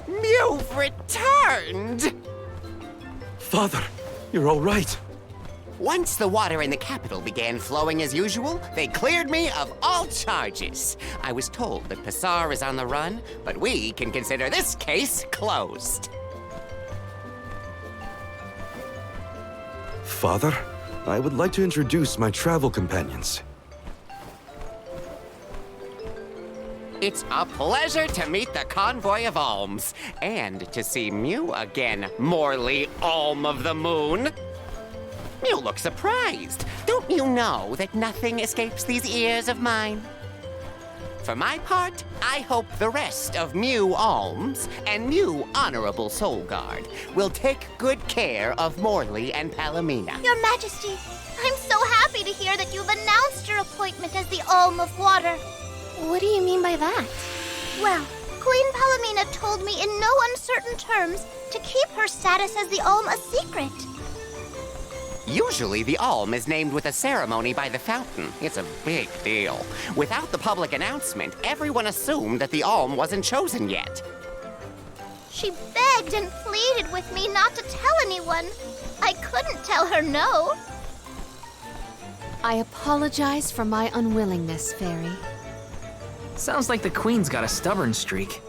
You've returned! Father, you're all right. Once the water in the capital began flowing as usual, they cleared me of all charges. I was told that Pasture is on the run, but we can consider this case closed. Father, I would like to introduce my travel companions. It's a pleasure to meet the convoy of alms, and to see Mew again, Morley Alm of the Moon. You look surprised. Don't you know that nothing escapes these ears of mine? For my part, I hope the rest of Mew Alms and Mew Honorable Soul Guard will take good care of Morley and Palomina. Your Majesty, I'm so happy to hear that you've announced your appointment as the Alm of Water. What do you mean by that? Well, Queen Palomina told me in no uncertain terms to keep her status as the Alm a secret. Usually, the Alm is named with a ceremony by the fountain. It's a big deal. Without the public announcement, everyone assumed that the Alm wasn't chosen yet. She begged and pleaded with me not to tell anyone. I couldn't tell her no. I apologize for my unwillingness, Fairy. Sounds like the Queen's got a stubborn streak.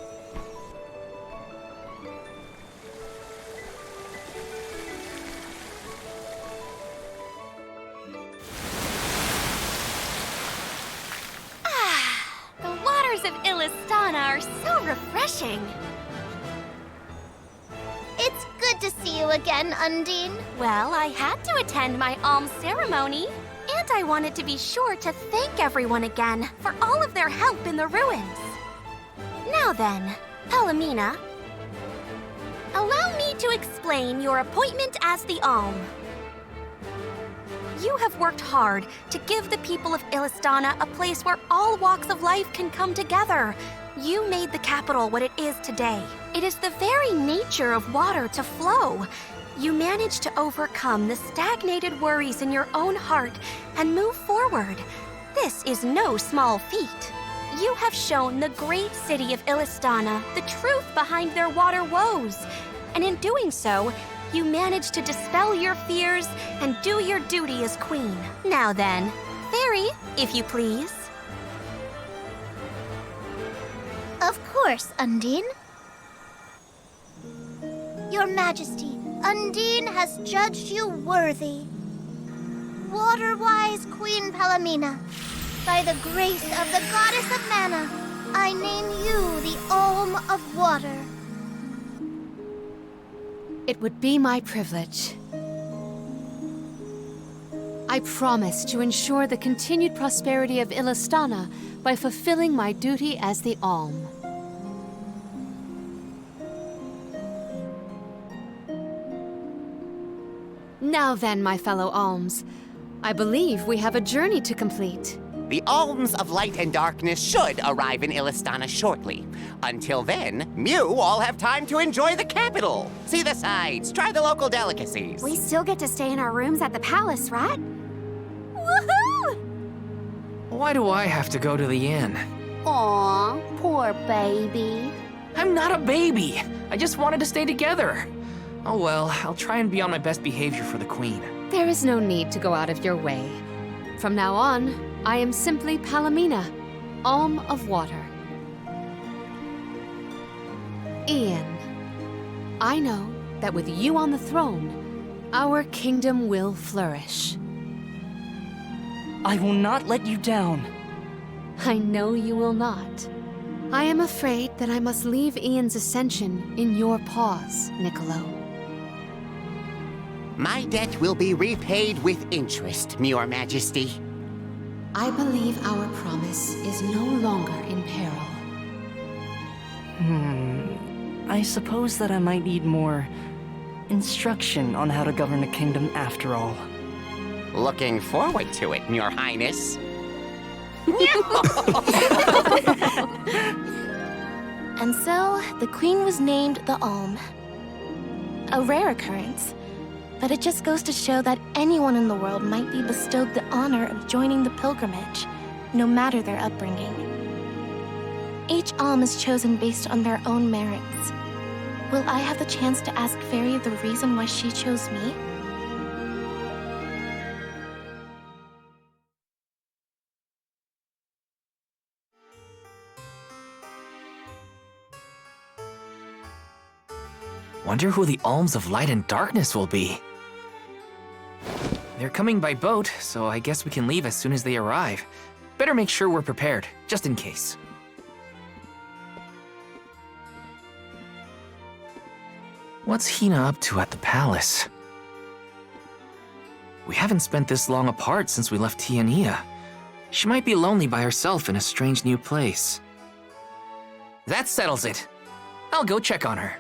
The waters of Illistana are so refreshing. It's good to see you again, Undine. Well, I had to attend my alms ceremony, and I wanted to be sure to thank everyone again for all of their help in the ruins. Now then, Palomina, allow me to explain your appointment as the Alm. You have worked hard to give the people of Illistana a place where all walks of life can come together. You made the capital what it is today. It is the very nature of water to flow. You managed to overcome the stagnated worries in your own heart and move forward. This is no small feat. You have shown the great city of Illistana the truth behind their water woes. And in doing so, you managed to dispel your fears and do your duty as queen. Now then, Fairy, if you please. Of course, Undine. Your Majesty, Undine has judged you worthy. Water-wise Queen Palomina, by the grace of the Goddess of Mana, I name you the Alm of Water. It would be my privilege. I promise to ensure the continued prosperity of Illistana by fulfilling my duty as the Alm. Now then, my fellow Alms, I believe we have a journey to complete. The Alms of Light and Darkness should arrive in Illistana shortly. Until then, Mew all have time to enjoy the capital. See the sights, try the local delicacies. We still get to stay in our rooms at the palace, right? Woohoo! Why do I have to go to the inn? Aw, poor baby. I'm not a baby. I just wanted to stay together. Oh well, I'll try and be on my best behavior for the Queen. There is no need to go out of your way. From now on, I am simply Palomina, Alm of Water. Ian, I know that with you on the throne, our kingdom will flourish. I will not let you down. I know you will not. I am afraid that I must leave Ian's ascension in your paws, Niccolo. My debt will be repaid with interest, Your Majesty. I believe our promise is no longer in peril. I suppose that I might need more instruction on how to govern a kingdom after all. Looking forward to it, Your Highness. And so, the Queen was named the Alm. A rare occurrence, but it just goes to show that anyone in the world might be bestowed the honor of joining the pilgrimage, no matter their upbringing. Each alm is chosen based on their own merits. Will I have the chance to ask Fairy the reason why she chose me? Wonder who the Alms of Light and Darkness will be. They're coming by boat, so I guess we can leave as soon as they arrive. Better make sure we're prepared, just in case. What's Hinna up to at the palace? We haven't spent this long apart since we left Tiania. She might be lonely by herself in a strange new place. That settles it. I'll go check on her.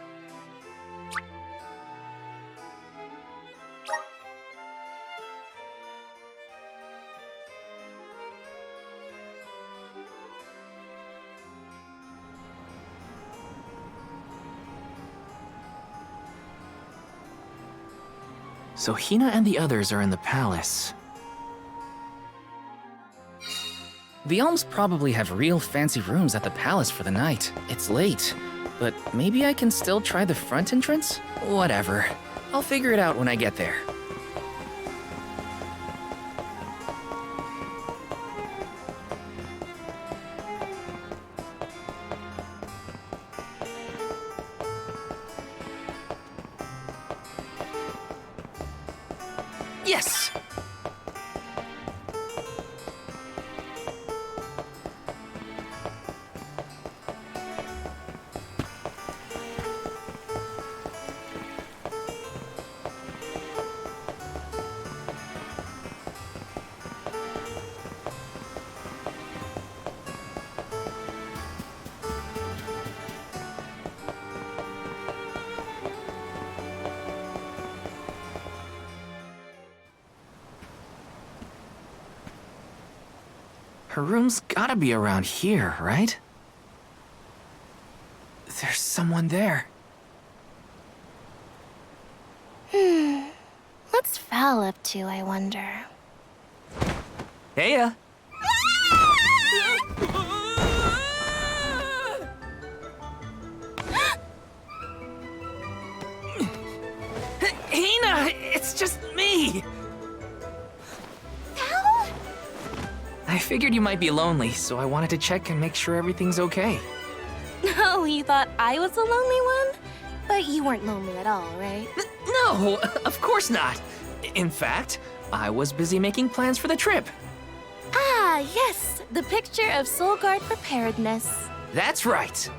So Hinna and the others are in the palace. The Alms probably have real fancy rooms at the palace for the night. It's late, but maybe I can still try the front entrance? Whatever. I'll figure it out when I get there. Yes! Her room's gotta be around here, right? There's someone there. What's Val up to, I wonder? Heya! Hinna! It's just me! I figured you might be lonely, so I wanted to check and make sure everything's okay. Oh, you thought I was the lonely one? But you weren't lonely at all, right? No, of course not. In fact, I was busy making plans for the trip. Ah, yes, the picture of Soul Guard preparedness. That's right.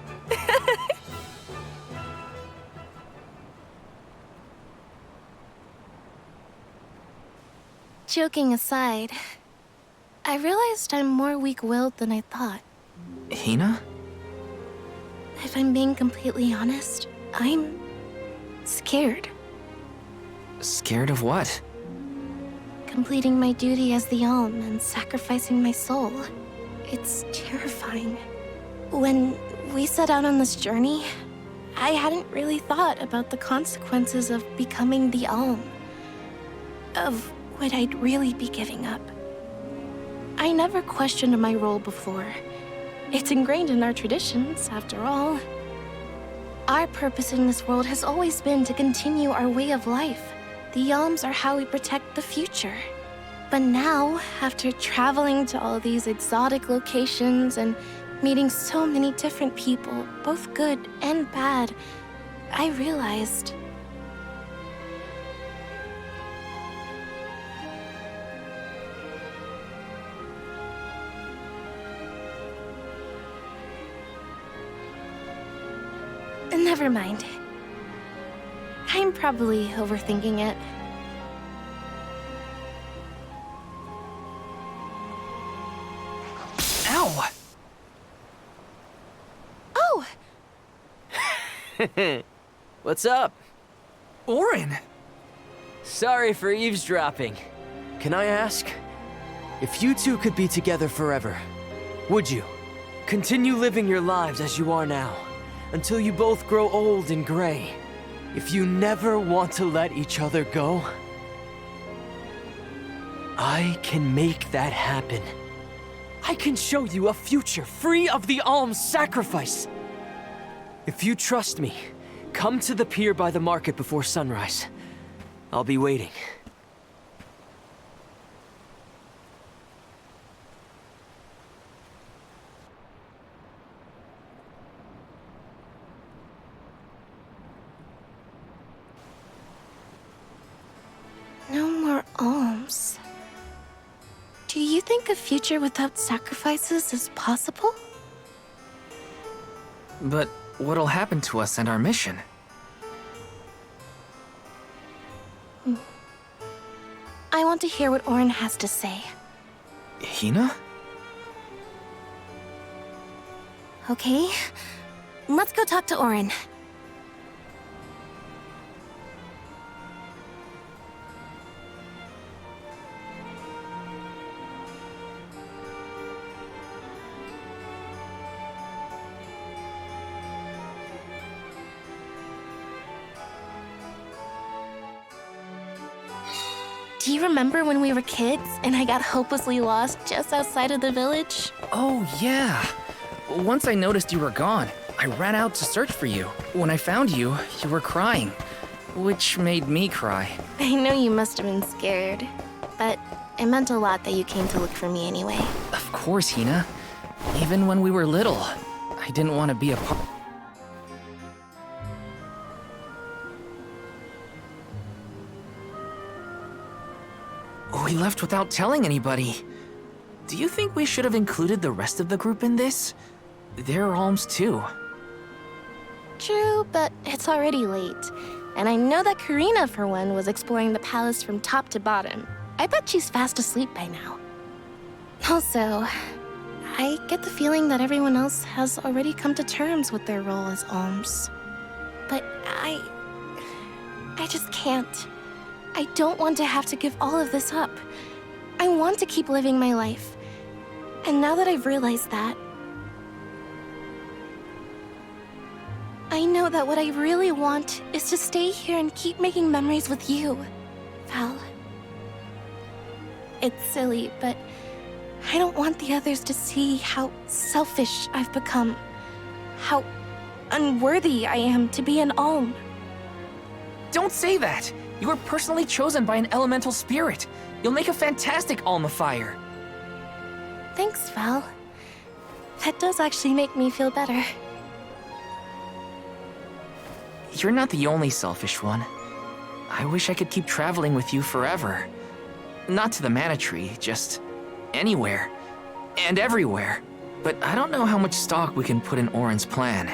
Joking aside, I realized I'm more weak-willed than I thought. Hinna? If I'm being completely honest, I'm scared. Scared of what? Completing my duty as the Alm and sacrificing my soul. It's terrifying. When we set out on this journey, I hadn't really thought about the consequences of becoming the Alm. Of what I'd really be giving up. I never questioned my role before. It's ingrained in our traditions, after all. Our purpose in this world has always been to continue our way of life. The Alms are how we protect the future. But now, after traveling to all these exotic locations and meeting so many different people, both good and bad, I realized... Never mind. I'm probably overthinking it. Ow! Oh! What's up? Eoren! Sorry for eavesdropping. Can I ask? If you two could be together forever, would you? Continue living your lives as you are now, until you both grow old and gray. If you never want to let each other go, I can make that happen. I can show you a future free of the alms sacrifice. If you trust me, come to the pier by the market before sunrise. I'll be waiting. No more alms. Do you think a future without sacrifices is possible? But what'll happen to us and our mission? I want to hear what Eoren has to say. Hinna? Okay, let's go talk to Eoren. Do you remember when we were kids and I got hopelessly lost just outside of the village? Oh, yeah. Once I noticed you were gone, I ran out to search for you. When I found you, you were crying, which made me cry. I know you must have been scared, but it meant a lot that you came to look for me anyway. Of course, Hinna. Even when we were little, I didn't want to be a part. We left without telling anybody. Do you think we should have included the rest of the group in this? They're alms too. True, but it's already late. And I know that Karina, for one, was exploring the palace from top to bottom. I bet she's fast asleep by now. Also, I get the feeling that everyone else has already come to terms with their role as alms. But I just can't. I don't want to have to give all of this up. I want to keep living my life. And now that I've realized that, I know that what I really want is to stay here and keep making memories with you, Val. It's silly, but I don't want the others to see how selfish I've become. How unworthy I am to be an alm. Don't say that! You were personally chosen by an elemental spirit. You'll make a fantastic almifier. Thanks, Val. That does actually make me feel better. You're not the only selfish one. I wish I could keep traveling with you forever. Not to the Mana Tree, just anywhere. And everywhere. But I don't know how much stock we can put in Oren's plan.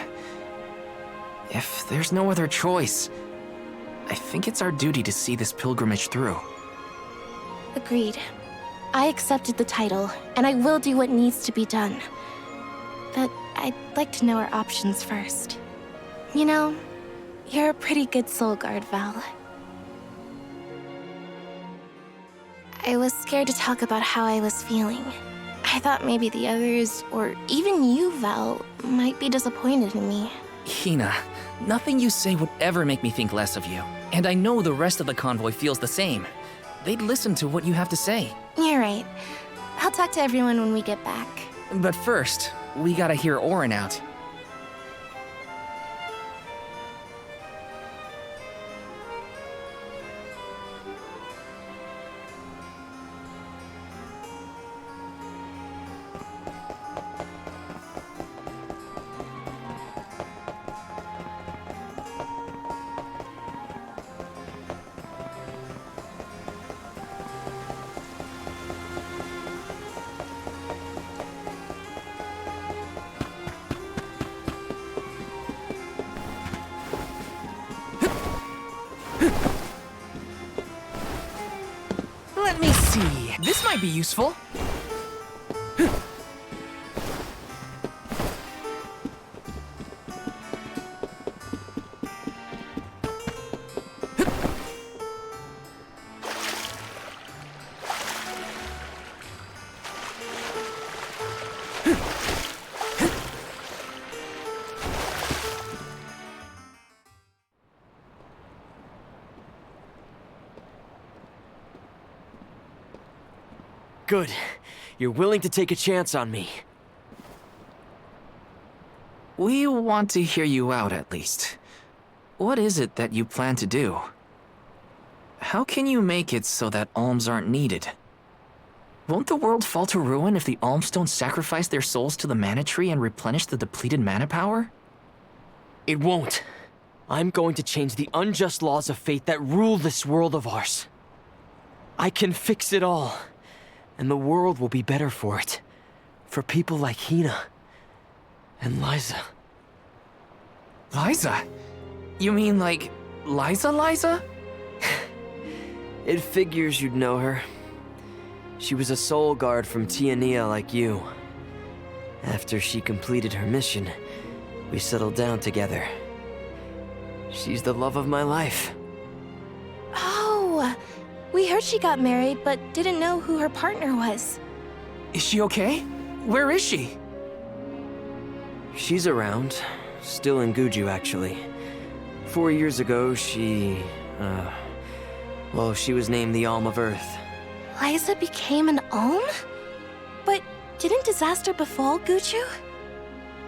If there's no other choice, I think it's our duty to see this pilgrimage through. Agreed. I accepted the title, and I will do what needs to be done. But I'd like to know our options first. You know, you're a pretty good soul guard, Val. I was scared to talk about how I was feeling. I thought maybe the others, or even you, Val, might be disappointed in me. Hinna, nothing you say would ever make me think less of you. And I know the rest of the convoy feels the same. They'd listen to what you have to say. You're right. I'll talk to everyone when we get back. But first, we gotta hear Eoren out. Let me see. This might be useful. Good. You're willing to take a chance on me. We want to hear you out, at least. What is it that you plan to do? How can you make it so that alms aren't needed? Won't the world fall to ruin if the alms don't sacrifice their souls to the mana tree and replenish the depleted mana power? It won't. I'm going to change the unjust laws of fate that rule this world of ours. I can fix it all, and the world will be better for it. For people like Hinna and Liza. Liza? You mean like Liza? It figures you'd know her. She was a soul guard from Tiania like you. After she completed her mission, we settled down together. She's the love of my life. Oh, we heard she got married, but didn't know who her partner was. Is she okay? Where is she? She's around. Still in Gudju, actually. 4 years ago, she was named the Alm of Earth. Liza became an alm? But didn't disaster befall Gudju?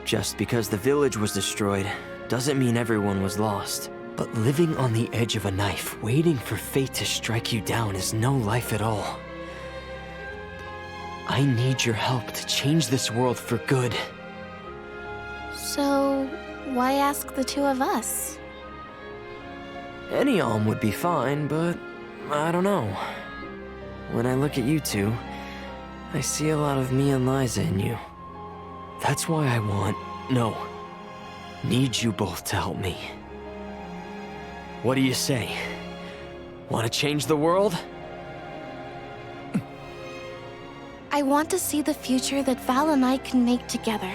Just because the village was destroyed doesn't mean everyone was lost. But living on the edge of a knife, waiting for fate to strike you down is no life at all. I need your help to change this world for good. So, why ask the two of us? Any alm would be fine, but I don't know. When I look at you two, I see a lot of me and Liza in you. That's why I need you both to help me. What do you say? Want to change the world? I want to see the future that Val and I can make together.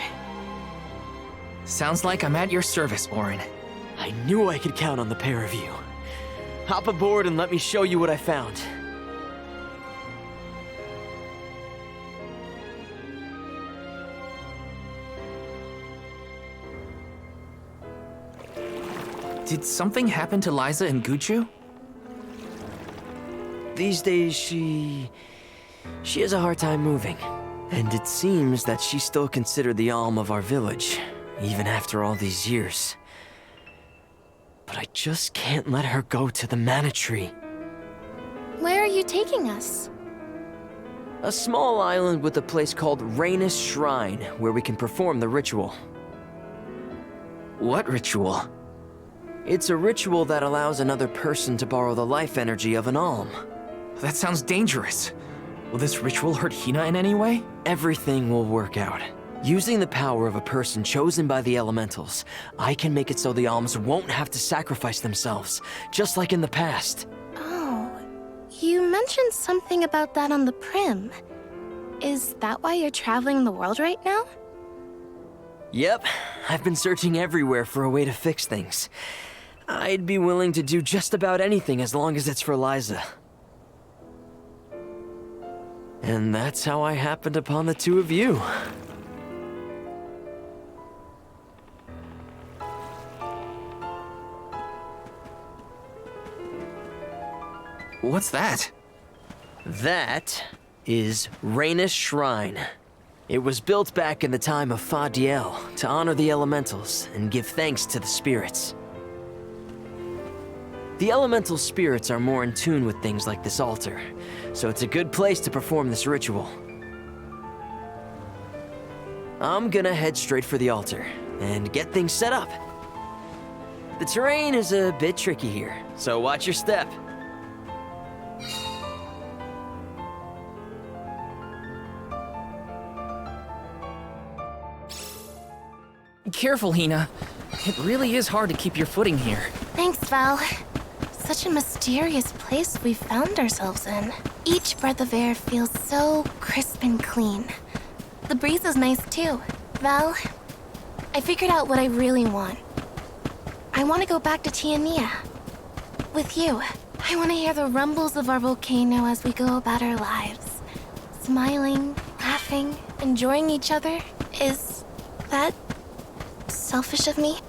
Sounds like I'm at your service, Eoren. I knew I could count on the pair of you. Hop aboard and let me show you what I found. Did something happen to Liza and Gudju? These days, she has a hard time moving. And it seems that she's still considered the alm of our village, even after all these years. But I just can't let her go to the mana tree. Where are you taking us? A small island with a place called Rhaenys Shrine, where we can perform the ritual. What ritual? It's a ritual that allows another person to borrow the life energy of an alm. That sounds dangerous. Will this ritual hurt Hinna in any way? Everything will work out. Using the power of a person chosen by the elementals, I can make it so the alms won't have to sacrifice themselves, just like in the past. Oh, you mentioned something about that on the Prim. Is that why you're traveling the world right now? Yep, I've been searching everywhere for a way to fix things. I'd be willing to do just about anything as long as it's for Liza. And that's how I happened upon the two of you. What's that? That is Rhaenys Shrine. It was built back in the time of Fadiel to honor the elementals and give thanks to the spirits. The elemental spirits are more in tune with things like this altar, so it's a good place to perform this ritual. I'm gonna head straight for the altar and get things set up. The terrain is a bit tricky here, so watch your step. Careful, Hinna. It really is hard to keep your footing here. Thanks, Val. Such a mysterious place we've found ourselves in. Each breath of air feels so crisp and clean. The breeze is nice too. Val, I figured out what I really want. I want to go back to Tiania. With you. I want to hear the rumbles of our volcano as we go about our lives. Smiling, laughing, enjoying each other. Is that selfish of me?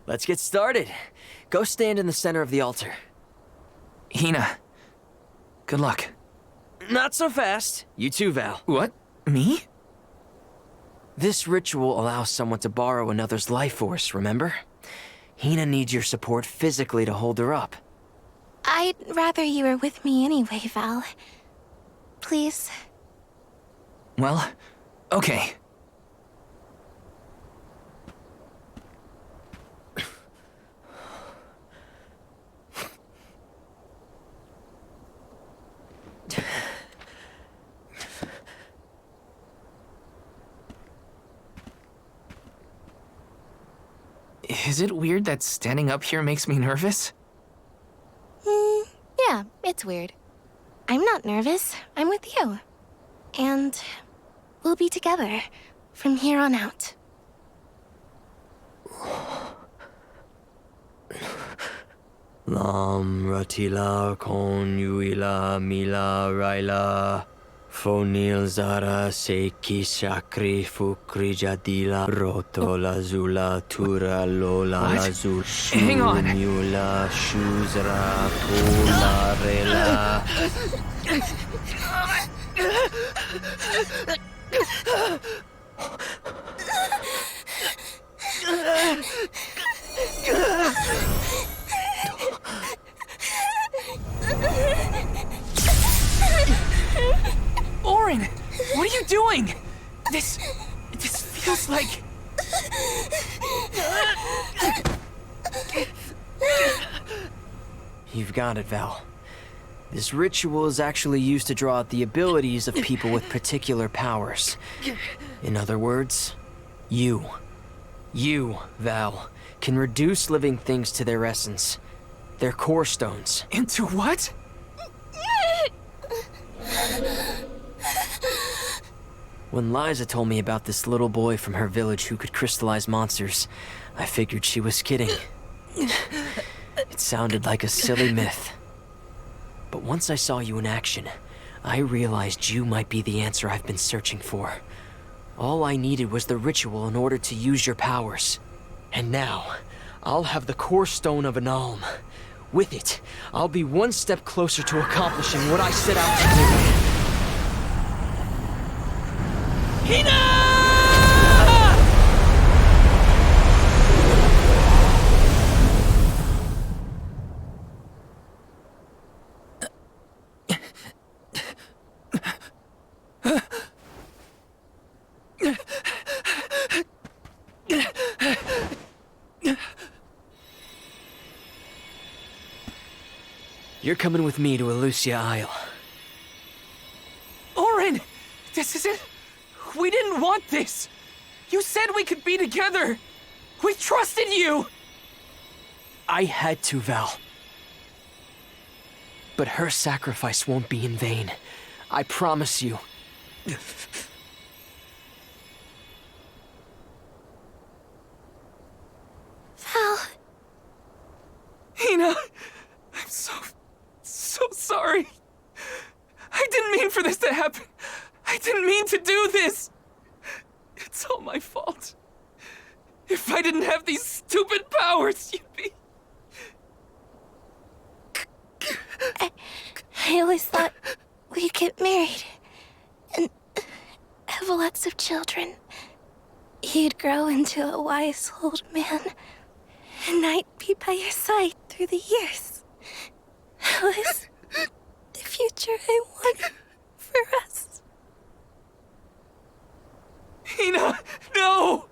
Let's get started. Go stand in the center of the altar. Hinna, good luck. Not so fast. You too, Val. What? Me? This ritual allows someone to borrow another's life force, remember? Hinna needs your support physically to hold her up. I'd rather you were with me anyway, Val. Please. Well, okay. Is it weird that standing up here makes me nervous? Yeah, it's weird. I'm not nervous. I'm with you. And we'll be together from here on out. Lam ratila kon yuila mila raila fonil zara seki shakri fukri jadila roto lazula tura lola What? lazul Hang on. shula shuzra pula rela. Oren, what are you doing? This feels like... You've got it, Val. This ritual is actually used to draw out the abilities of people with particular powers. In other words, you, Val, can reduce living things to their essence, their core stones. Into what? When Liza told me about this little boy from her village who could crystallize monsters, I figured she was kidding. It sounded like a silly myth. But once I saw you in action, I realized you might be the answer I've been searching for. All I needed was the ritual in order to use your powers. And now, I'll have the core stone of an alm. With it, I'll be one step closer to accomplishing what I set out to do. Hinna! You're coming with me to Elucia Isle. Oren! This isn't... We didn't want this! You said we could be together! We trusted you! I had to, Val. But her sacrifice won't be in vain. I promise you. Val. Hinna! I'm so sorry. I didn't mean for this to happen. I didn't mean to do this. It's all my fault. If I didn't have these stupid powers, you'd be... I always thought we'd get married and have lots of children. You'd grow into a wise old man, and I'd be by your side through the years. That was the future I wanted for us. Hinna, no!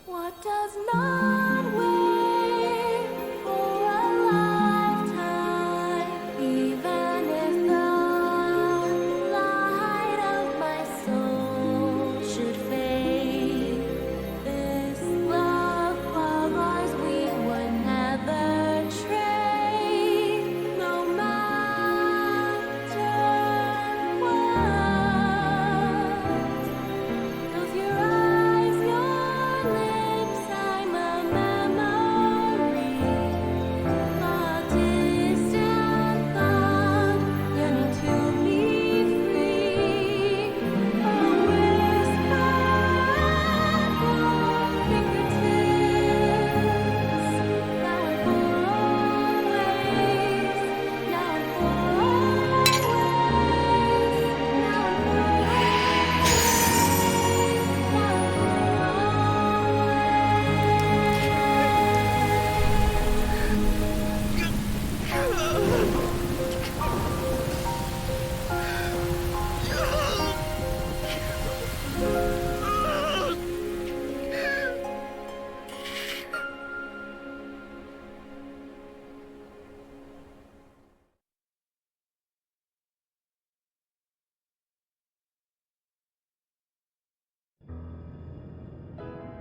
What does not wait for a lifetime, even if the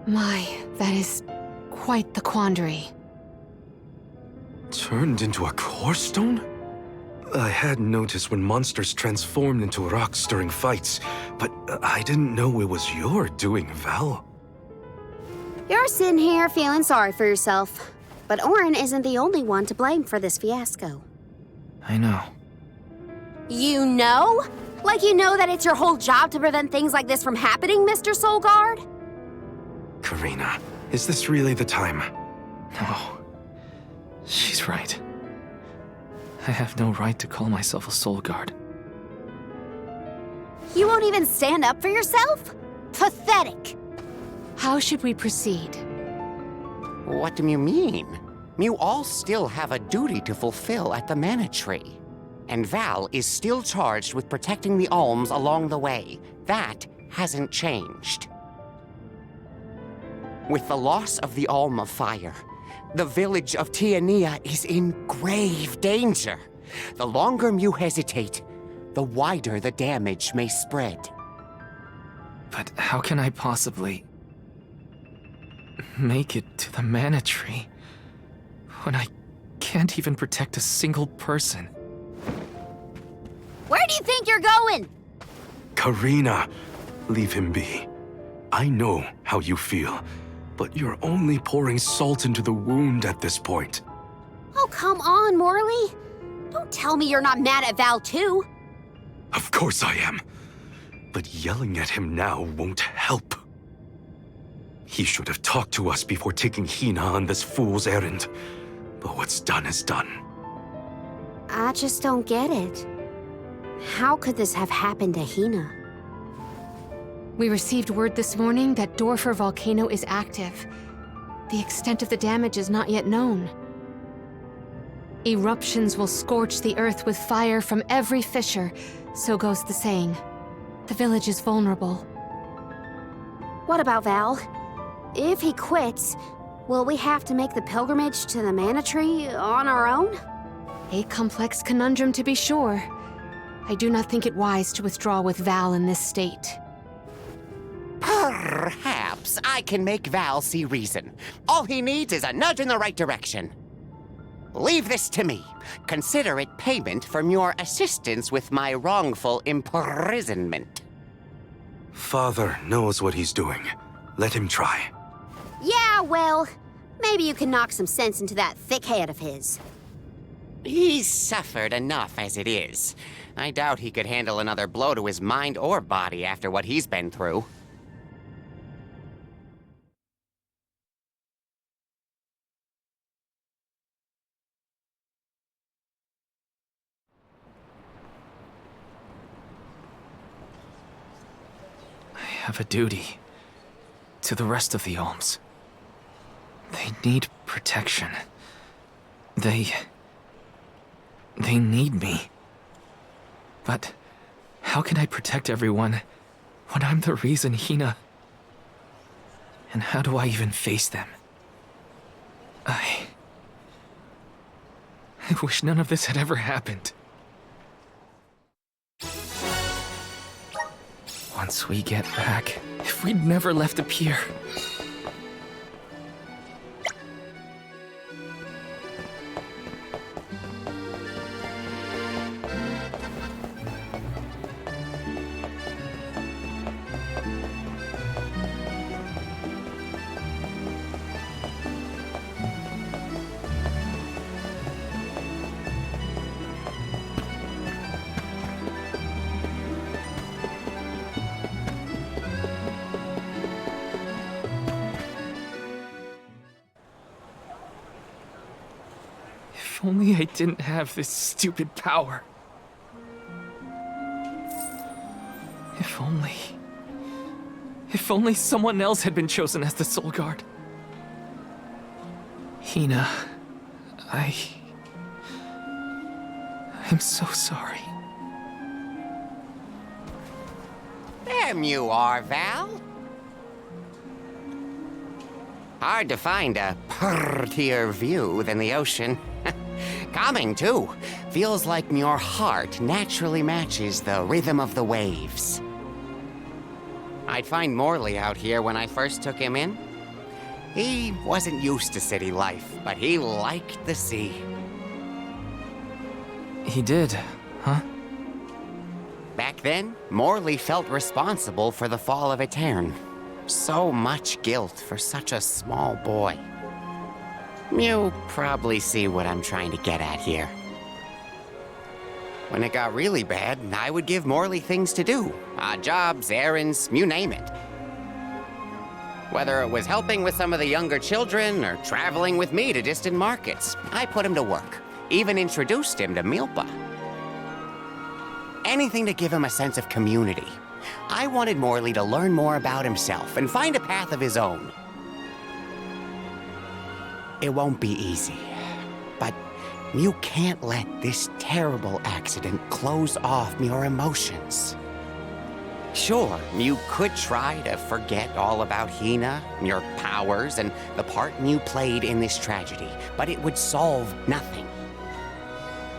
My, that is quite the quandary. Turned into a core stone? I had noticed when monsters transformed into rocks during fights, but I didn't know it was your doing, Val. You're sitting here feeling sorry for yourself. But Eoren isn't the only one to blame for this fiasco. I know. You know? Like you know that it's your whole job to prevent things like this from happening, Mr. Soulguard? Karina, is this really the time? No. She's right. I have no right to call myself a soul guard. You won't even stand up for yourself? Pathetic! How should we proceed? What do you mean? You all still have a duty to fulfill at the Mana Tree. And Val is still charged with protecting the Alms along the way. That hasn't changed. With the loss of the Alm of Fire, the village of Tiania is in grave danger. The longer you hesitate, the wider the damage may spread. But how can I possibly make it to the Mana Tree when I can't even protect a single person? Where do you think you're going? Karina, leave him be. I know how you feel, but you're only pouring salt into the wound at this point. Oh, come on, Morley. Don't tell me you're not mad at Val, too. Of course I am. But yelling at him now won't help. He should have talked to us before taking Hinna on this fool's errand. But what's done is done. I just don't get it. How could this have happened to Hinna? We received word this morning that Dorfer Volcano is active. The extent of the damage is not yet known. Eruptions will scorch the earth with fire from every fissure, so goes the saying. The village is vulnerable. What about Val? If he quits, will we have to make the pilgrimage to the Mana Tree on our own? A complex conundrum to be sure. I do not think it wise to withdraw with Val in this state. Perhaps I can make Val see reason. All he needs is a nudge in the right direction. Leave this to me. Consider it payment from your assistance with my wrongful imprisonment. Father knows what he's doing. Let him try. Yeah, well, maybe you can knock some sense into that thick head of his. He's suffered enough as it is. I doubt he could handle another blow to his mind or body after what he's been through. I have a duty to the rest of the Alms. They need protection. They need me. But how can I protect everyone when I'm the reason Hinna... And how do I even face them? I wish none of this had ever happened. Once we get back, if we'd never left the pier... If only I didn't have this stupid power. If only someone else had been chosen as the Soul Guard. Hinna, I'm so sorry. There you are, Val. Hard to find a prettier view than the ocean. Calming, too. Feels like your heart naturally matches the rhythm of the waves. I'd find Morley out here when I first took him in. He wasn't used to city life, but he liked the sea. He did, huh? Back then, Morley felt responsible for the fall of Aetern. So much guilt for such a small boy. You probably see what I'm trying to get at here. When it got really bad, I would give Morley things to do. Odd jobs, errands, you name it. Whether it was helping with some of the younger children or traveling with me to distant markets, I put him to work. Even introduced him to Milpa. Anything to give him a sense of community. I wanted Morley to learn more about himself and find a path of his own. It won't be easy, but you can't let this terrible accident close off your emotions. Sure, you could try to forget all about Hinna, your powers, and the part you played in this tragedy, but it would solve nothing.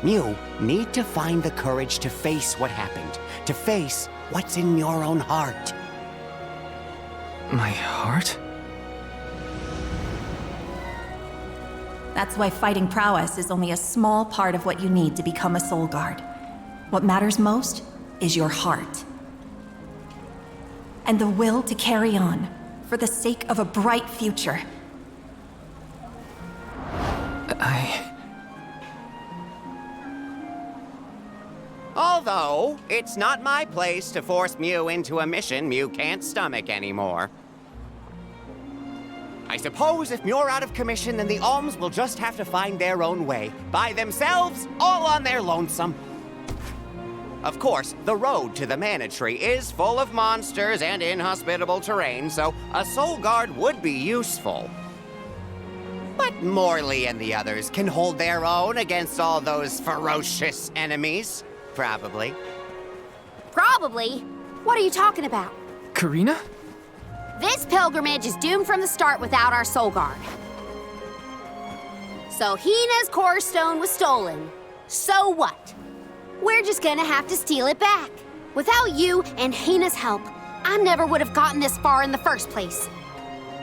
You need to find the courage to face what happened, to face what's in your own heart. My heart? That's why fighting prowess is only a small part of what you need to become a soul guard. What matters most is your heart. And the will to carry on, for the sake of a bright future. Although, it's not my place to force Mew into a mission Mew can't stomach anymore. I suppose if Mew're out of commission, then the Alms will just have to find their own way. By themselves, all on their lonesome. Of course, the road to the Mana Tree is full of monsters and inhospitable terrain, so a soul guard would be useful. But Morley and the others can hold their own against all those ferocious enemies. Probably. Probably? What are you talking about? Karina? This pilgrimage is doomed from the start without our soul guard. So Hinna's core stone was stolen. So what? We're just gonna have to steal it back. Without you and Hinna's help, I never would have gotten this far in the first place.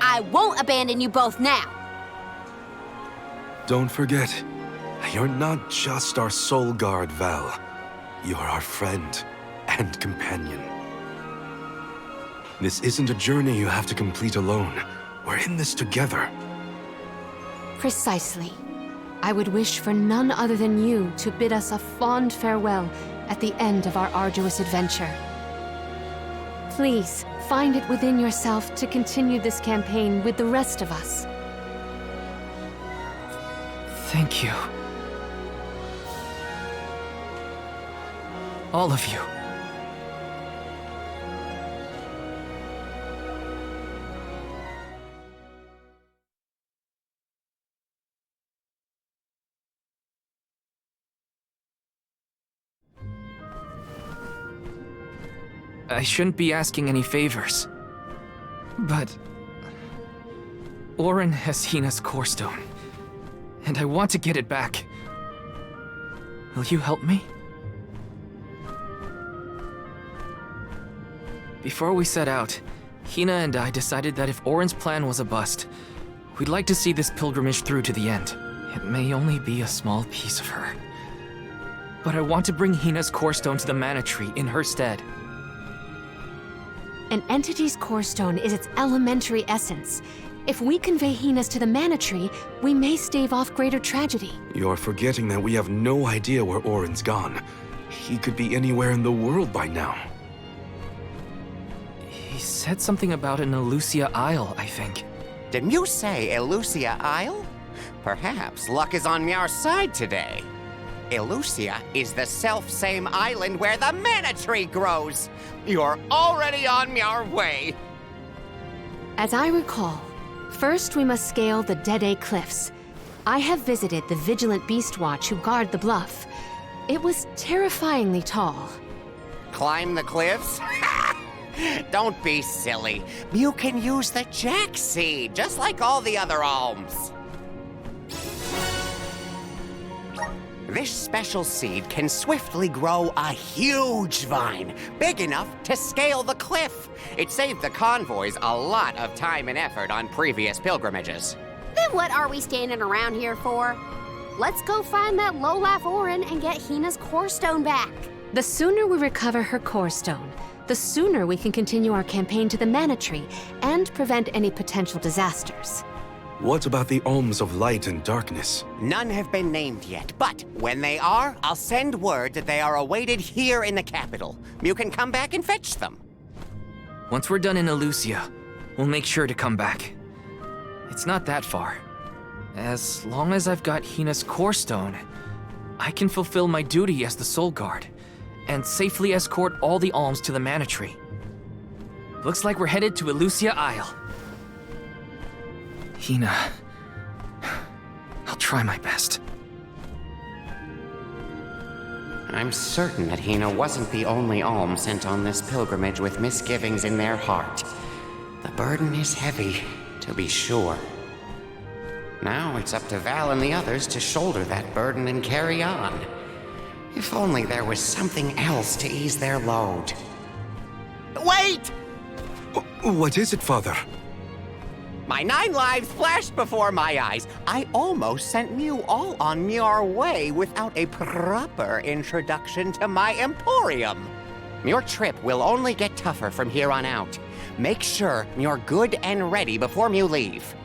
I won't abandon you both now. Don't forget, you're not just our soul guard, Val. You're our friend and companion. This isn't a journey you have to complete alone. We're in this together. Precisely. I would wish for none other than you to bid us a fond farewell at the end of our arduous adventure. Please, find it within yourself to continue this campaign with the rest of us. Thank you. All of you. I shouldn't be asking any favors, but Eoren has Hinna's core stone, and I want to get it back. Will you help me? Before we set out, Hinna and I decided that if Oren's plan was a bust, we'd like to see this pilgrimage through to the end. It may only be a small piece of her, but I want to bring Hinna's core stone to the Mana Tree in her stead. An entity's core stone is its elementary essence. If we convey Hinna's to the Mana Tree, we may stave off greater tragedy. You're forgetting that we have no idea where Oren's gone. He could be anywhere in the world by now. He said something about an Elusia Isle, I think. Did you say Elusia Isle? Perhaps luck is on our side today. Elusia is the self-same island where the Mana Tree grows. You're already on your way. As I recall, first we must scale the Deade Cliffs. I have visited the vigilant Beast Watch who guard the bluff. It was terrifyingly tall. Climb the cliffs? Don't be silly. You can use the Jack Seed, just like all the other alms. This special seed can swiftly grow a huge vine, big enough to scale the cliff. It saved the convoys a lot of time and effort on previous pilgrimages. Then what are we standing around here for? Let's go find that lowlife Eoren and get Hinna's core stone back. The sooner we recover her core stone, the sooner we can continue our campaign to the Mana Tree and prevent any potential disasters. What about the alms of light and darkness? None have been named yet, but when they are, I'll send word that they are awaited here in the capital. You can come back and fetch them. Once we're done in Elucia, we'll make sure to come back. It's not that far. As long as I've got Hinna's core stone, I can fulfill my duty as the Soul Guard and safely escort all the alms to the Mana Tree. Looks like we're headed to Elucia Isle. Hinna, I'll try my best. I'm certain that Hinna wasn't the only alm sent on this pilgrimage with misgivings in their heart. The burden is heavy, to be sure. Now it's up to Val and the others to shoulder that burden and carry on. If only there was something else to ease their load. Wait! What is it, Father? My 9 lives flashed before my eyes. I almost sent you all on your way without a proper introduction to my emporium. Your trip will only get tougher from here on out. Make sure you're good and ready before you leave.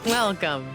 Welcome.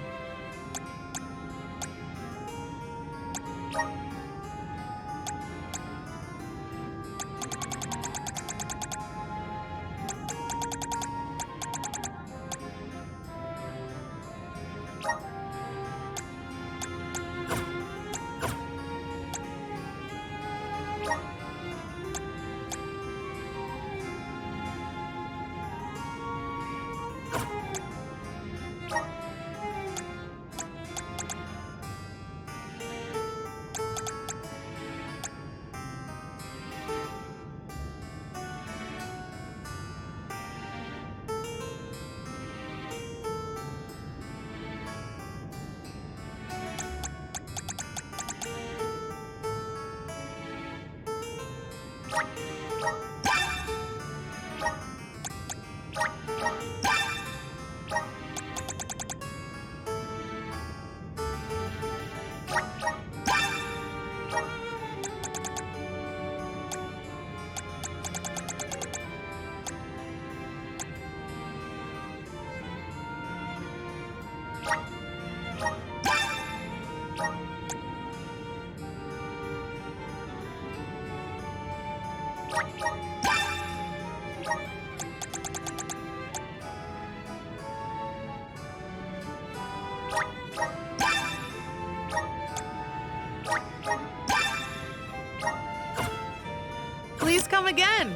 Please come again.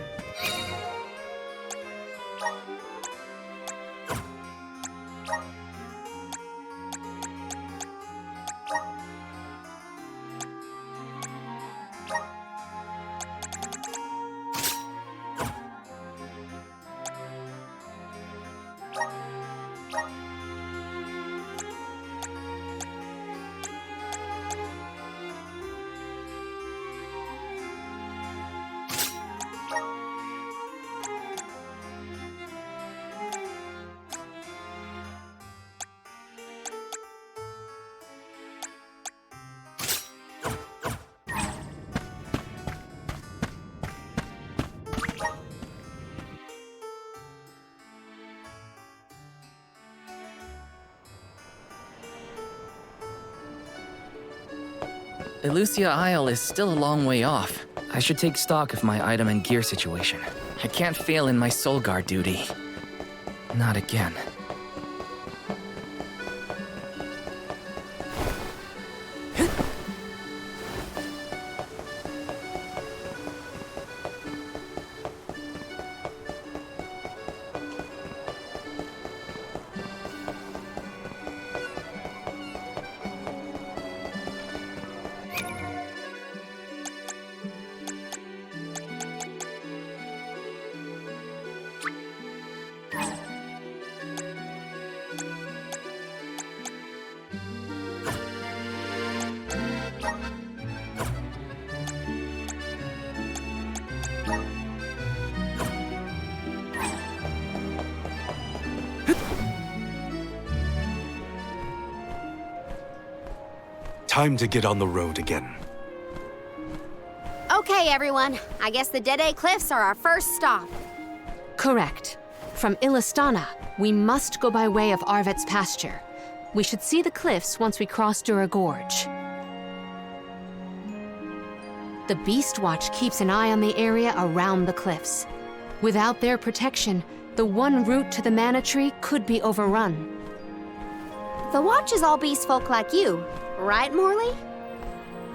Elucia Isle is still a long way off. I should take stock of my item and gear situation. I can't fail in my Soul Guard duty. Not again. Time to get on the road again. Okay, everyone. I guess the Deade Cliffs are our first stop. Correct. From Illistana, we must go by way of Ahrvet's Pasture. We should see the cliffs once we cross Dura Gorge. The Beast Watch keeps an eye on the area around the cliffs. Without their protection, the one route to the Mana Tree could be overrun. The Watch is all beast folk like you, right, Morley?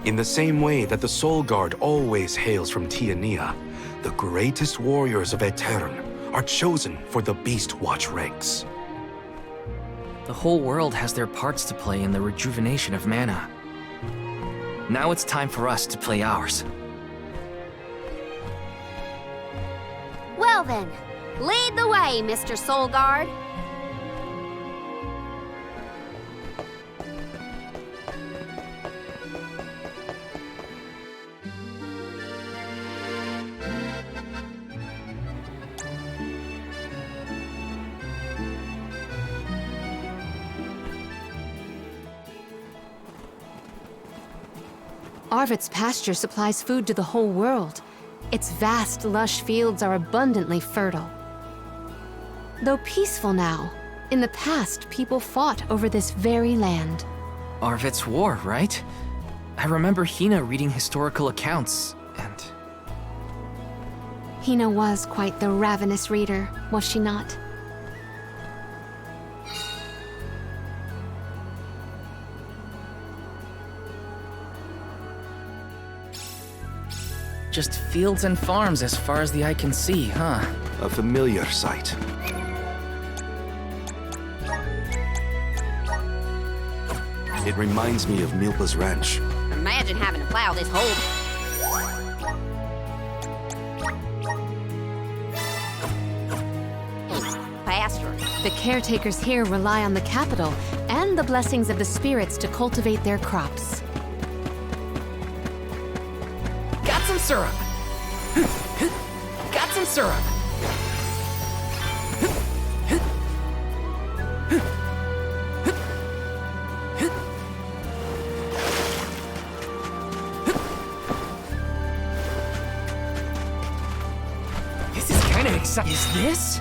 In the same way that the Soul Guard always hails from Tiania, the greatest warriors of Aetern are chosen for the Beast Watch ranks. The whole world has their parts to play in the rejuvenation of mana. Now it's time for us to play ours. Well then, lead the way, Mr. Soul Guard. Ahrvet's Pasture supplies food to the whole world. Its vast, lush fields are abundantly fertile. Though peaceful now, in the past people fought over this very land. Ahrvet's war, right? I remember Hinna reading historical accounts, and... Hinna was quite the ravenous reader, was she not? Just fields and farms as far as the eye can see, huh? A familiar sight. It reminds me of Milpa's ranch. Imagine having to plow this whole... Pasture. The caretakers here rely on the capital and the blessings of the spirits to cultivate their crops. Got some syrup! Got some syrup! This is kind of exciting. Is this?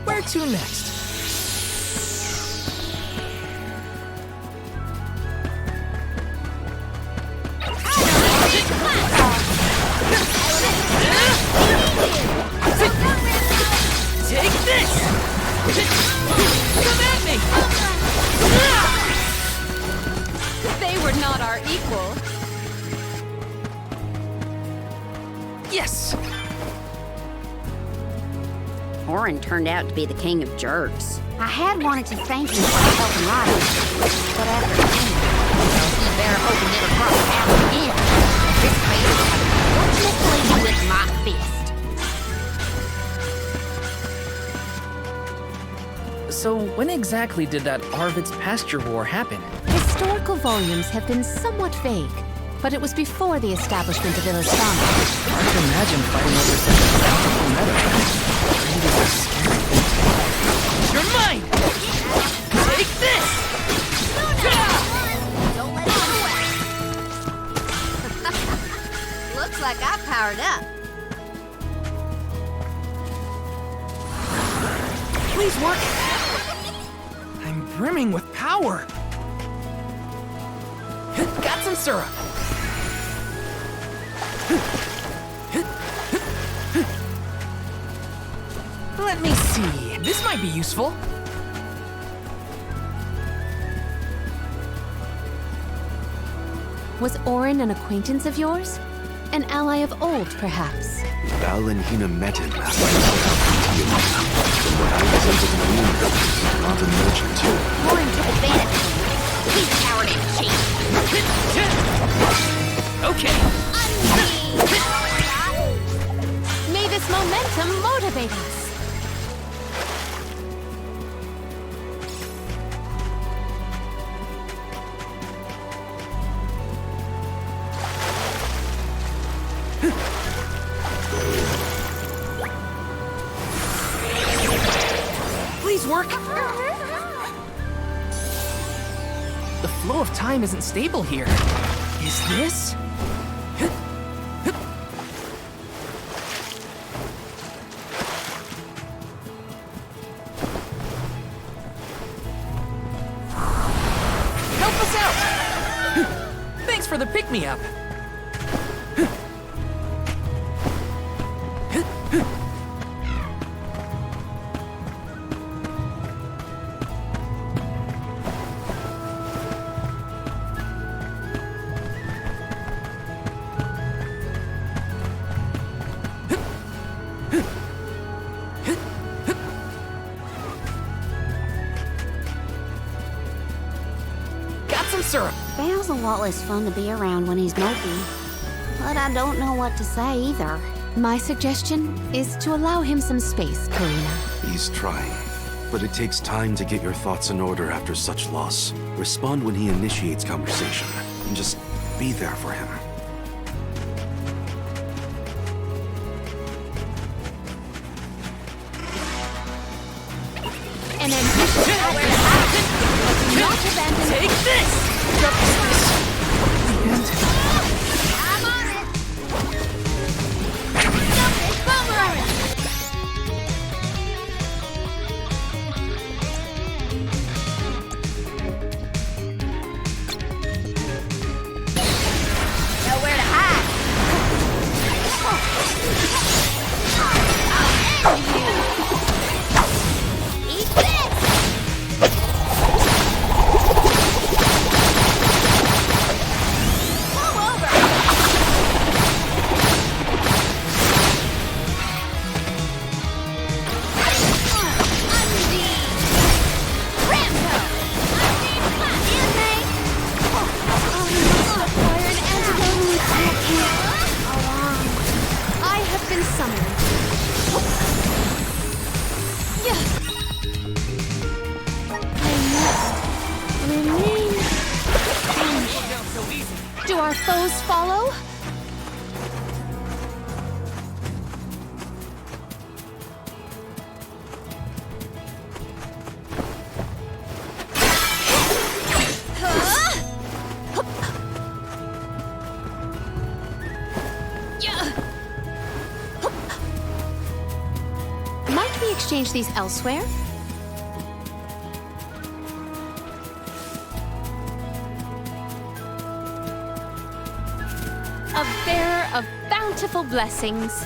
Where to next? Take this! Come at me! They were not our equal. Yes! Eoren turned out to be the king of jerks. I had wanted to thank him for helping Riders, but after seeing he better hope he never crosses paths again. This case, fortunately with my fist. So when exactly did that Ahrvet's Pasture War happen? Historical volumes have been somewhat vague, but it was before the establishment of Illistana. Hard to imagine fighting over such a bountiful meadow. You're mine! Take this! Don't let it go away. Looks like I powered up. Please work! I'm brimming with power! Got some syrup! Let me see. This might be useful. Was Eoren an acquaintance of yours? An ally of old, perhaps. Val and Hinna met in last time. From what I was able to glean, not a merchant. Warren took advantage. He's a coward and cheat. Okay. May this momentum motivate us. Please work. The flow of time isn't stable here. Is this? Help us out! Thanks for the pick-me-up. Syrup. Val's a lot less fun to be around when he's mopey. But I don't know what to say either. My suggestion is to allow him some space, Karina. He's trying. But it takes time to get your thoughts in order after such loss. Respond when he initiates conversation, and just be there for him. An ambitious hour to action, but do not abandon. Take this! I'm on it! Selfish boomerang! Nowhere to hide! I'll end you! Eat this! Do our foes follow? Might we exchange these elsewhere? A bearer of bountiful blessings.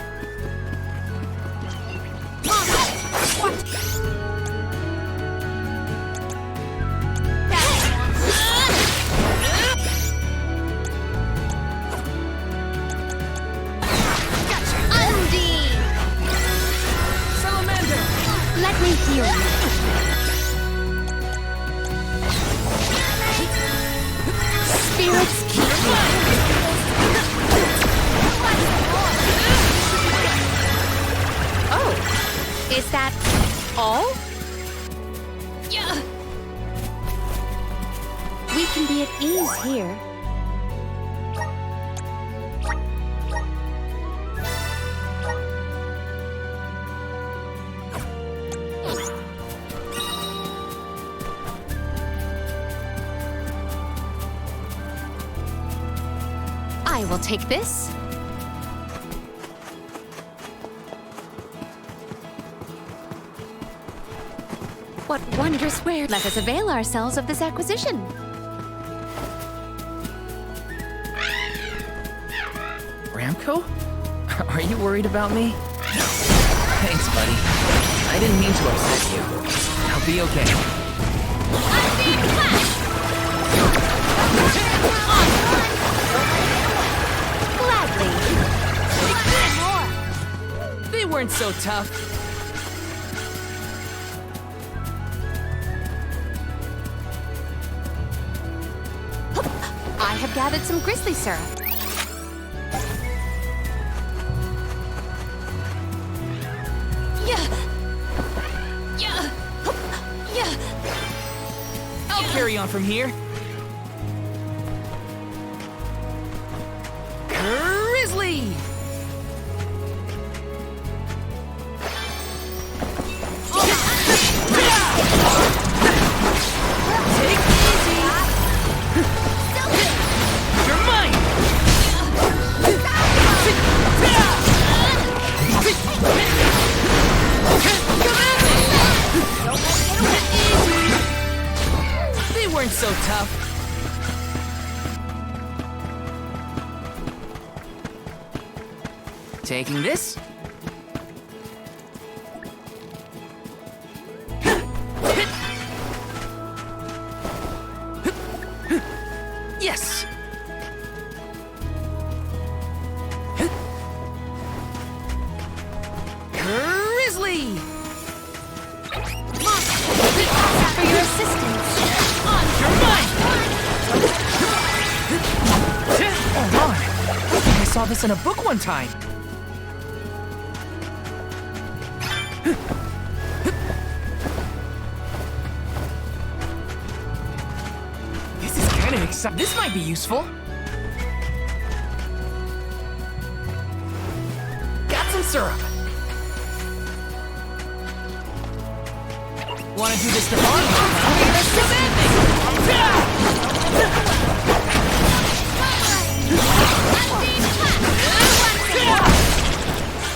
Let me heal you. Spirits keep me. Oh, is that all? Yeah. We can be at ease here. I will take this. What wondrous ware! Let us avail ourselves of this acquisition. Ramco? Are you worried about me? Thanks, buddy. I didn't mean to upset you. I'll be okay. Gladly. weren't so tough. I have gathered some grizzly syrup. I'll carry on from here. Grizzly! Take it easy! You're mine! They weren't so tough. Taking this. Yes. Grizzly. For your assistance. You're mine. Hold on. I think I saw this in a book one time. This is kind of exciting. This might be useful. Got some syrup. Wanna do this to bond?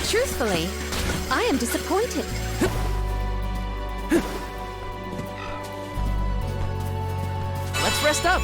Truthfully, I am disappointed. Let's rest up.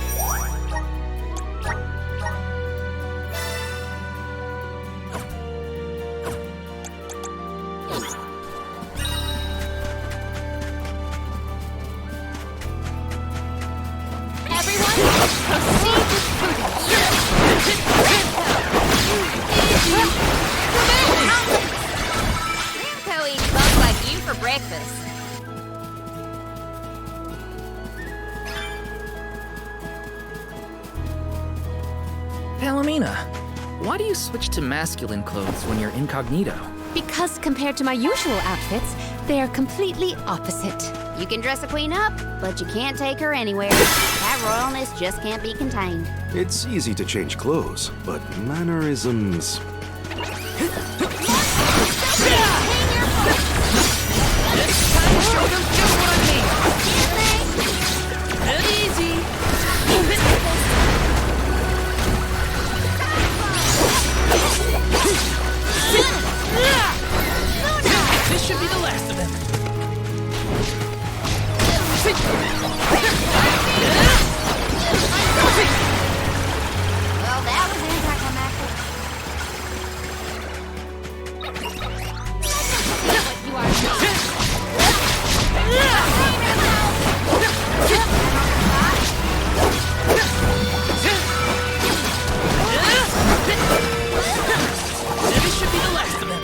Grandpa eats bugs like you for breakfast. Palomina, why do you switch to masculine clothes when you're incognito? Because compared to my usual outfits, they are completely opposite. You can dress a queen up, but you can't take her anywhere. That royalness just can't be contained. It's easy to change clothes, but mannerisms... It's time to show them just what I mean. Easy. This should be the last of them. Well, that was anticlimactic. This should be the last of them.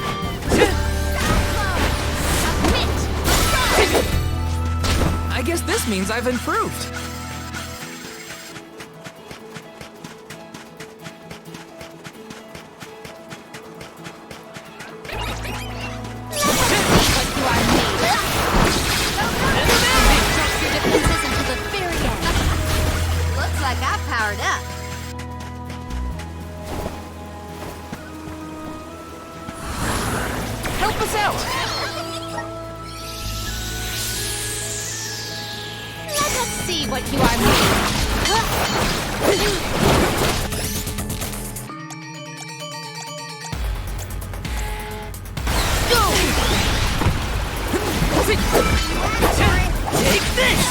I guess this means I've improved. Looks like I've powered up. Help us out. Let us see what you are made. Take this!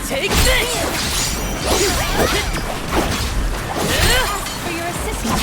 Take this! For your assistance.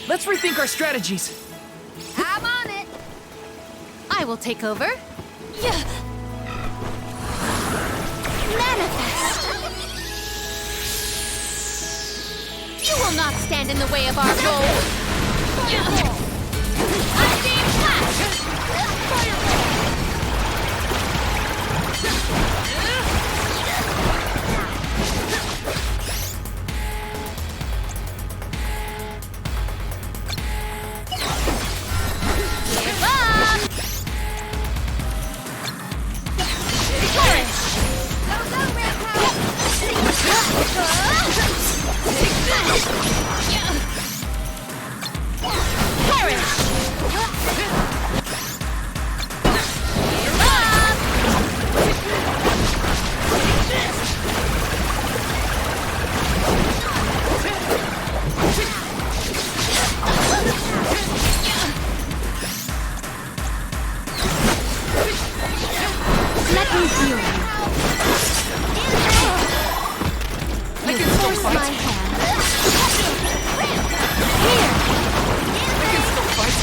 Let's rethink our strategies. I'm on it. I will take over. Yeah. Manifest. You will not stand in the way of our goal. Unbeam flash. Give up. Flourish. Go, go, Red Power. Perish! Give up! Let me heal you. I can still Force my fight. hand. Here! I can still fight.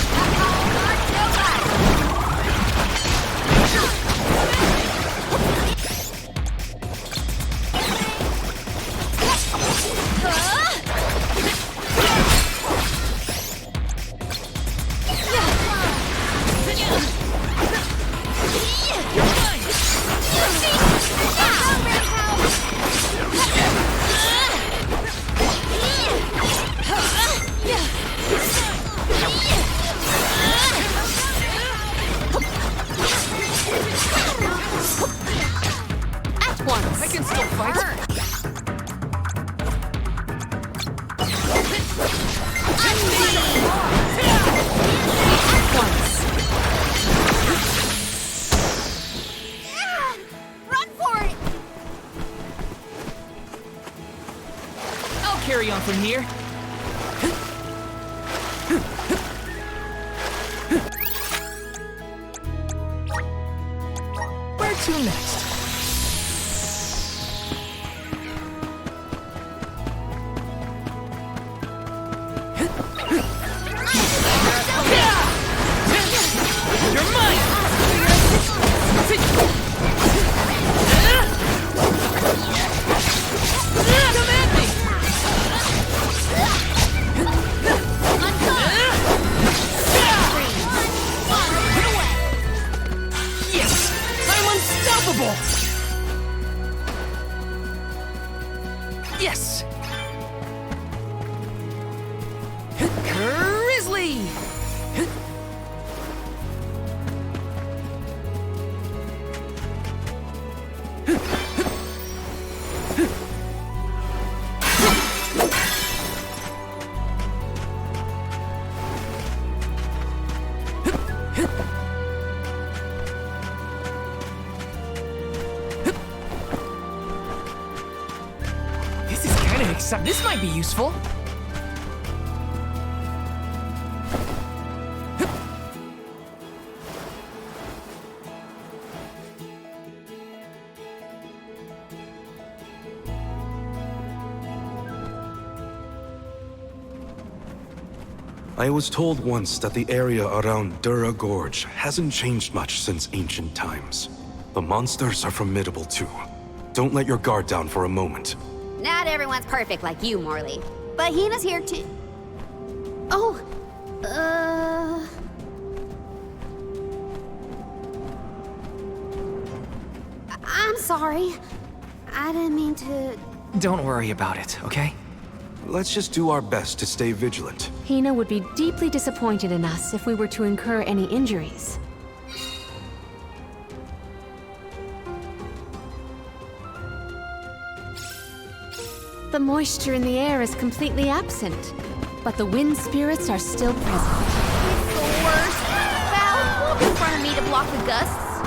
At once! I can still fight. Run for it! I'll carry on from here. Where to next? You're mine! Command me! Yes! I'm unstoppable! Yes! Grizzly! This is kind of exciting. This might be useful. I was told once that the area around Dura Gorge hasn't changed much since ancient times. The monsters are formidable too. Don't let your guard down for a moment. Not everyone's perfect like you, Morley. But Hinna's here too. Oh, I'm sorry. I didn't mean to... Don't worry about it, okay? Let's just do our best to stay vigilant. Hinna would be deeply disappointed in us if we were to incur any injuries. The moisture in the air is completely absent, but the wind spirits are still present. It's the worst. Val, walk in front of me to block the gusts.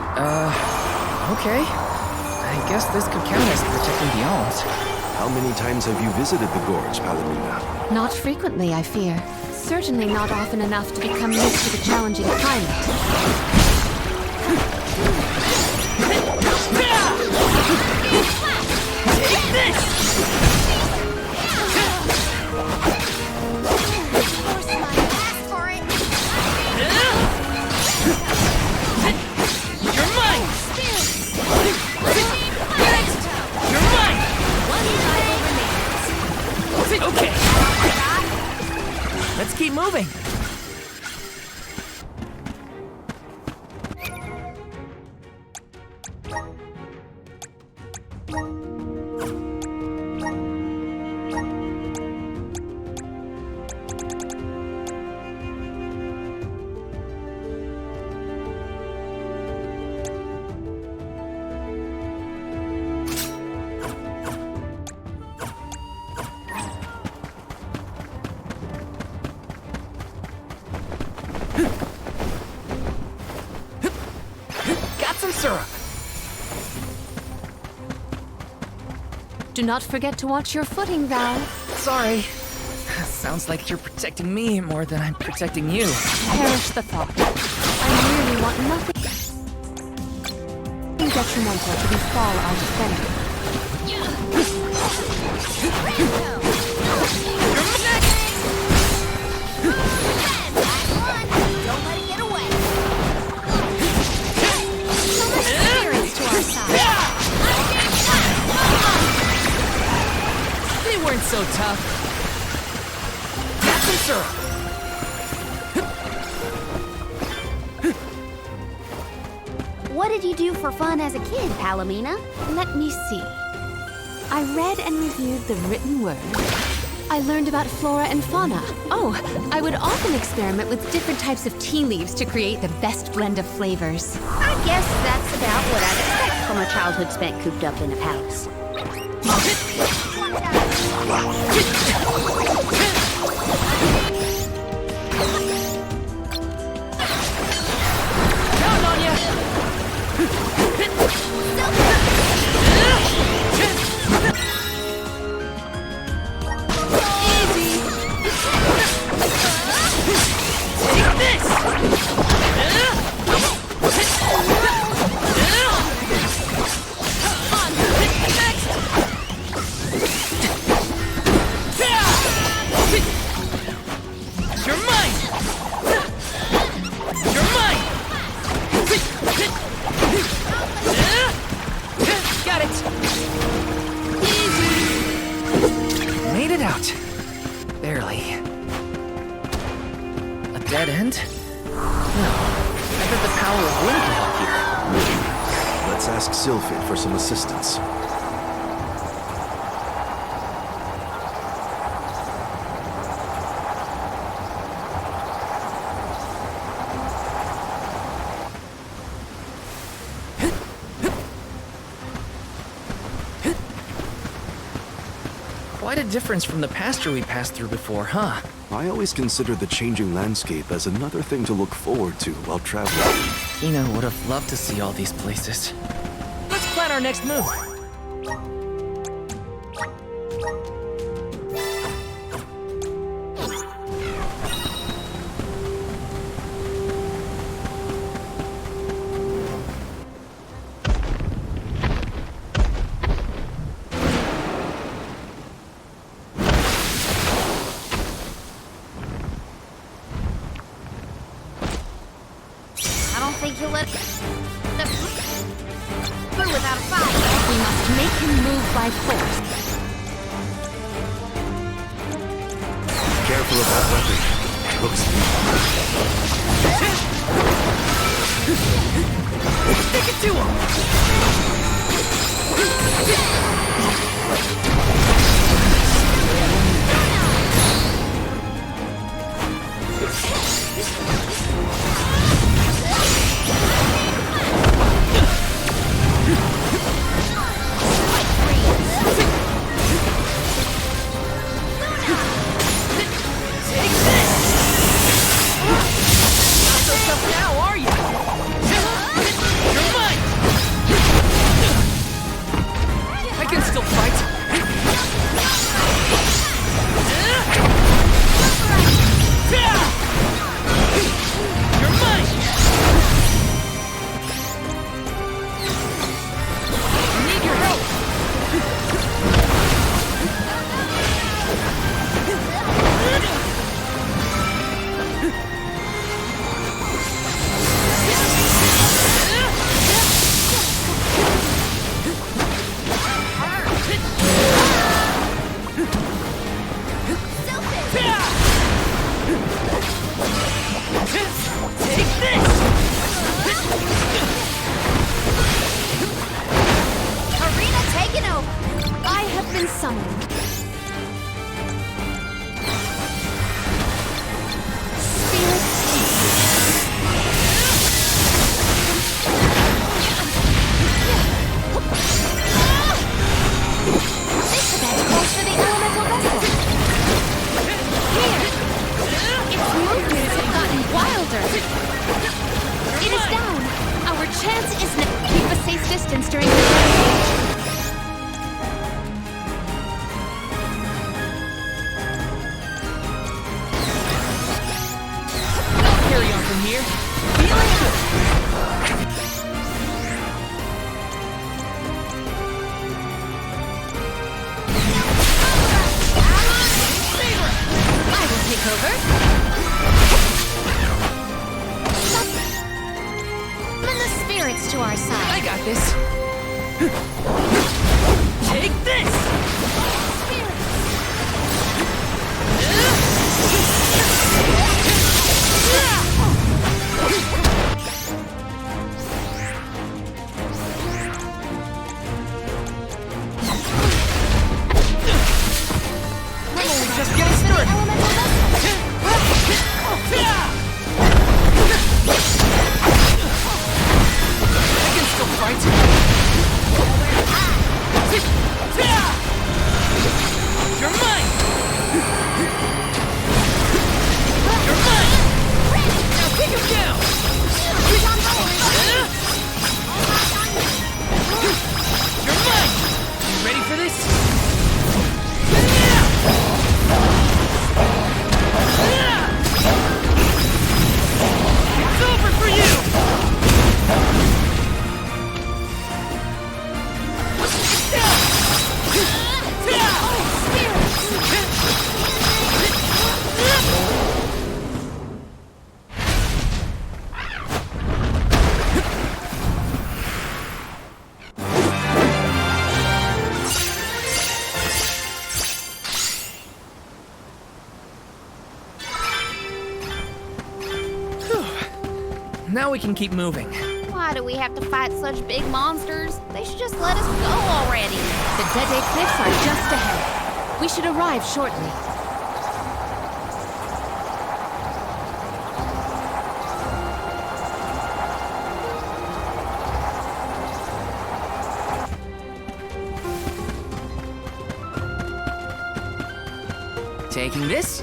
Okay. I guess this could count as protecting the elms. How many times have you visited the gorge, Palomina? Not frequently, I fear. Certainly not often enough to become used to the challenging climate. Just keep moving. Do not forget to watch your footing, Val. Sorry. Sounds like you're protecting me more than I'm protecting you. Perish the thought. I really want nothing detrimental to befall our defender. Don't let it get away. So much experience to our side. They weren't so tough. Got some syrup. What did you do for fun as a kid, Palomina? Let me see. I read and reviewed the written word. I learned about flora and fauna. Oh, I would often experiment with different types of tea leaves to create the best blend of flavors. I guess that's about what I'd expect from a childhood spent cooped up in a palace. Down on ya! Easy! Take this! You're mine! You're mine! Got it! Easy! Made it out. Barely. A dead end? No. I bet the power of wind can help here. Let's ask Sylphid for some assistance. Quite a difference from the pasture we passed through before, huh? I always consider the changing landscape as another thing to look forward to while traveling. Hinna would have loved to see all these places. Let's plan our next move. I don't think he'll let through without a fight. We must make him move by force. Careful of that weapon. It looks Stick it to now, are you? You're mine! I can been summoned. It is down! Our chance is now. Keep a safe distance during the rampage. I'll carry on from here. Healing up! I will take over. Spirits to our side. I got this. Take this! We're only just getting started. You're mine! You're mine! Now take him down! You're mine! You ready for this? It's over for you! Now we can keep moving. Why do we have to fight such big monsters? They should just let us go already. The Deade Cliffs are just ahead. We should arrive shortly. Taking this.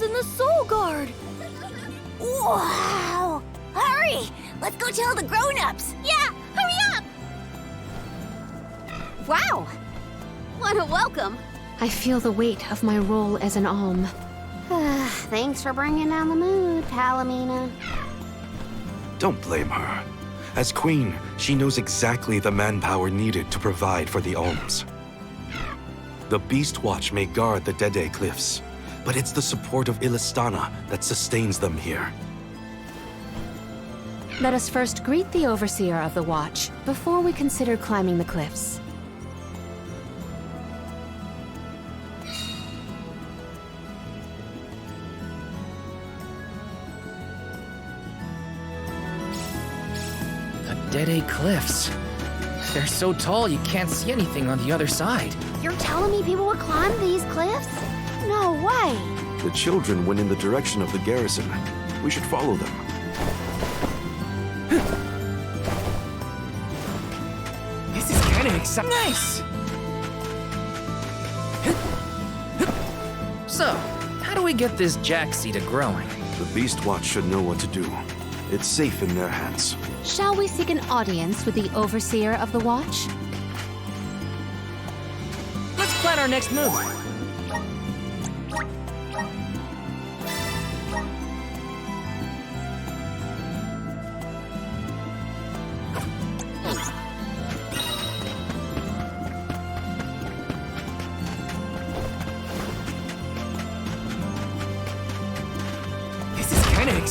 In the Soul Guard! Wow! Hurry! Let's go tell the grown-ups! Yeah, hurry up! Wow! What a welcome! I feel the weight of my role as an alm. Thanks for bringing down the mood, Palomina. Don't blame her. As queen, she knows exactly the manpower needed to provide for the alms. The Beast Watch may guard the Deade Cliffs, but it's the support of Illistana that sustains them here. Let us first greet the Overseer of the Watch before we consider climbing the cliffs. The Deade Cliffs. They're so tall you can't see anything on the other side. You're telling me people would climb these cliffs? No way! The children went in the direction of the garrison. We should follow them. This is kind of exciting. Nice! So, how do we get this Jaxi to growing? The Beast Watch should know what to do. It's safe in their hands. Shall we seek an audience with the Overseer of the Watch? Let's plan our next move.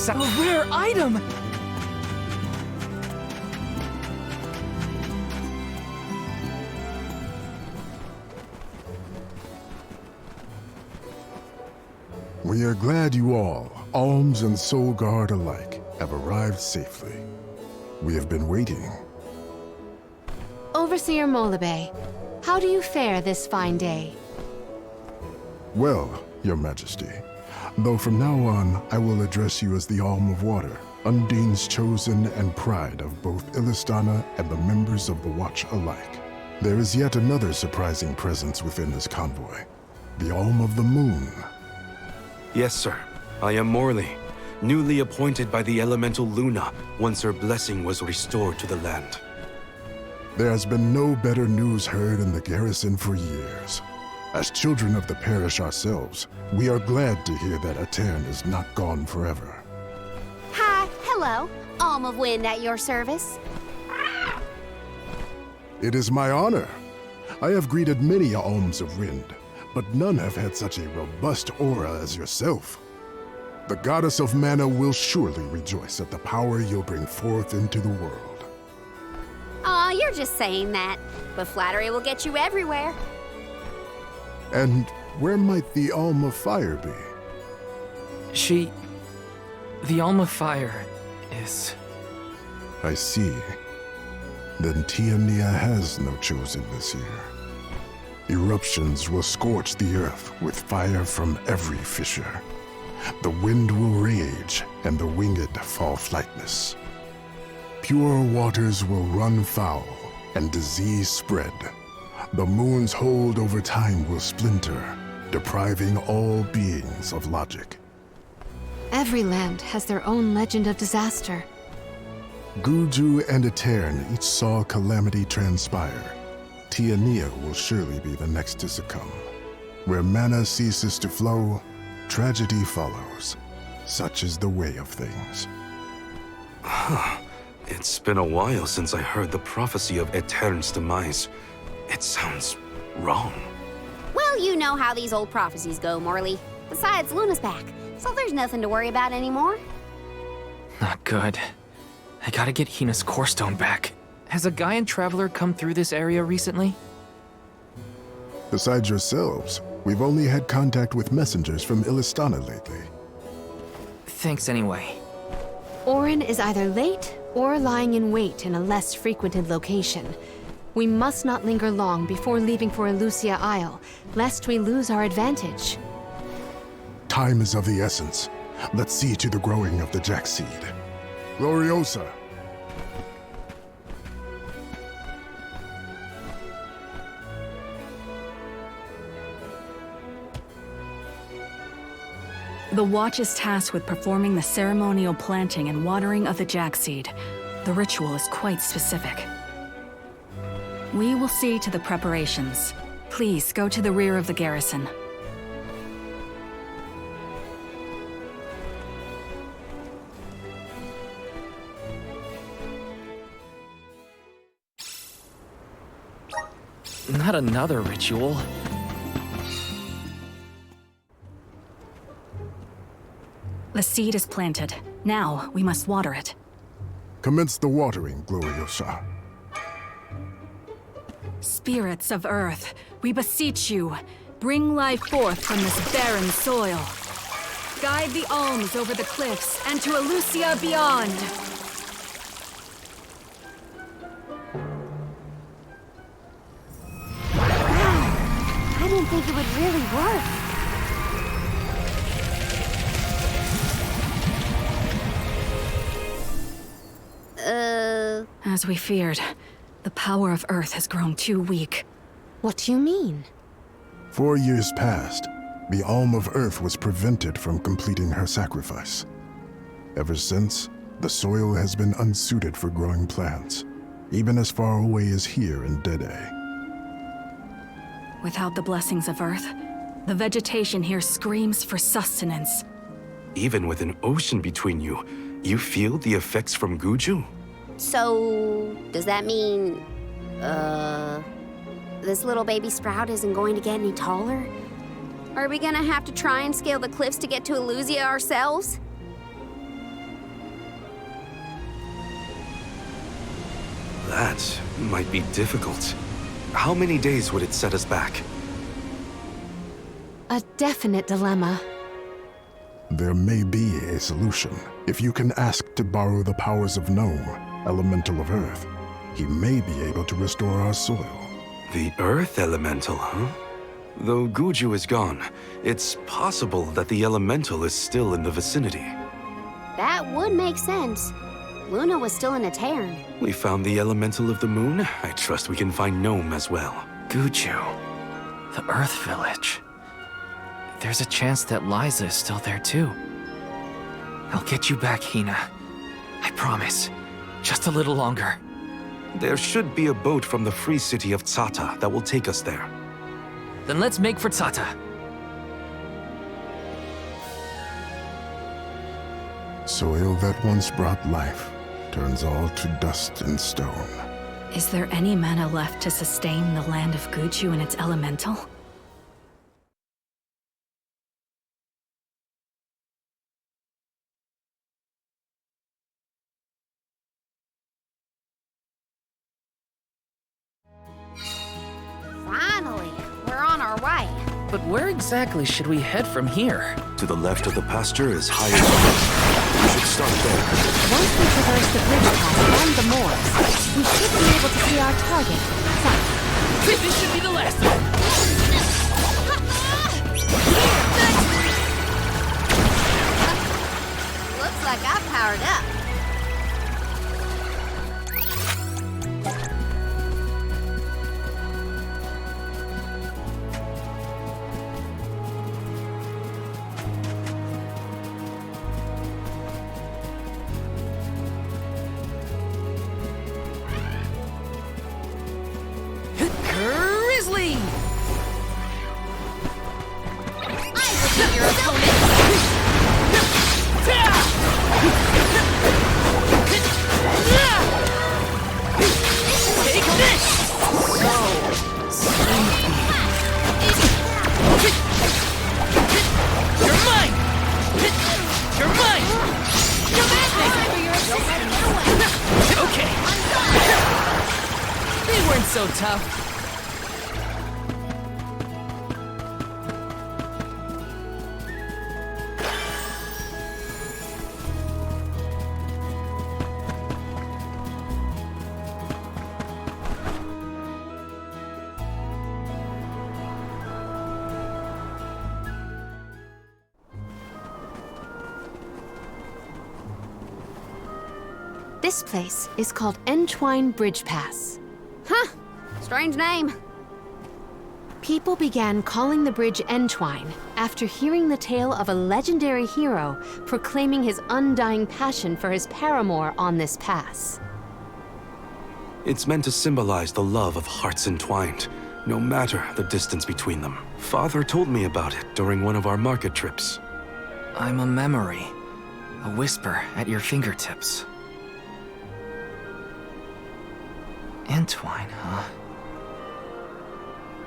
A rare item! We are glad you all, Alms and Soul Guard alike, have arrived safely. We have been waiting. Overseer Molabe, how do you fare this fine day? Well, Your Majesty, though from now on I will address you as the Alm of Water, Undine's chosen and pride of both Illistana and the members of the Watch alike. There is yet another surprising presence within this convoy, the Alm of the Moon. Yes, sir. I am Morley, newly appointed by the elemental Luna once her blessing was restored to the land. There has been no better news heard in the garrison for years. As children of the parish ourselves, we are glad to hear that Ahtern is not gone forever. Hi, hello. Alm of Wind at your service. It is my honor. I have greeted many Alms of Wind, but none have had such a robust aura as yourself. The goddess of mana will surely rejoice at the power you'll bring forth into the world. Aw, you're just saying that. But flattery will get you everywhere. And where might the Alm of Fire be? The Alm of Fire is... I see. Then Tiania has no chosen this year. Eruptions will scorch the earth with fire from every fissure. The wind will rage, and the winged fall flightless. Pure waters will run foul, and disease spread. The moon's hold over time will splinter, depriving all beings of logic. Every land has their own legend of disaster. Gudju and Ahtern each saw calamity transpire. Tiania will surely be the next to succumb. Where mana ceases to flow, tragedy follows. Such is the way of things. It's been a while since I heard the prophecy of Ahtern's demise. It sounds wrong. Well, you know how these old prophecies go, Morley. Besides, Luna's back, so there's nothing to worry about anymore. Not good. I gotta get Hinna's core stone back. Has a Gaian traveler come through this area recently? Besides yourselves, we've only had contact with messengers from Illistana lately. Thanks anyway. Eoren is either late or lying in wait in a less frequented location. We must not linger long before leaving for Elucia Isle, lest we lose our advantage. Time is of the essence. Let's see to the growing of the Jack seed. Gloriosa! The Watch is tasked with performing the ceremonial planting and watering of the Jack seed. The ritual is quite specific. We will see to the preparations. Please go to the rear of the garrison. Not another ritual. The seed is planted. Now, we must water it. Commence the watering, Gloriosa. Spirits of Earth, we beseech you, bring life forth from this barren soil. Guide the alms over the cliffs and to Elucia beyond. Wow, I didn't think it would really work. As we feared, the power of Earth has grown too weak. What do you mean? 4 years passed. The Alm of Earth was prevented from completing her sacrifice. Ever since, the soil has been unsuited for growing plants, even as far away as here in Deade. Without the blessings of Earth, the vegetation here screams for sustenance. Even with an ocean between you, you feel the effects from Gudju? So, does that mean, this little baby sprout isn't going to get any taller? Are we gonna have to try and scale the cliffs to get to Elucia ourselves? That might be difficult. How many days would it set us back? A definite dilemma. there may be a solution. If you can ask to borrow the powers of Gnome, elemental of Earth, he may be able to restore our soil. The Earth Elemental, huh? Though Gudju is gone, it's possible that the Elemental is still in the vicinity. That would make sense. Luna was still in a cairn. We found the Elemental of the Moon. I trust we can find Gnome as well. Gudju. The Earth Village. There's a chance that Liza is still there too. I'll get you back, Hinna. I promise. Just a little longer. There should be a boat from the free city of Satata that will take us there. Then let's make for Satata. Soil that once brought life turns all to dust and stone. Is there any mana left to sustain the land of Gudju and its elemental? Finally, we're on our way. But where exactly should we head from here? To the left of the pasture is higher ground. We should start there. Once we traverse the bridge path and the moors, we should be able to see our target. This should be the last one. Looks like I powered up. Grizzly! I will be your opponent. Take this! So sleepy. You're mine! You're mine! Okay. They weren't so tough. This place is called Entwine Bridge Pass. Huh. Strange name. People began calling the bridge Entwine after hearing the tale of a legendary hero proclaiming his undying passion for his paramour on this pass. It's meant to symbolize the love of hearts entwined, no matter the distance between them. Father told me about it during one of our market trips. I'm a memory. A whisper at your fingertips. Entwine, huh?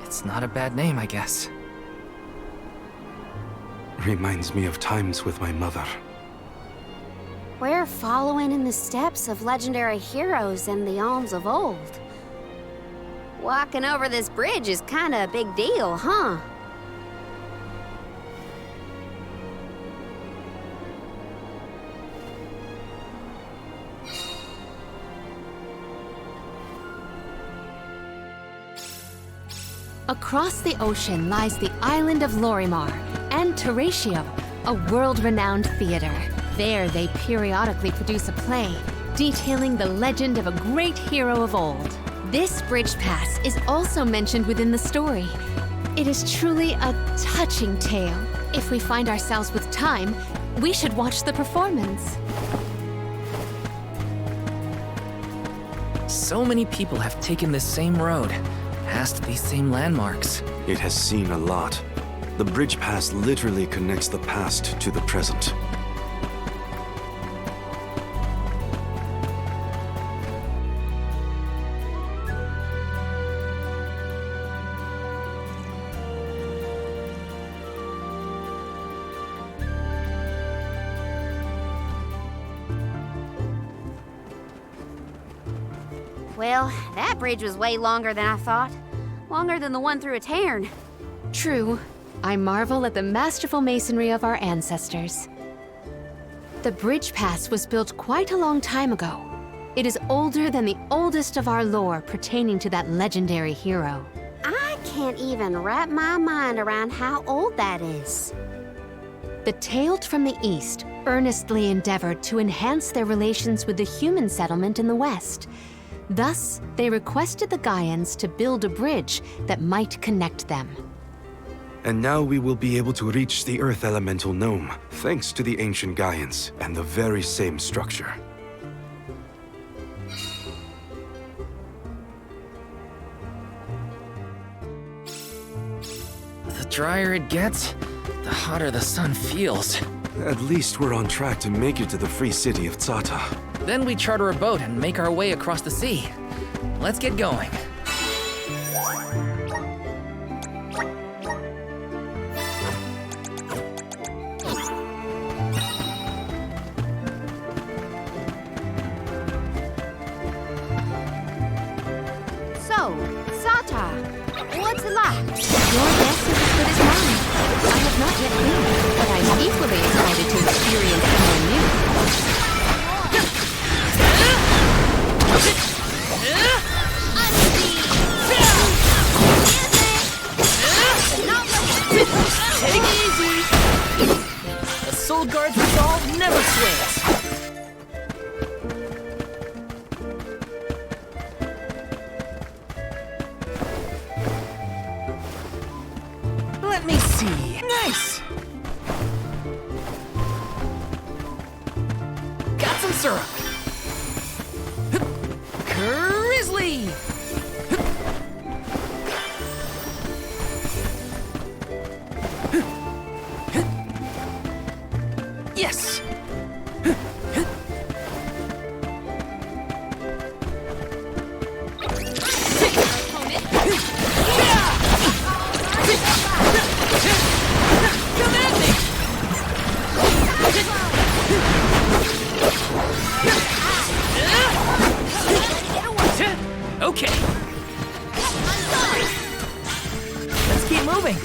It's not a bad name, I guess. Reminds me of times with my mother. We're following in the steps of legendary heroes and the alms of old. Walking over this bridge is kinda a big deal, huh? Across the ocean lies the island of Lorimar and Teratio, a world-renowned theater. There they periodically produce a play detailing the legend of a great hero of old. This bridge pass is also mentioned within the story. It is truly a touching tale. If we find ourselves with time, we should watch the performance. So many people have taken this same road, past these same landmarks. It has seen a lot. The bridge pass literally connects the past to the present. Well, that bridge was way longer than I thought. Longer than the one through a cairn. True. I marvel at the masterful masonry of our ancestors. The bridge pass was built quite a long time ago. It is older than the oldest of our lore pertaining to that legendary hero. I can't even wrap my mind around how old that is. The Tailed from the East earnestly endeavored to enhance their relations with the human settlement in the West. Thus, they requested the Gaians to build a bridge that might connect them. And now we will be able to reach the Earth Elemental Gnome, thanks to the ancient Gaians and the very same structure. The drier it gets, the hotter the sun feels. At least we're on track to make it to the free city of Satata. Then we charter a boat and make our way across the sea. Let's get going. So, Sata, what's it like? Your guess is as good as mine. I have not yet been, but I'm equally excited to experience somewhere new. Take it easy! A Soul Guard's resolve never swings! Let me see. Nice! Got some syrup! Grizzly! Yes! Come at me! Okay. Let's keep moving.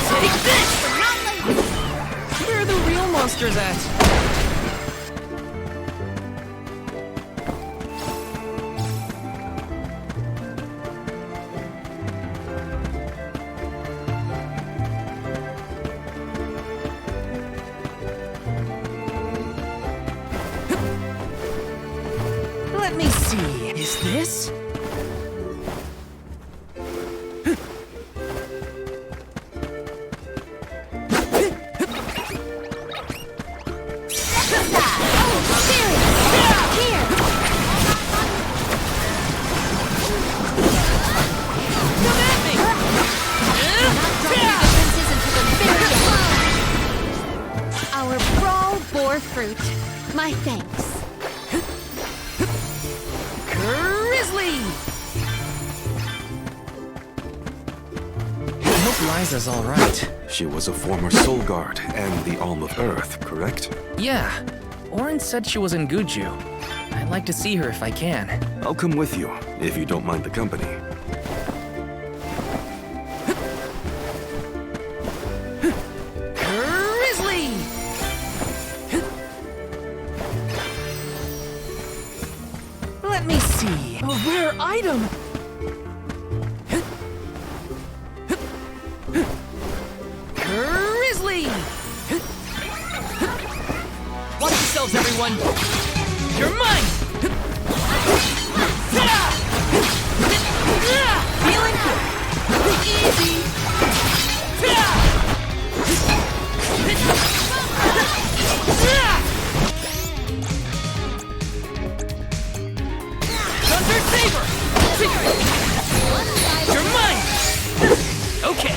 Take this! Where are the real monsters at? Let me see. Is this? Our brawl bore fruit. My thanks. Grizzly! I hope Liza's all right. She was a former Soul Guard and the Alm of Earth, correct? Yeah. Eoren said she was in Gudju. I'd like to see her if I can. I'll come with you, if you don't mind the company. Grizzly! Let me see. A rare item! Grizzly! Watch yourselves, everyone! You're mine! Feeling easy! Thunder Saber! You're mine! Okay.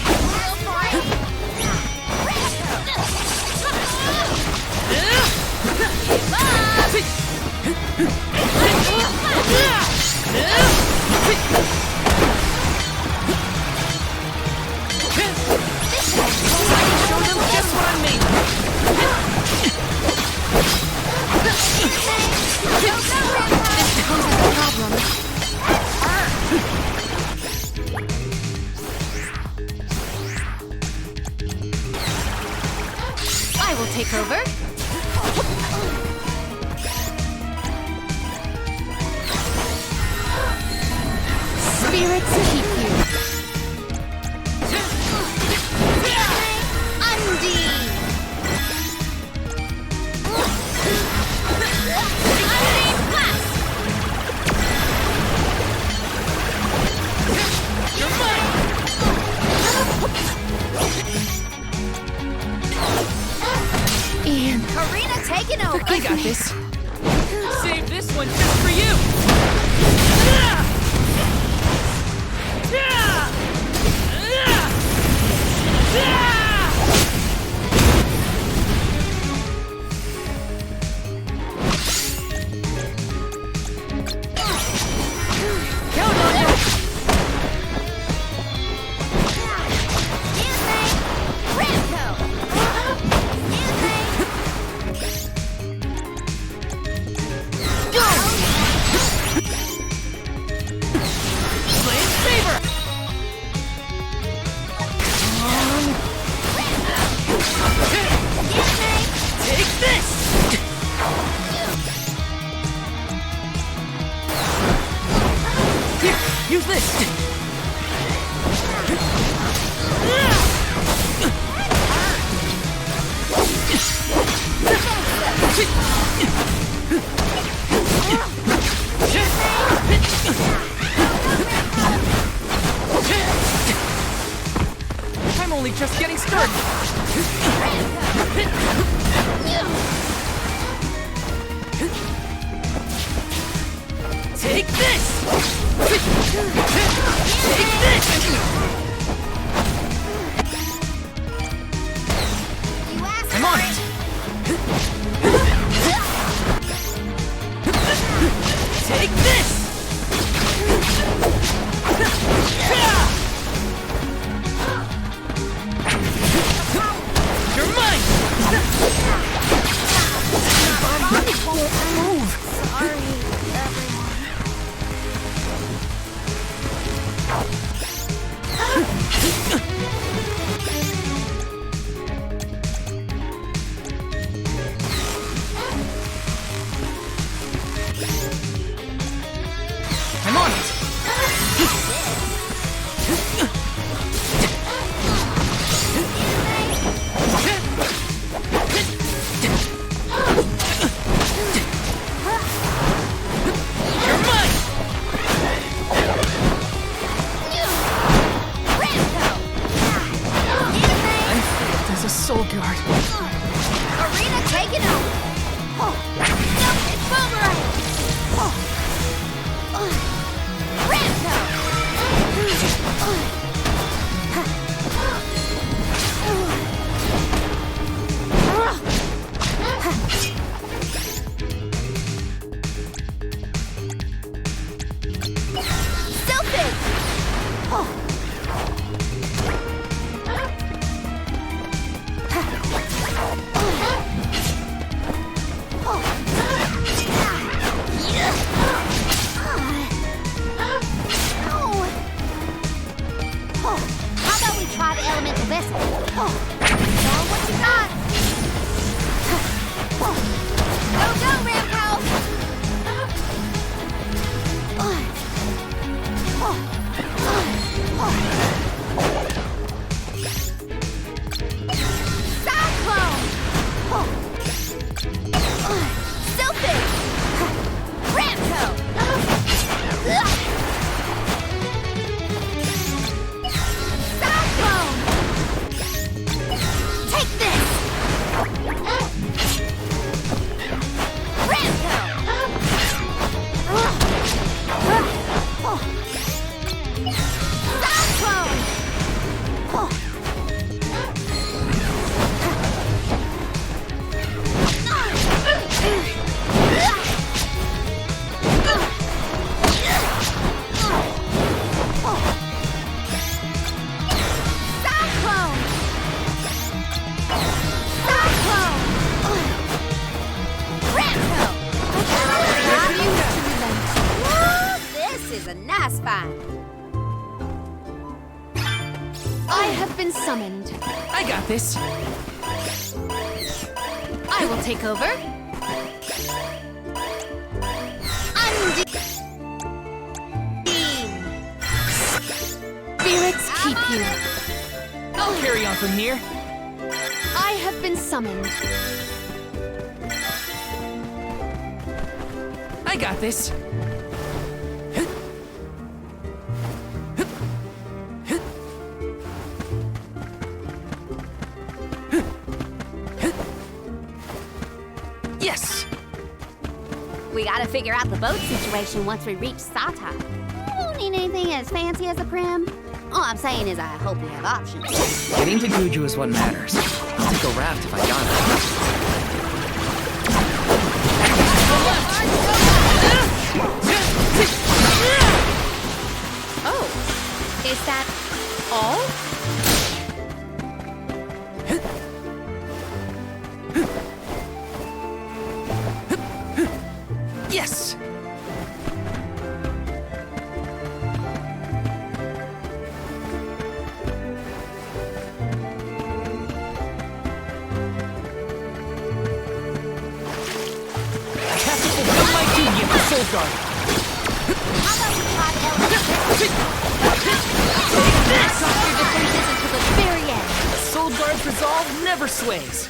spirits keep you. Undine! And Karina taking over! I got this. Save this one just for you. Count on you! Use this! I'm only just getting started! Take this! Take this! I'm on it! Take this! You're mine! Move! Sorry, everyone. I'm on it! You're mine! I'm failed as a soul guard. Arena taking over! It's boomerang! How about we try the elemental vessel? Show what you got. Go, go, Ramcow! Cyclone! Stupid! Ramco! Cyclone! Take this! Ramco! Cyclone! Cyclone! Cyclone! Ramco! This is a nice find. I have been summoned. I got this. I will take over. keep you. I'll carry on from here. I have been summoned. I got this. Yes! We gotta figure out the boat situation once we reach Satata. I don't need anything as fancy as a prim. All I'm saying is I hope we have options. Getting to Gudju is what matters. I'll take a raft if I got Oh, is that all? Yes! Soul Guard. How about we try Stop your defenses until the very end. Soul Guard's resolve never sways.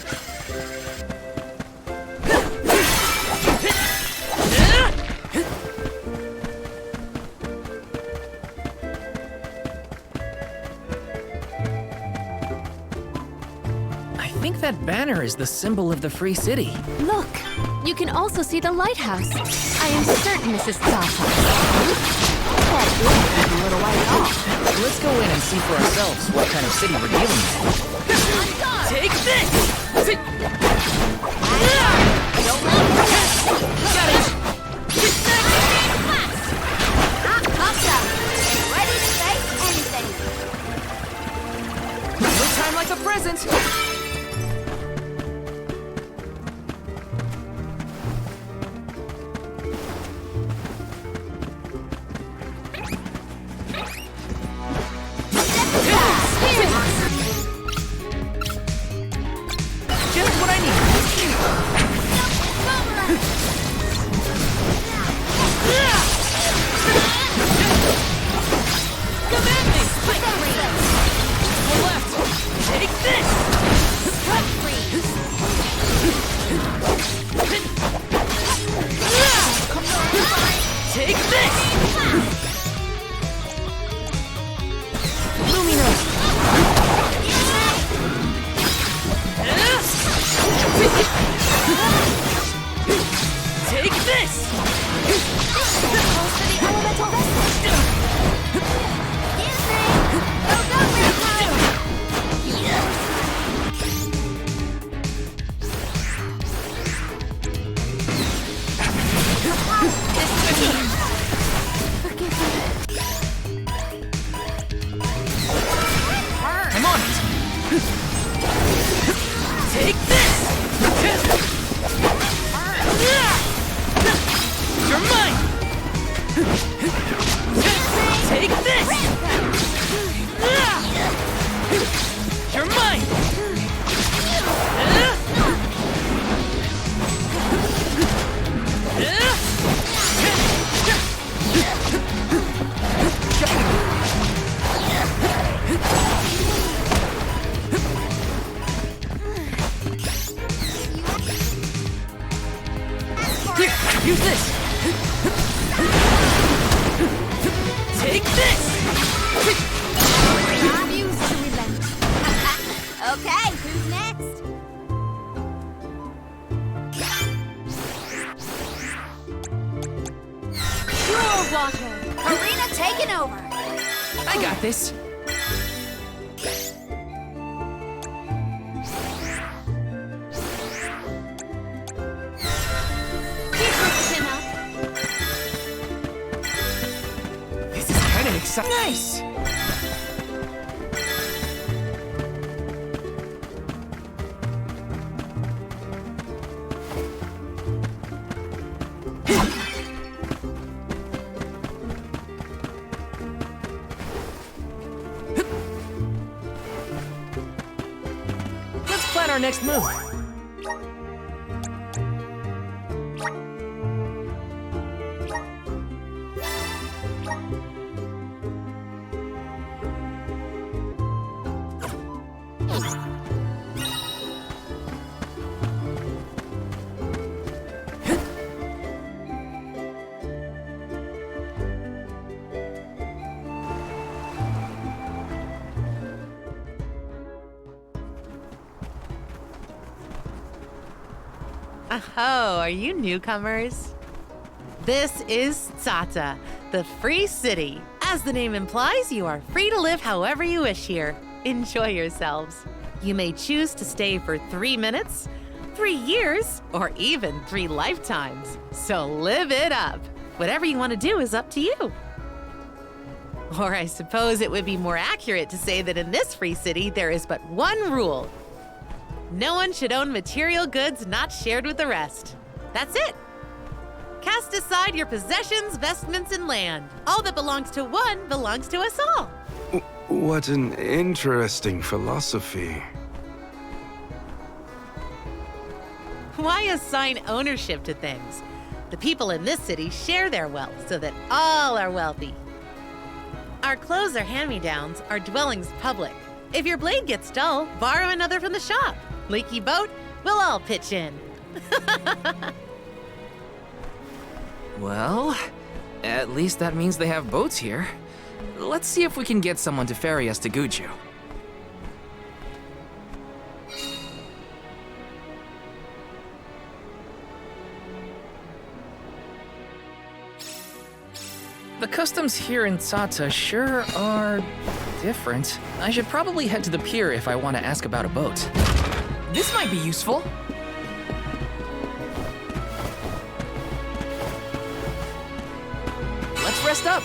I think that banner is the symbol of the Free City. Look, you can also see the lighthouse. I am certain this is Satata. A little way off. Let's go in and see for ourselves what kind of city we're dealing with. Take this! Got it! Ready to face anything. No time like a present! Just what I need. Come at me! To the left! Take this! Take this! Lumina! Take this! Close to the elemental vessel. Excuse me. Go, I'm on it! Take this! You're mine! Take this! You're mine! Here, use this! Take this! I'm used to relent. Okay, who's next? Pure water. Arena taken over. I got this. This is kind of exciting. Nice! Let's plan our next move. Oh, are you newcomers? This is Satata, the free city. As the name implies, you are free to live however you wish here. Enjoy yourselves. You may choose to stay for 3 minutes, 3 years, or even 3 lifetimes. So live it up. Whatever you want to do is up to you. Or I suppose it would be more accurate to say that in this free city, there is but one rule. No one should own material goods not shared with the rest. That's it. Cast aside your possessions, vestments, and land. All that belongs to one belongs to us all. What an interesting philosophy. Why assign ownership to things? The people in this city share their wealth so that all are wealthy. Our clothes are hand-me-downs, our dwellings public. If your blade gets dull, borrow another from the shop. Leaky boat, we'll all pitch in. Well, at least that means they have boats here. Let's see if we can get someone to ferry us to Gudju. The customs here in Satata sure are different. I should probably head to the pier if I want to ask about a boat. This might be useful. Let's rest up.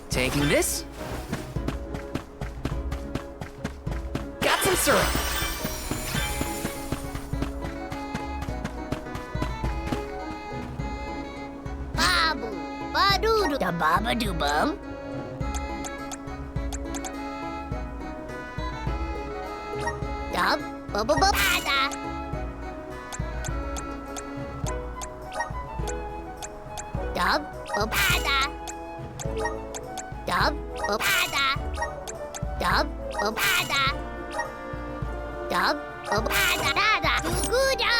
Taking this. Got some syrup. Babu, badoodle, da baba doo bum. Dub, bubba bada. Dub, bada. Dub, bada. Dub, bada. Dub, bada. Dada, Gudju.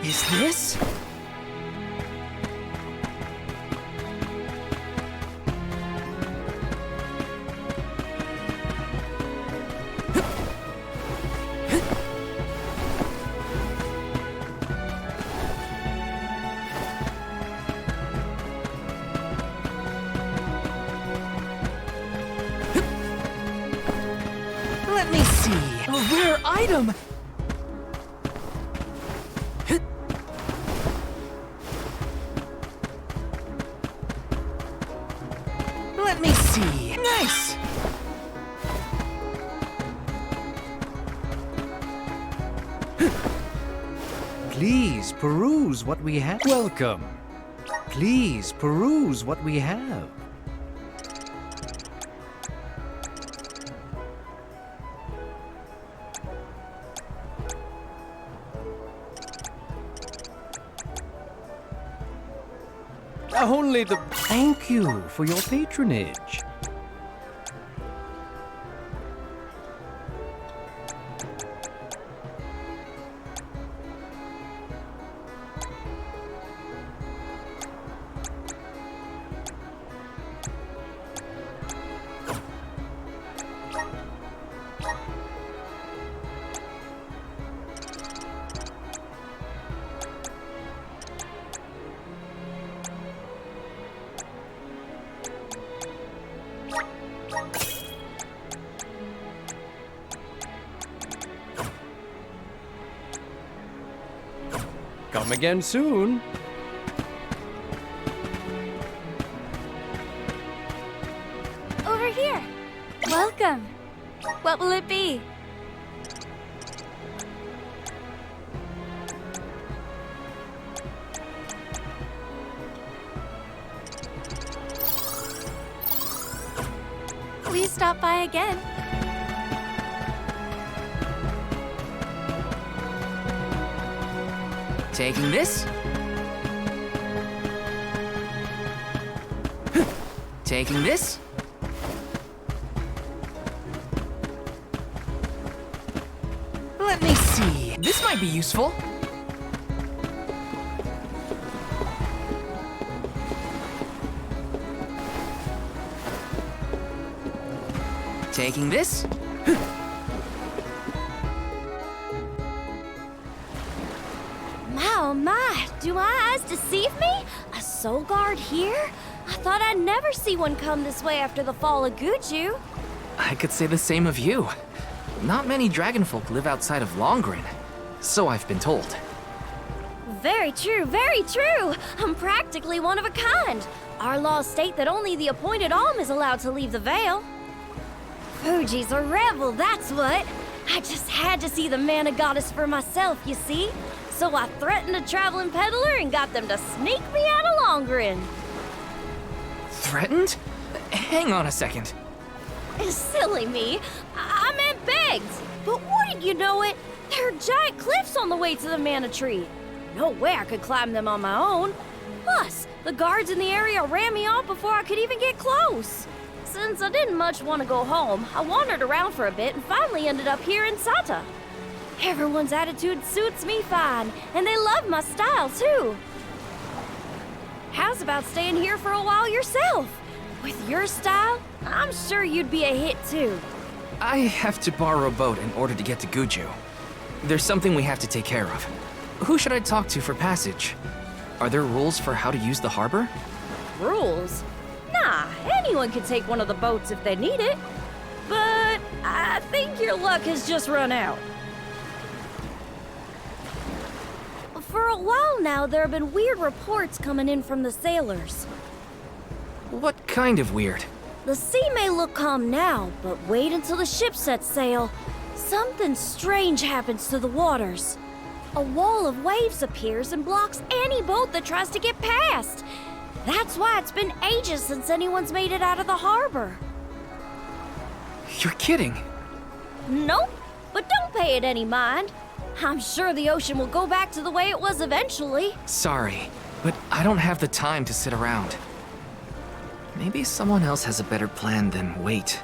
Is this? Let me see. A rare item. Let me see. Nice! Please peruse what we have. Welcome. Please peruse what we have. Only the... Thank you for your patronage. Come again soon. Over here. Welcome. What will it be? Please stop by again. Taking this. Taking this. Let me see. This might be useful. Taking this. Oh my, do my eyes deceive me? A soul guard here? I thought I'd never see one come this way after the fall of Gudju. I could say the same of you. Not many dragonfolk live outside of Longren, so I've been told. Very true, very true. I'm practically one of a kind. Our laws state that only the appointed Alm is allowed to leave the Vale. Fuji's a rebel, that's what. I just had to see the mana goddess for myself, you see. So I threatened a traveling peddler and got them to sneak me out of Longren. Threatened? Hang on a second. Silly me. I meant begged. But wouldn't you know it? There are giant cliffs on the way to the mana tree. No way I could climb them on my own. Plus, the guards in the area ran me off before I could even get close. Since I didn't much want to go home, I wandered around for a bit and finally ended up here in Satata. Everyone's attitude suits me fine, and they love my style too. How's about staying here for a while yourself? With your style, I'm sure you'd be a hit too. I have to borrow a boat in order to get to Gudju. There's something we have to take care of. Who should I talk to for passage? Are there rules for how to use the harbor? Rules? Nah, anyone can take one of the boats if they need it. But I think your luck has just run out. For a while now, there have been weird reports coming in from the sailors. What kind of weird? The sea may look calm now, but wait until the ship sets sail. Something strange happens to the waters. A wall of waves appears and blocks any boat that tries to get past. That's why it's been ages since anyone's made it out of the harbor. You're kidding. Nope, but don't pay it any mind. I'm sure the ocean will go back to the way it was eventually. Sorry, but I don't have the time to sit around. Maybe someone else has a better plan than wait.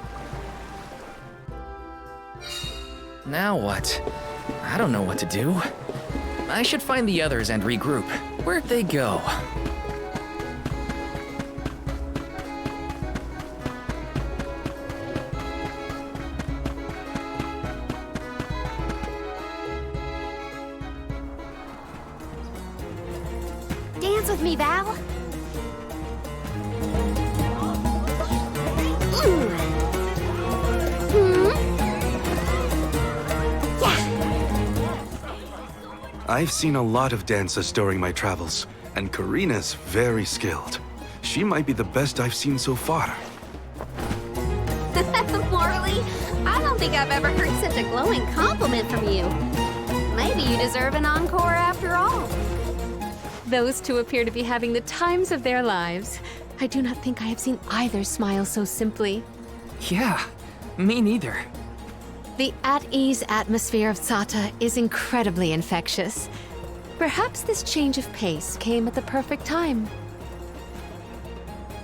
Now what? I don't know what to do. I should find the others and regroup. Where'd they go? Dance with me, Val. I've seen a lot of dances during my travels, and Karina's very skilled. She might be the best I've seen so far. Morley, I don't think I've ever heard such a glowing compliment from you. Maybe you deserve an encore after all. Those two appear to be having the times of their lives. I do not think I have seen either smile so simply. Yeah, me neither. The at-ease atmosphere of Satata is incredibly infectious. Perhaps this change of pace came at the perfect time.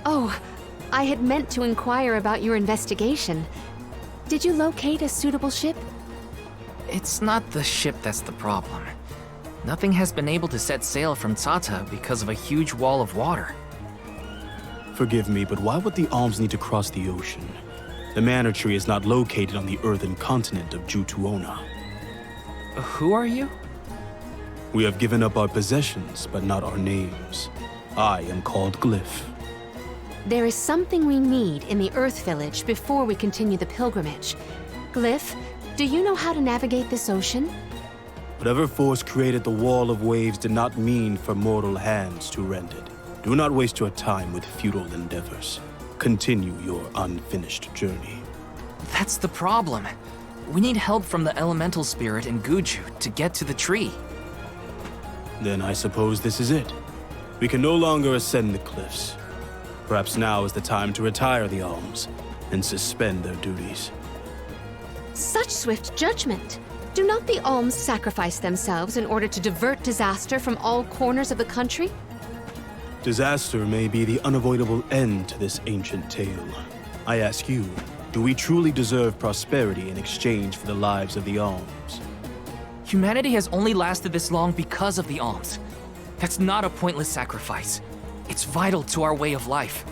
Oh, I had meant to inquire about your investigation. Did you locate a suitable ship? It's not the ship that's the problem. Nothing has been able to set sail from Satata because of a huge wall of water. Forgive me, but why would the Alms need to cross the ocean? The Mana Tree is not located on the earthen continent of Jutuona. Who are you? We have given up our possessions, but not our names. I am called Glyph. There is something we need in the Earth Village before we continue the pilgrimage. Glyph, do you know how to navigate this ocean? Whatever force created the wall of waves did not mean for mortal hands to rend it. Do not waste your time with futile endeavors. Continue your unfinished journey. That's the problem. We need help from the elemental spirit in Gudju to get to the tree. Then I suppose this is it. We can no longer ascend the cliffs. Perhaps now is the time to retire the alms and suspend their duties. Such swift judgment! Do not the alms sacrifice themselves in order to divert disaster from all corners of the country? Disaster may be the unavoidable end to this ancient tale. I ask you, do we truly deserve prosperity in exchange for the lives of the alms? Humanity has only lasted this long because of the alms. That's not a pointless sacrifice. It's vital to our way of life.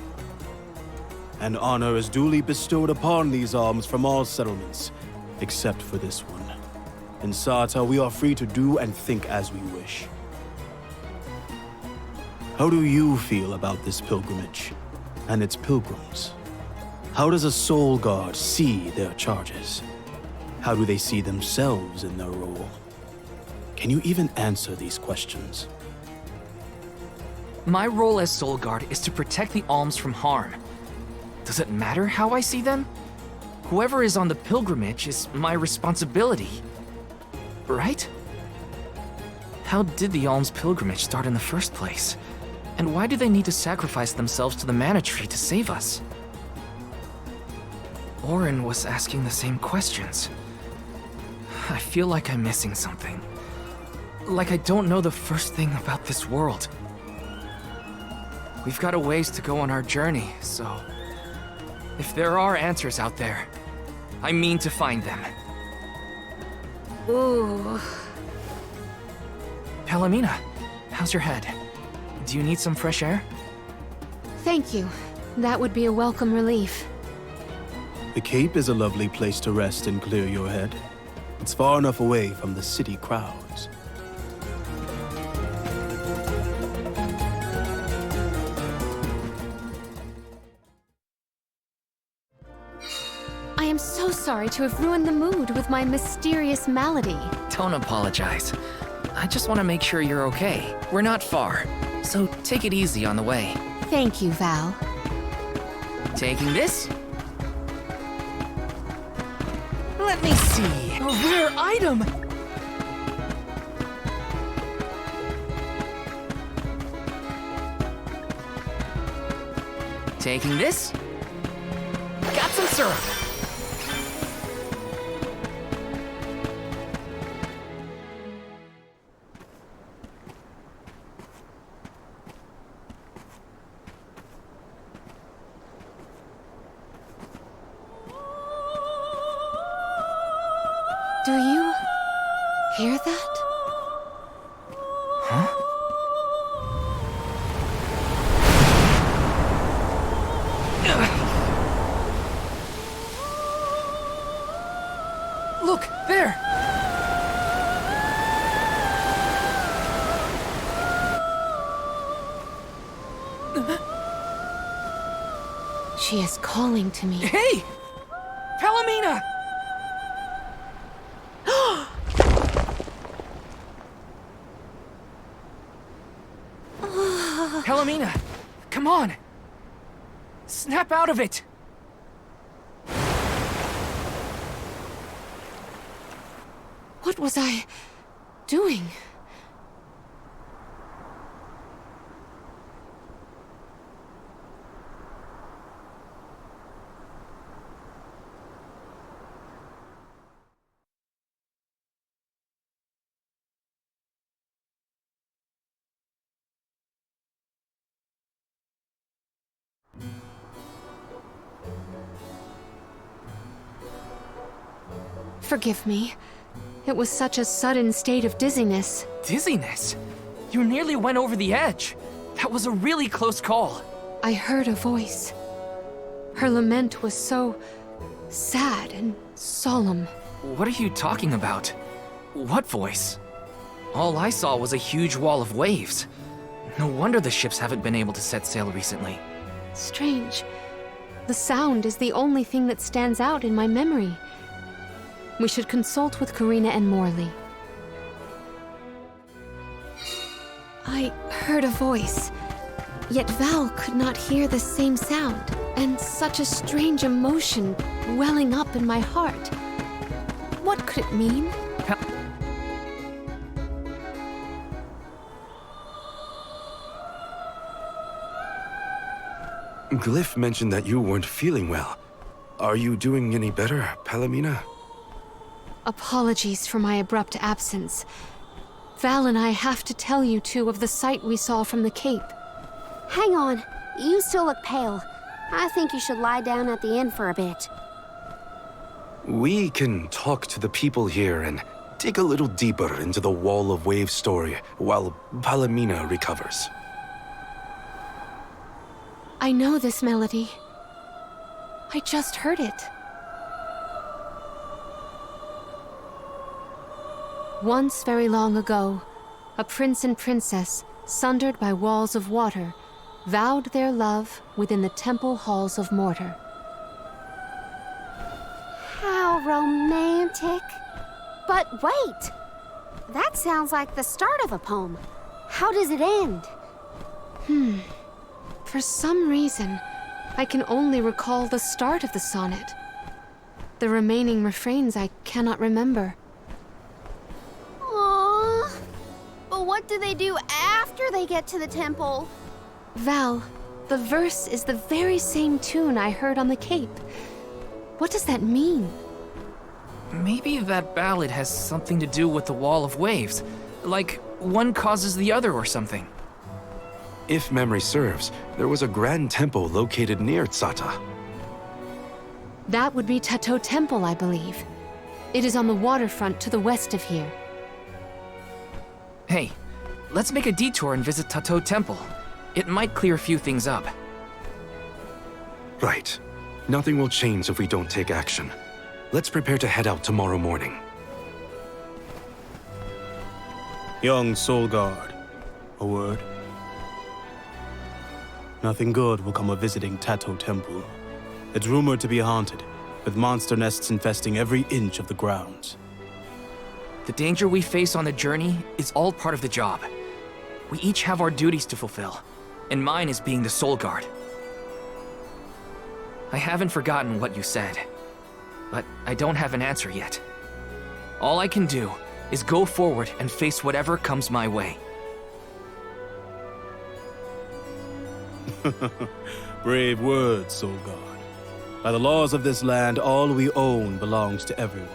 And honor is duly bestowed upon these alms from all settlements, except for this one. In Satata, we are free to do and think as we wish. How do you feel about this pilgrimage and its pilgrims? How does a soul guard see their charges? How do they see themselves in their role? Can you even answer these questions? My role as Soul Guard is to protect the alms from harm. Does it matter how I see them? Whoever is on the pilgrimage is my responsibility. Right? How did the alms pilgrimage start in the first place? And why do they need to sacrifice themselves to the mana tree to save us? Eoren was asking the same questions. I feel like I'm missing something. Like I don't know the first thing about this world. We've got a ways to go on our journey, so... if there are answers out there, I mean to find them. Ooh. Palomina, how's your head? Do you need some fresh air? Thank you. That would be a welcome relief. The Cape is a lovely place to rest and clear your head. It's far enough away from the city crowds. I am so sorry to have ruined the mood with my mysterious malady. Don't apologize. I just want to make sure you're okay. We're not far, so take it easy on the way. Thank you, Val. Taking this? Let me see. A rare item! Taking this? Got some syrup! Do you hear that? Huh? Look, there! She is calling to me. Hey! Palomina! Palomina, come on! Snap out of it! What was I doing? Forgive me. It was such a sudden state of dizziness. Dizziness? You nearly went over the edge. That was a really close call. I heard a voice. Her lament was so sad and solemn. What are you talking about? What voice? All I saw was a huge wall of waves. No wonder the ships haven't been able to set sail recently. Strange. The sound is the only thing that stands out in my memory. We should consult with Karina and Morley. I heard a voice, yet Val could not hear the same sound, and such a strange emotion welling up in my heart. What could it mean? Glyph mentioned that you weren't feeling well. Are you doing any better, Palomina? Apologies for my abrupt absence. Val and I have to tell you two of the sight we saw from the Cape. Hang on. You still look pale. I think you should lie down at the inn for a bit. We can talk to the people here and dig a little deeper into the Wall of Waves story while Palomina recovers. I know this melody. I just heard it. Once very long ago, a prince and princess, sundered by walls of water, vowed their love within the temple halls of mortar. How romantic. But wait! That sounds like the start of a poem. How does it end? For some reason, I can only recall the start of the sonnet. The remaining refrains I cannot remember. Aww. But what do they do after they get to the temple? Val, the verse is the very same tune I heard on the Cape. What does that mean? Maybe that ballad has something to do with the Wall of Waves. Like, one causes the other or something. If memory serves, there was a grand temple located near Satata. That would be Tato Temple, I believe. It is on the waterfront to the west of here. Hey, let's make a detour and visit Tato Temple. It might clear a few things up. Right. Nothing will change if we don't take action. Let's prepare to head out tomorrow morning. Young Soul Guard, a word? Nothing good will come of visiting Tato Temple. It's rumored to be haunted, with monster nests infesting every inch of the grounds. The danger we face on the journey is all part of the job. We each have our duties to fulfill, and mine is being the Soul Guard. I haven't forgotten what you said, but I don't have an answer yet. All I can do is go forward and face whatever comes my way. Brave words, Soul Guard. By the laws of this land, all we own belongs to everyone.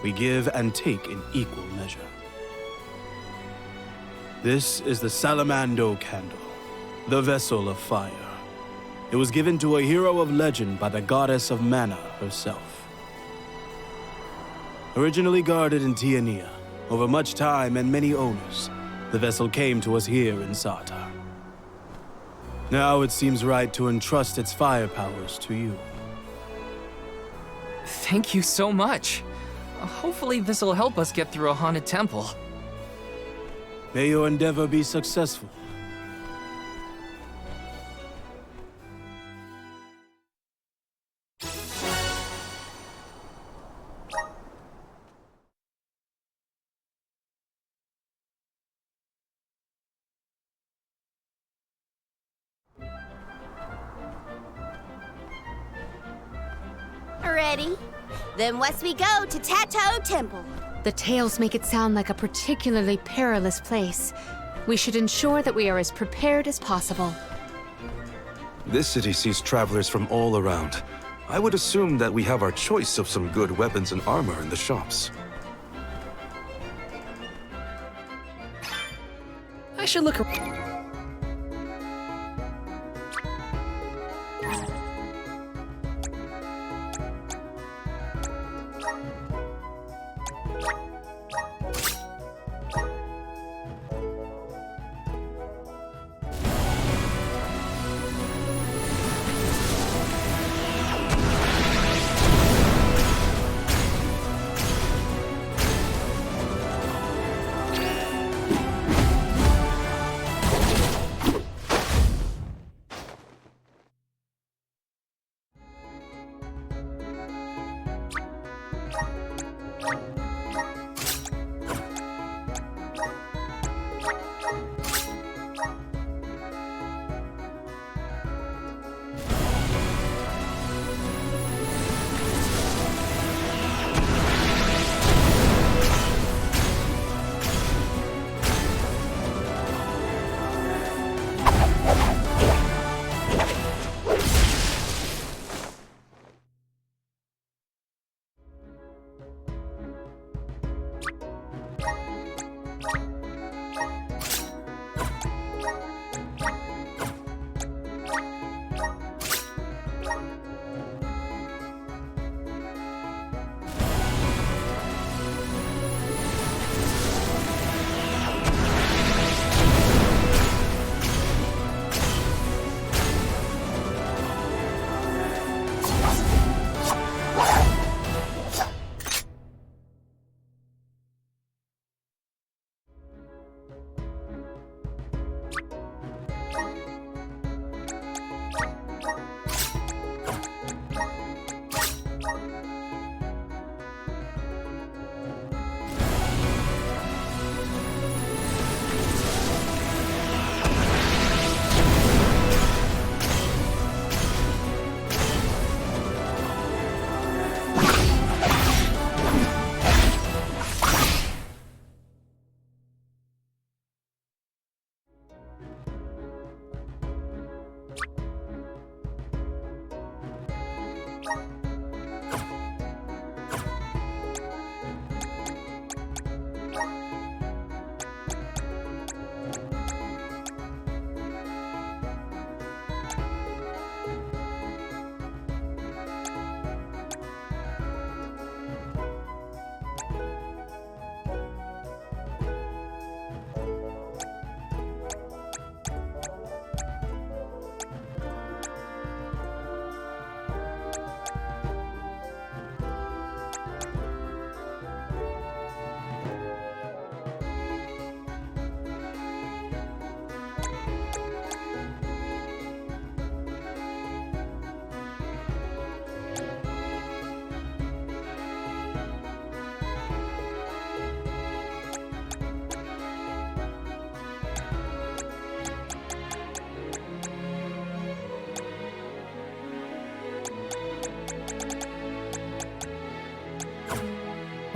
We give and take in equal measure. This is the Salamando Candle, the vessel of fire. It was given to a hero of legend by the goddess of mana herself. Originally guarded in Tiania, over much time and many owners, the vessel came to us here in Satata. Now it seems right to entrust its fire powers to you. Thank you so much. Hopefully this'll help us get through a haunted temple. May your endeavor be successful. Ready? Then west we go to Tato Temple. The tales make it sound like a particularly perilous place. We should ensure that we are as prepared as possible. This city sees travelers from all around. I would assume that we have our choice of some good weapons and armor in the shops. I should look around.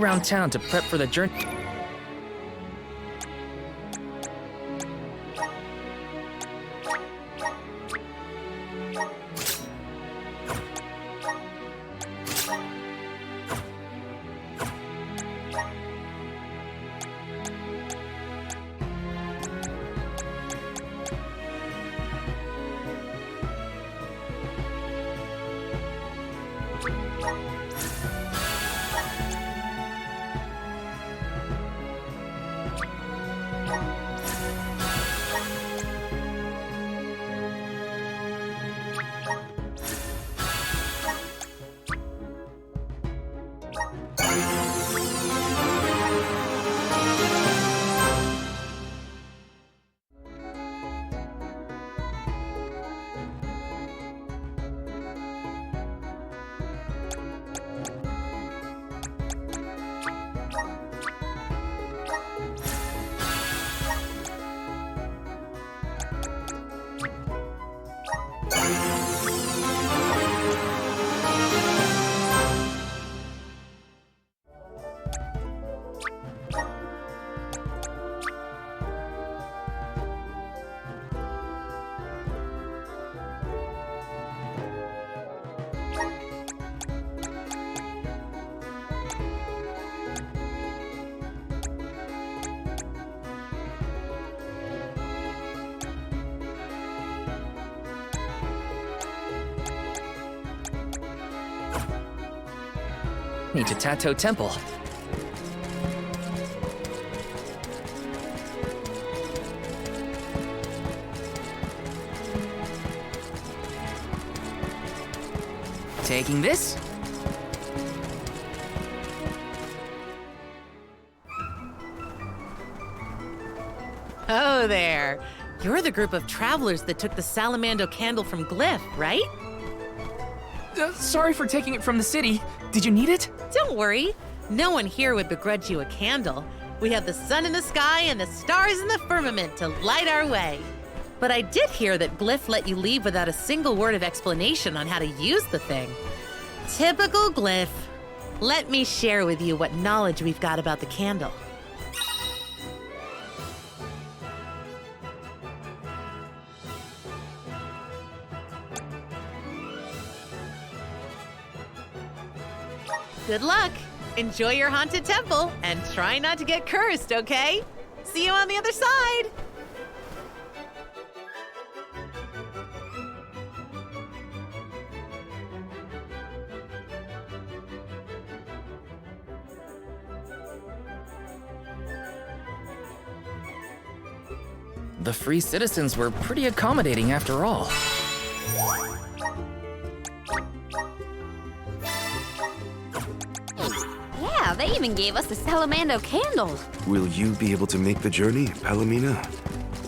Around town to prep for the journey. Need to Tato Temple. Taking this? Oh there. You're the group of travelers that took the Salamando candle from Glyph, right? Sorry for taking it from the city. Did you need it? Don't worry. No one here would begrudge you a candle. We have the sun in the sky and the stars in the firmament to light our way. But I did hear that Glyph let you leave without a single word of explanation on how to use the thing. Typical Glyph. Let me share with you what knowledge we've got about the candle. Good luck. Enjoy your haunted temple and try not to get cursed, okay? See you on the other side. The free citizens were pretty accommodating after all. Yeah, they even gave us a Salamando candle. Will you be able to make the journey, Palomina?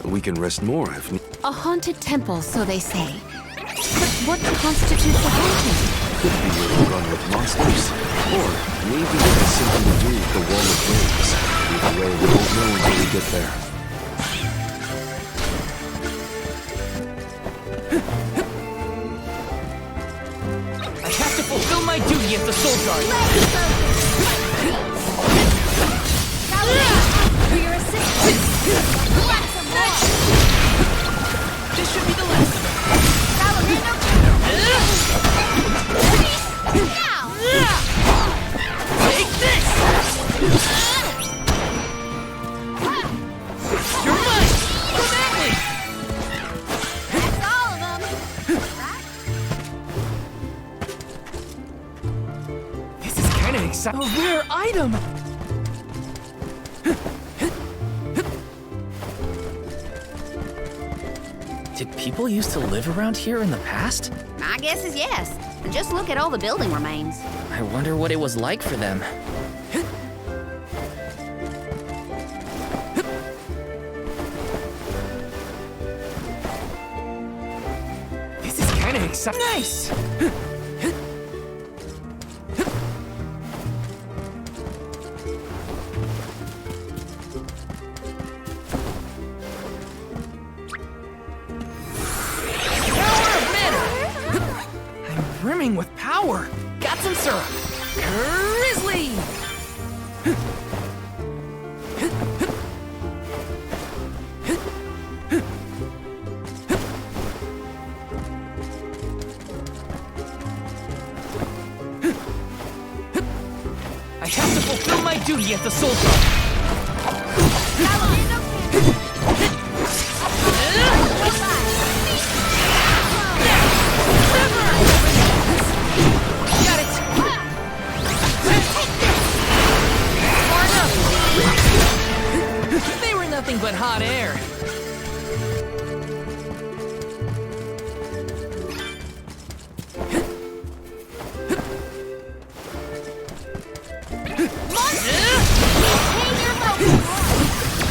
We can rest more if A haunted temple, so they say. But what constitutes a haunted? could be overrun with monsters. Or maybe it has something to do with the Wall of Waves. Either way, we won't know until we get there. I have to fulfill my duty as the Soul Guard. For your assistance. This should be the last. Take this! You're mine! Come at me! That's all of them. This is kind of exciting. A rare item! Did people used to live around here in the past? My guess is yes. Just look at all the building remains. I wonder what it was like for them. This is kind of exciting. Nice! Brimming with power. Got some syrup. Grizzly! I have to fulfill my duty as the Soul Guard. Nothing but hot air.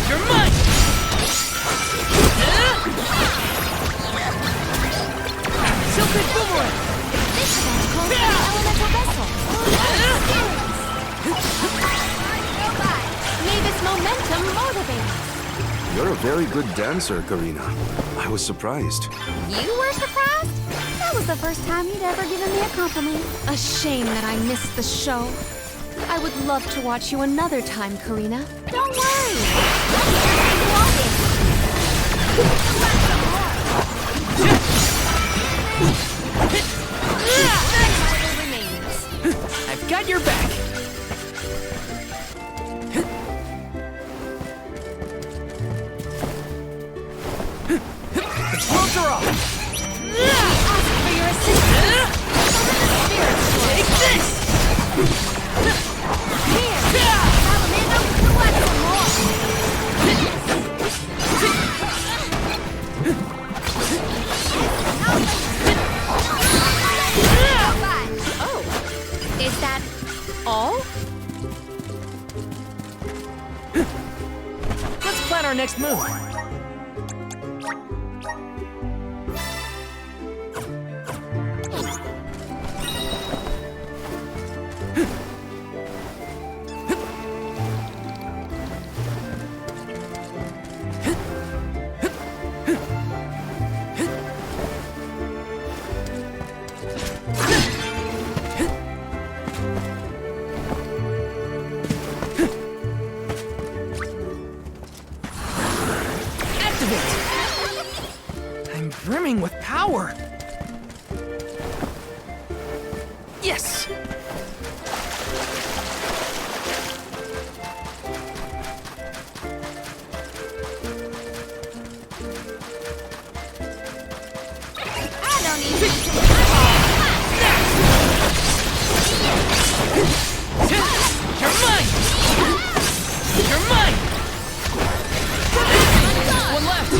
You're mine! Silken boomerang! This event calls for an elemental vessel. May this momentum motivate. You're a very good dancer, Karina. I was surprised. You were surprised? That was the first time you'd ever given me a compliment. A shame that I missed the show. I would love to watch you another time, Karina. Don't worry. I've got your back. The gloves are off. Ask for your assistance. Take this! Here, Salamando, collect some more. Oh, is that all? Let's plan our next move. Brimming with power. Yes! I don't need to. You're mine! You're mine! One left!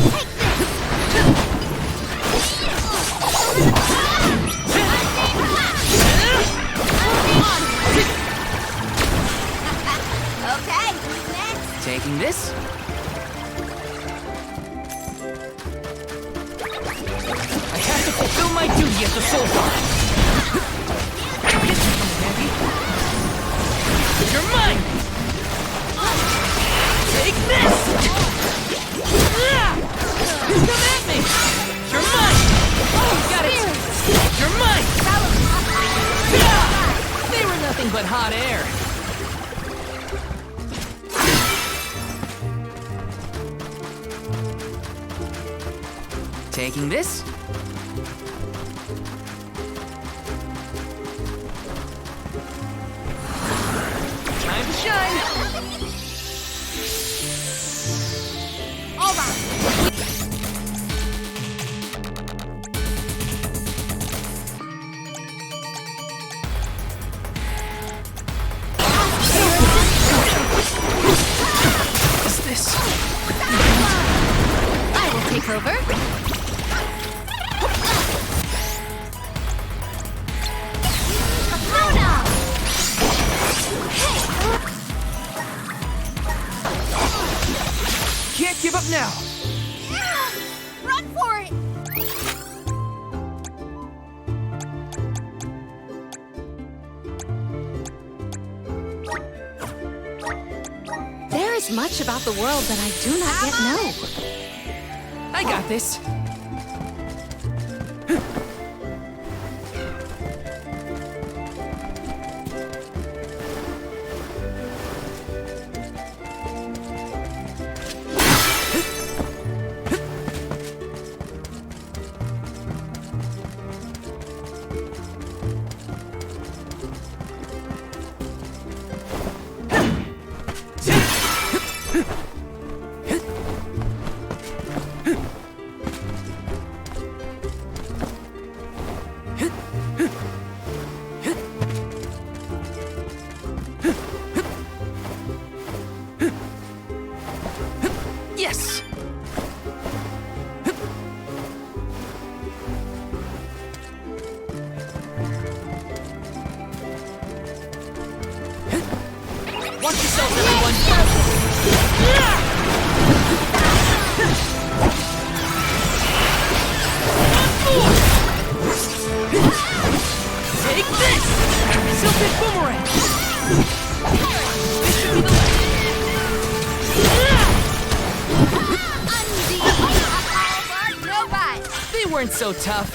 at the soul god. You're mine! Take this! Come at me! You're mine! Oh, got it! You're mine! They were nothing but hot air. Taking this? Time to shine! All right. What's this? I will take over. Can't give up now! Run for it! There is much about the world that I do not yet know. I got this. Yes! Watch yourselves, everyone! Take this! Silken boomerang! This should be the They weren't so tough.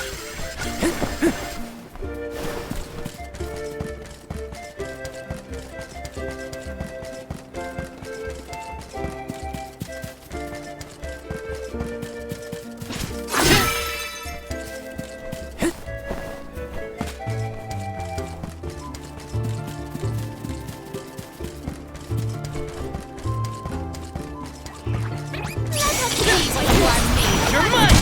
You're mine!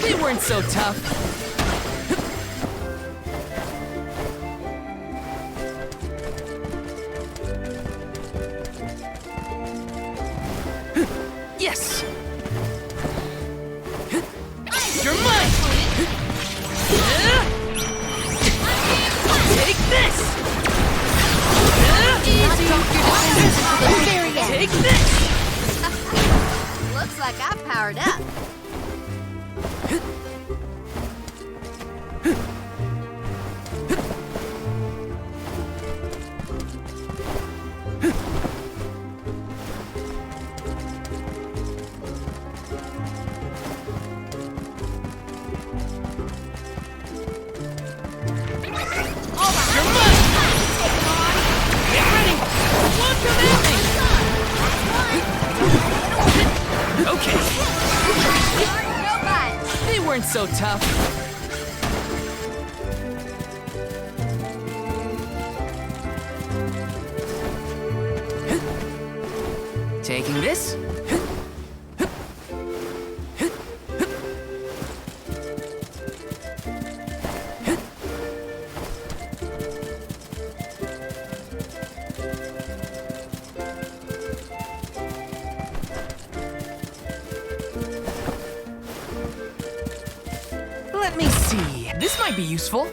They weren't so tough. Yes! You're mine! Take this! Take this! Looks like I've powered up. Okay. They weren't so tough. Taking this? Let me see. This might be useful.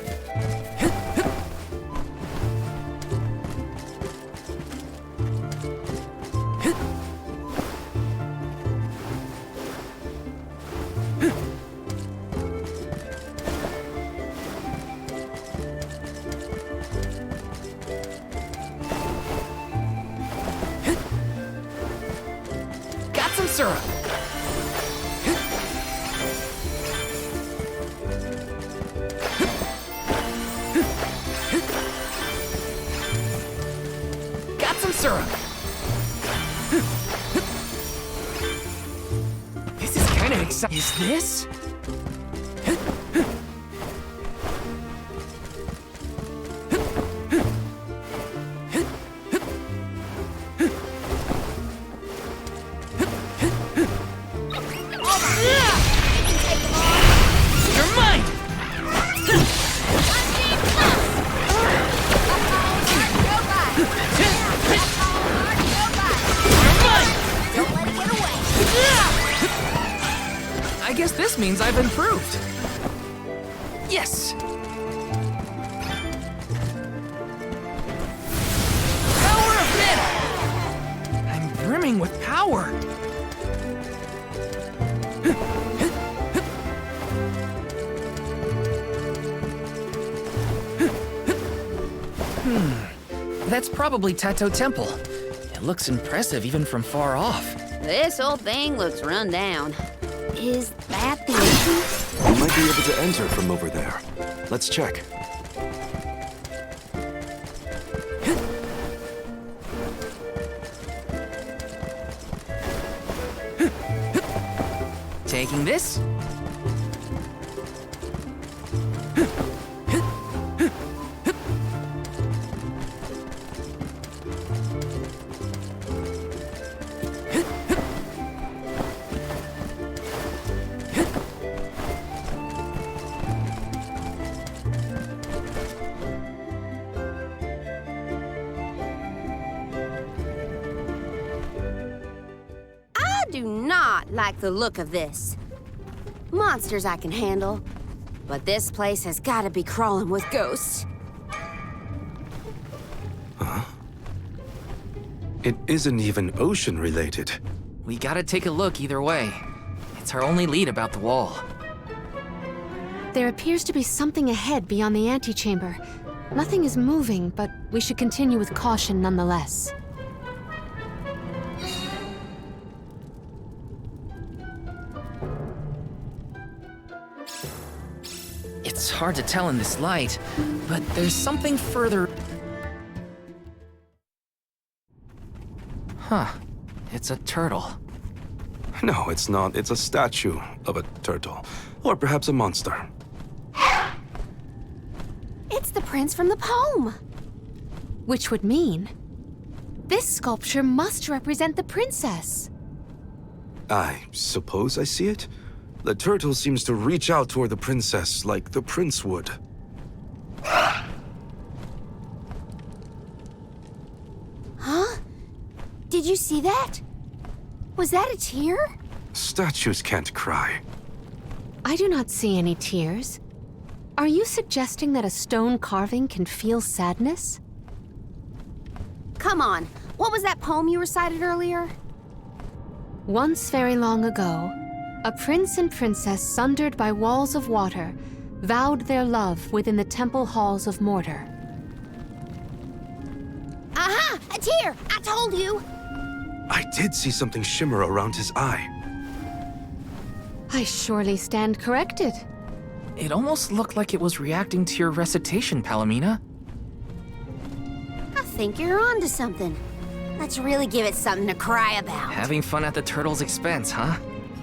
syrup! Got some syrup! This is kinda exciting. Is this? I guess this means I've improved. Yes! Power of Mana! I'm brimming with power. That's probably Tato Temple. It looks impressive even from far off. This whole thing looks run down. Is that the entrance? We might be able to enter from over there. Let's check. Taking this. Like the look of this. Monsters I can handle, but this place has got to be crawling with ghosts. Huh? It isn't even ocean-related. We gotta take a look either way. It's our only lead about the wall. There appears to be something ahead beyond the antechamber. Nothing is moving, but we should continue with caution nonetheless. It's hard to tell in this light, but there's something further. Huh. It's a turtle. No, it's not. It's a statue of a turtle. Or perhaps a monster. It's the prince from the poem. Which would mean this sculpture must represent the princess. I suppose I see it. The turtle seems to reach out toward the princess like the prince would. Huh? Did you see that? Was that a tear? Statues can't cry. I do not see any tears. Are you suggesting that a stone carving can feel sadness? Come on, what was that poem you recited earlier? Once very long ago, a prince and princess sundered by walls of water vowed their love within the temple halls of mortar. Aha! A tear! I told you! I did see something shimmer around his eye. I surely stand corrected. It almost looked like it was reacting to your recitation, Palomina. I think you're onto something. Let's really give it something to cry about. Having fun at the turtle's expense, huh?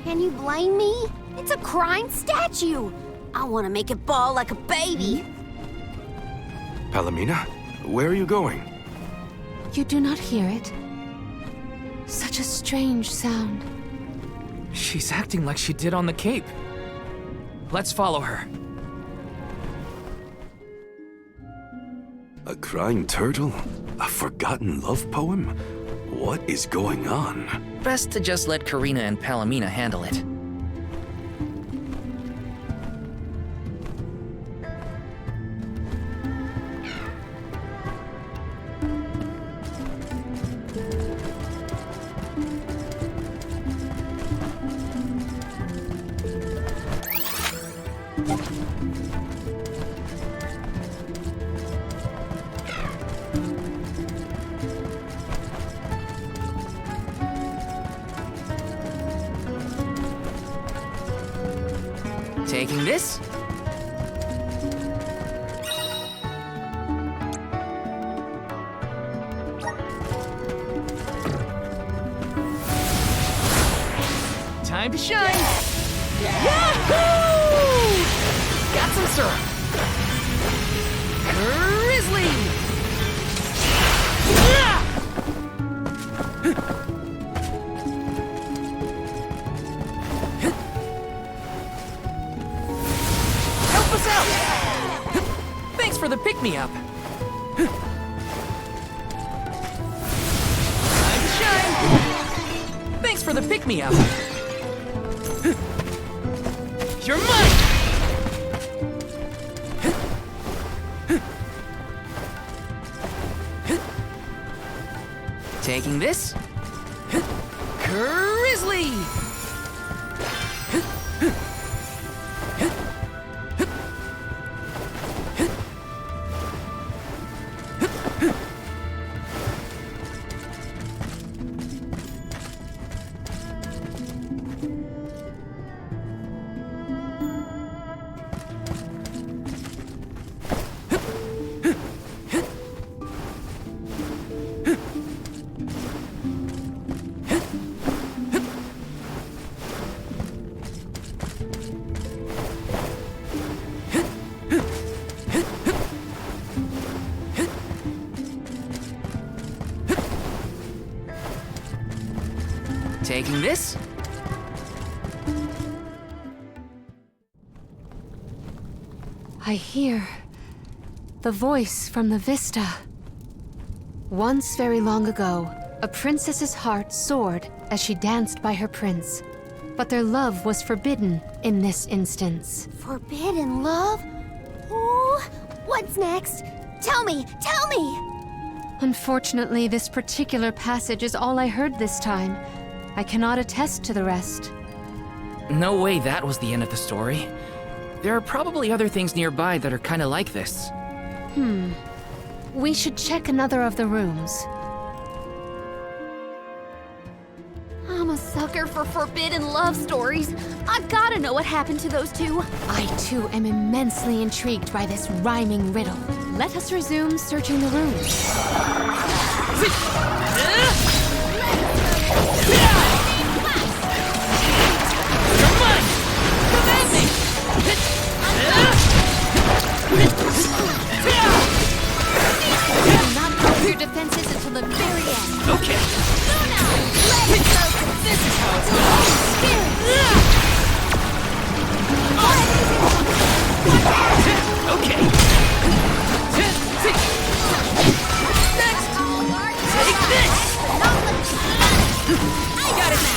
Can you blame me? It's a crying statue. I want to make it bawl like a baby. Palomina, where are you going? You do not hear it? Such a strange sound. She's acting like she did on the Cape. Let's follow her. A crying turtle? A forgotten love poem? What is going on? Best to just let Karina and Palomina handle it. Taking this. Time to shine! Yahoo! Got some syrup. Grizzly! Help us out! Thanks for the pick-me-up. Time to shine! Thanks for the pick-me-up. You're mine! Taking this. Grizzly! Taking this. I hear the voice from the vista. Once very long ago, a princess's heart soared as she danced by her prince. But their love was forbidden in this instance. Forbidden love? Ooh, what's next? Tell me, tell me! Unfortunately, this particular passage is all I heard this time. I cannot attest to the rest. No way that was the end of the story. There are probably other things nearby that are kinda like this. We should check another of the rooms. I'm a sucker for forbidden love stories. I've gotta know what happened to those two. I too am immensely intrigued by this rhyming riddle. Let us resume searching the rooms. Do not drop your defenses until the very end. Okay. This is how it's done. Okay. Next. Take this. I got it now.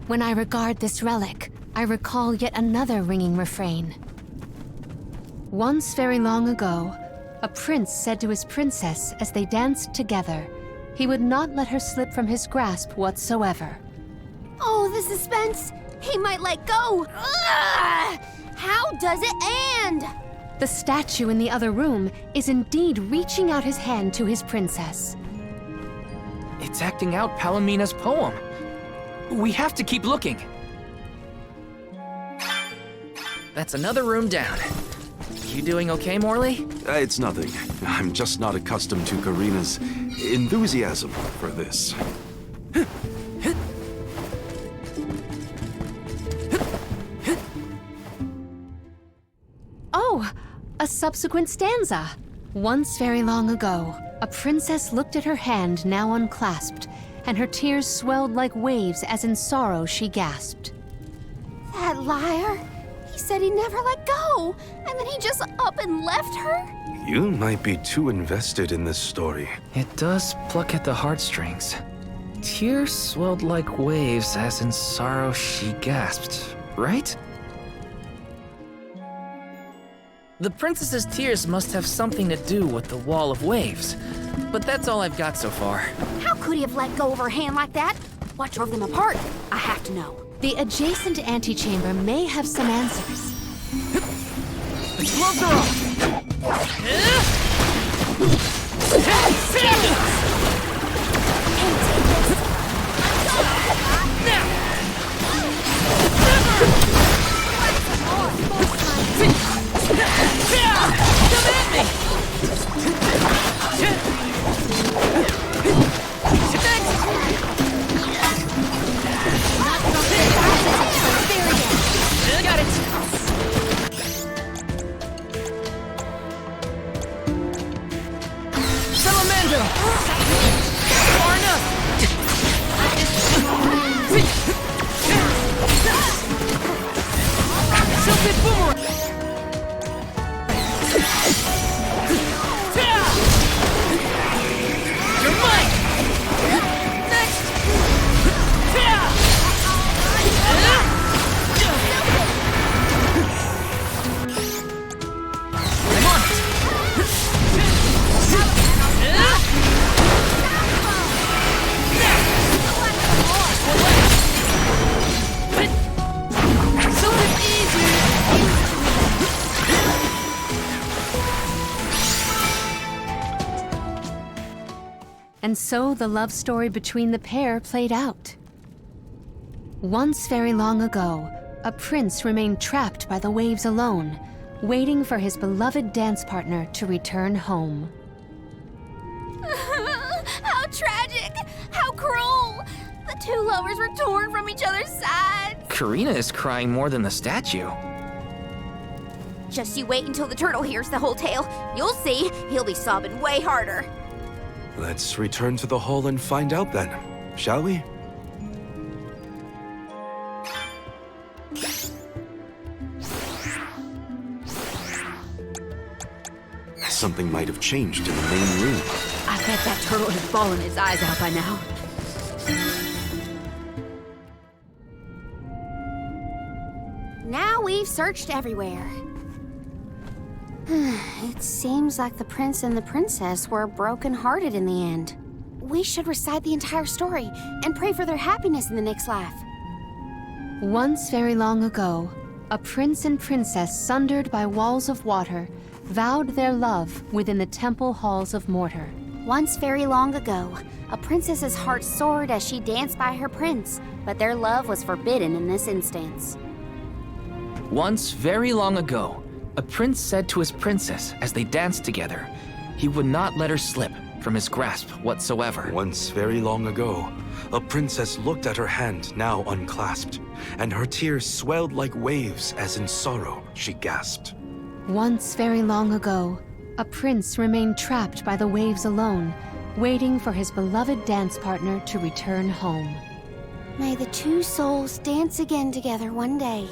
When I regard this relic, I recall yet another ringing refrain. Once very long ago, a prince said to his princess as they danced together, he would not let her slip from his grasp whatsoever. Oh, the suspense! He might let go! Ugh! How does it end? The statue in the other room is indeed reaching out his hand to his princess. It's acting out Palamina's poem. We have to keep looking. That's another room down. You doing okay, Morley? It's nothing. I'm just not accustomed to Karina's enthusiasm for this. Oh, a subsequent stanza. Once very long ago, a princess looked at her hand now unclasped, and her tears swelled like waves as in sorrow she gasped. That liar! He said he never let go, and then he just up and left her? You might be too invested in this story. It does pluck at the heartstrings. Tears swelled like waves as in sorrow she gasped, right? The princess's tears must have something to do with the wall of waves, but that's all I've got so far. How could he have let go of her hand like that? What drove them apart? I have to know. The adjacent antechamber may have some answers. The gloves are off! And so the love story between the pair played out. Once very long ago, a prince remained trapped by the waves alone, waiting for his beloved dance partner to return home. How tragic! How cruel! The two lovers were torn from each other's sides. Karina is crying more than the statue. Just you wait until the turtle hears the whole tale. You'll see, he'll be sobbing way harder. Let's return to the hall and find out then, shall we? Something might have changed in the main room. I bet that turtle has bawled his eyes out by now. Now we've searched everywhere. It seems like the prince and the princess were broken-hearted in the end. We should recite the entire story and pray for their happiness in the next life. Once very long ago, a prince and princess sundered by walls of water vowed their love within the temple halls of mortar. Once very long ago, a princess's heart soared as she danced by her prince, but their love was forbidden in this instance. Once very long ago, a prince said to his princess as they danced together, he would not let her slip from his grasp whatsoever. Once very long ago, a princess looked at her hand now unclasped, and her tears swelled like waves as in sorrow she gasped. Once very long ago, a prince remained trapped by the waves alone, waiting for his beloved dance partner to return home. May the two souls dance again together one day.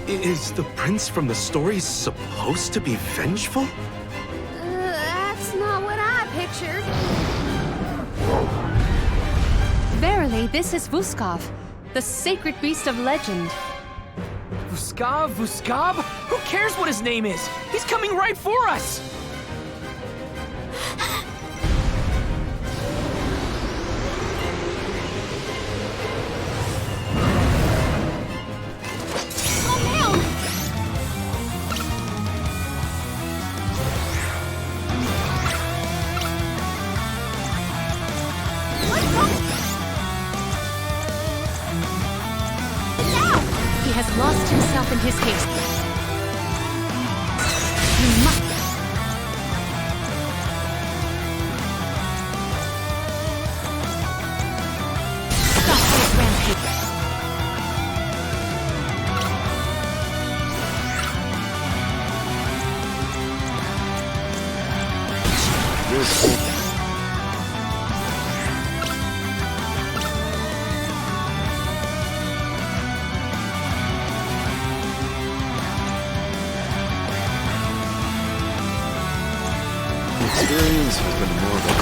Is the prince from the story supposed to be vengeful? That's not what I pictured. Verily, this is Vuskov, the sacred beast of legend. Vuskov? Who cares what his name is? He's coming right for us! Lost himself in his haste. Experience has been more than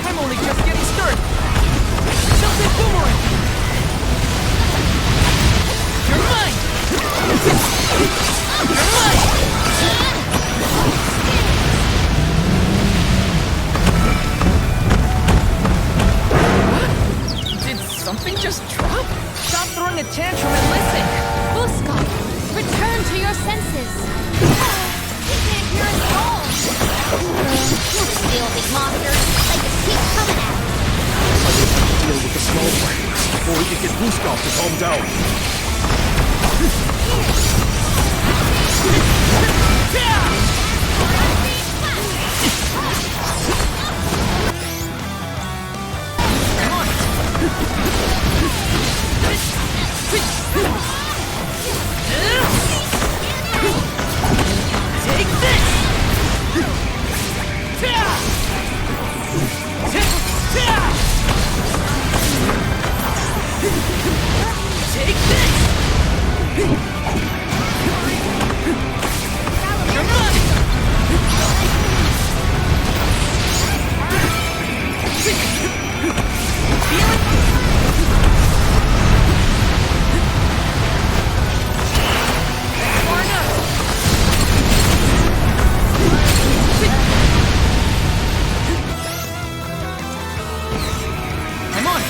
I'm only just getting started. Something boomerang. You're mine. You're mine. Did something just drop? Stop throwing a tantrum and listen. Busca, return to your senses. You can't hear us at all. Still, big monsters. They just keep coming at us. deal with the small fight before we can get Buskov to calm down. Take this! Take this! You're mine! Feel it? Far enough! I'm on it!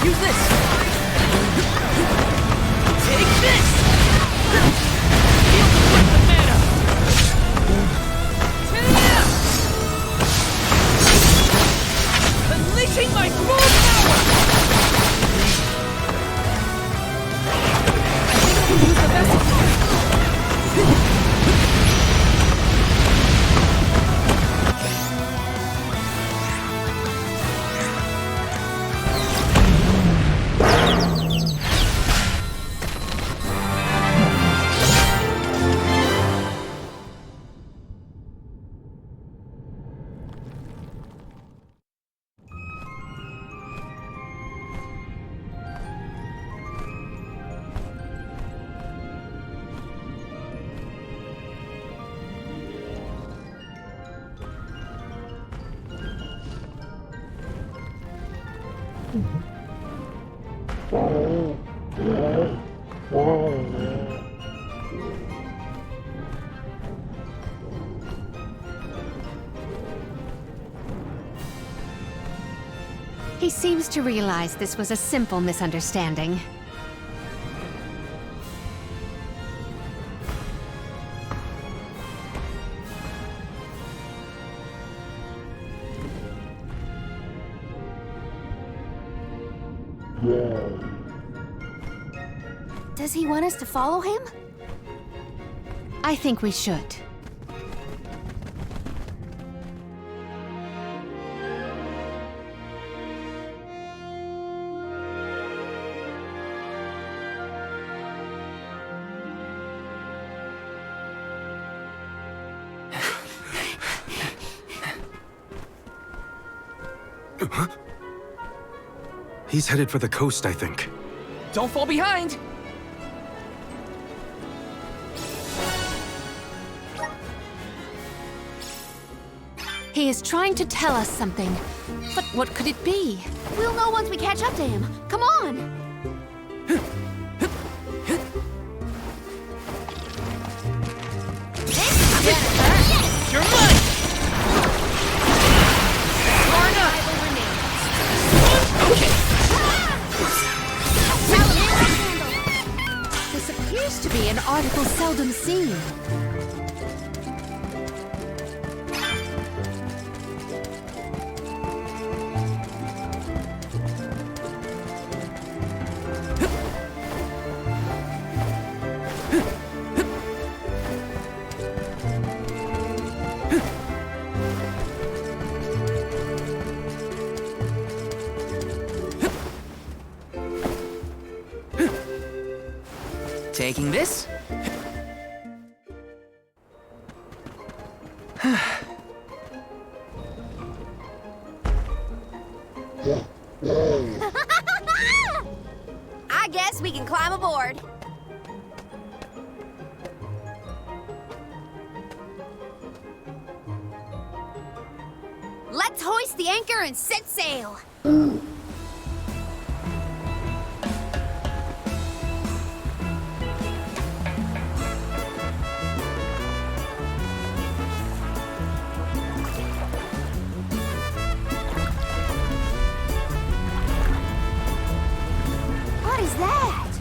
Use this! He seems to realize this was a simple misunderstanding. Does he want us to follow him? I think we should. He's headed for the coast, I think. Don't fall behind! He is trying to tell us something. But what could it be? We'll know once we catch up to him. Come on! You're mine! This appears to be an article seldom seen. Taking this? I guess we can climb aboard. Let's hoist the anchor and set sail. What is that?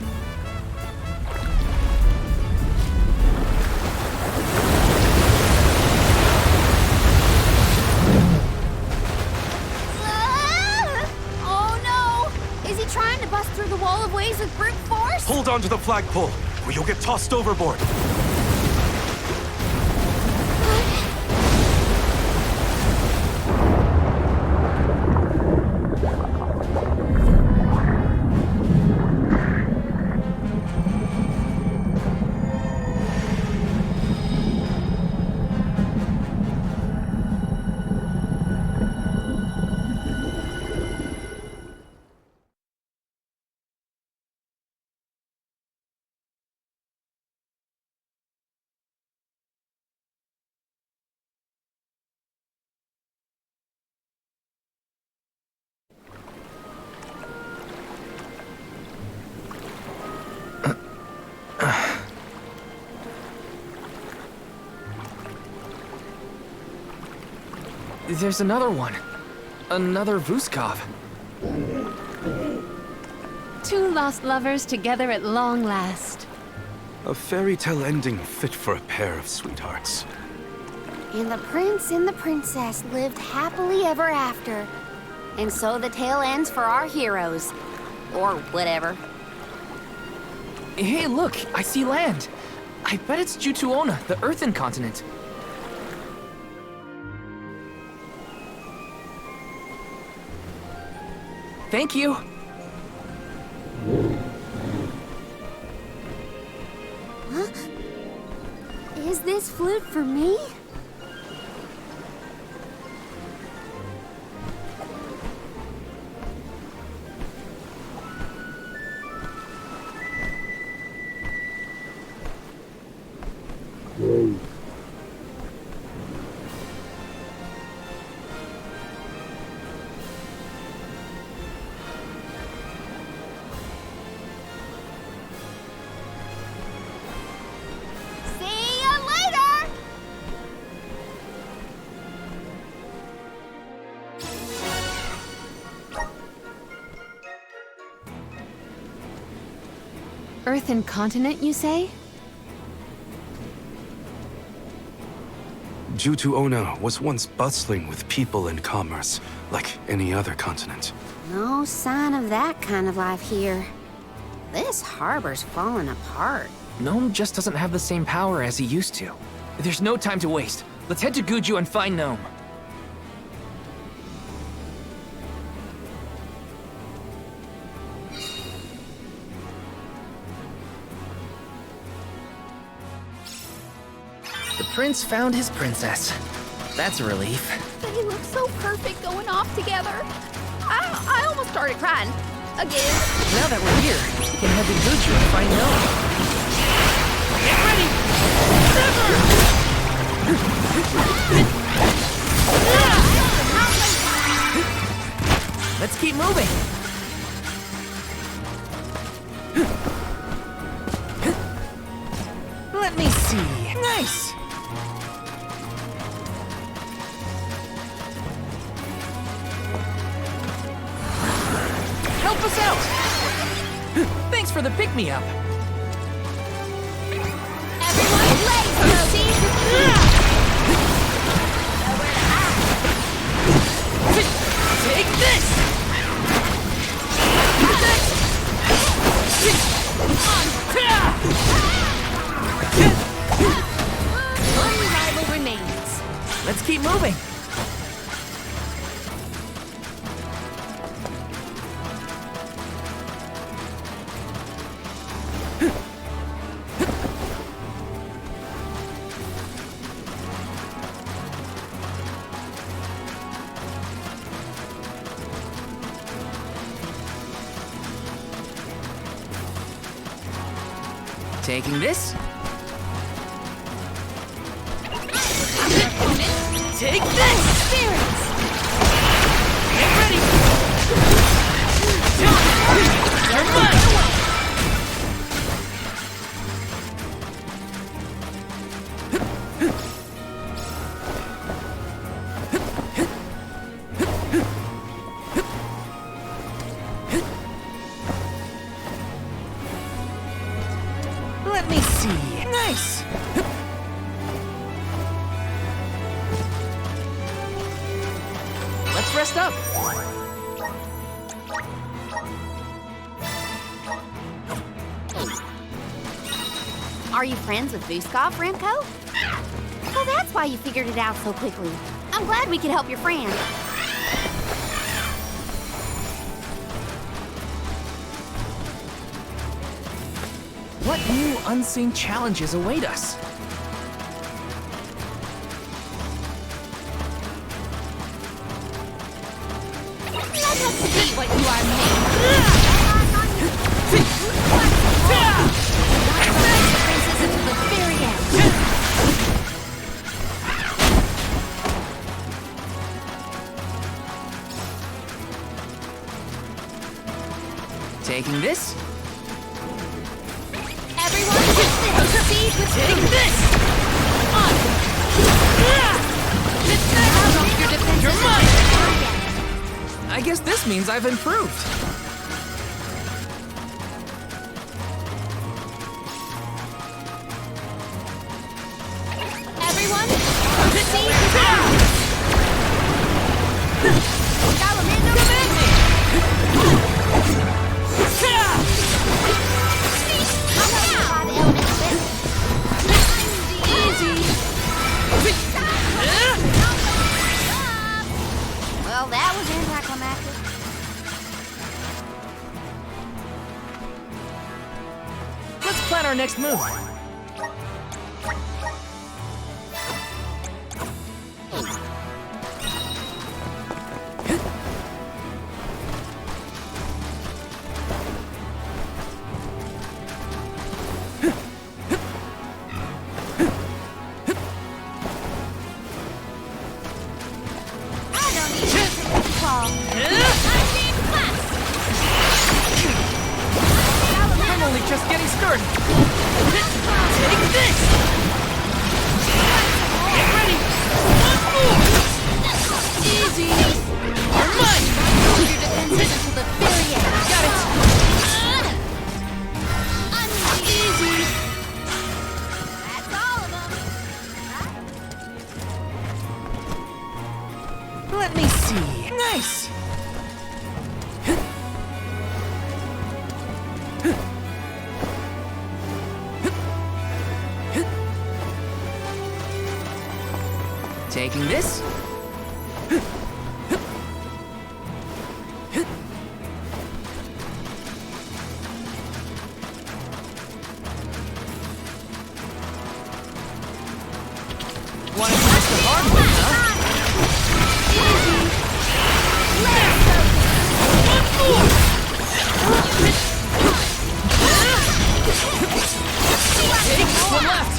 Oh no! Is he trying to bust through the wall of waves with brute force? Hold on to the flagpole, or you'll get tossed overboard. There's another one. Another Vuskov. Two lost lovers together at long last. A fairy tale ending fit for a pair of sweethearts. And the prince and the princess lived happily ever after. And so the tale ends for our heroes. Or whatever. Hey, look! I see land! I bet it's Jutuona, the earthen continent. Thank you! Huh? Is this flute for me? Earthen continent, you say? Jutu-Ona was once bustling with people and commerce, like any other continent. No sign of that kind of life here. This harbor's falling apart. Gnome just doesn't have the same power as he used to. There's no time to waste. Let's head to Gudju and find Gnome. The prince found his princess. That's a relief. They look so perfect going off together. I almost started crying. Again. Now that we're here, we can head to Gudju and find Gnome. Get ready! Let's keep moving. Let me see. Nice. Help us out! Thanks for the pick-me-up. Everyone, legs, Rosie! Take this! One rival remains. Let's keep moving. Taking this. Take this! Spirits! Get ready! You're mine! Let me see. Nice! Let's rest up. Are you friends with Vuskov, Remco? Well, that's why you figured it out so quickly. I'm glad we could help your friend. What new unseen challenges await us? Let us see what you are made Princess until the very end. Taking this. Everyone, proceed with Take this! on. You're mine! I guess this means I've improved. Everyone, proceed with Well, that was anticlimactic. Let's plan our next move. I'm only just getting started. Take this! Get ready! One move! easy. You're mine! Hold your defenses until the very end. Got it! Nice! Taking this. Wanna catch the hard one, huh? Take one left.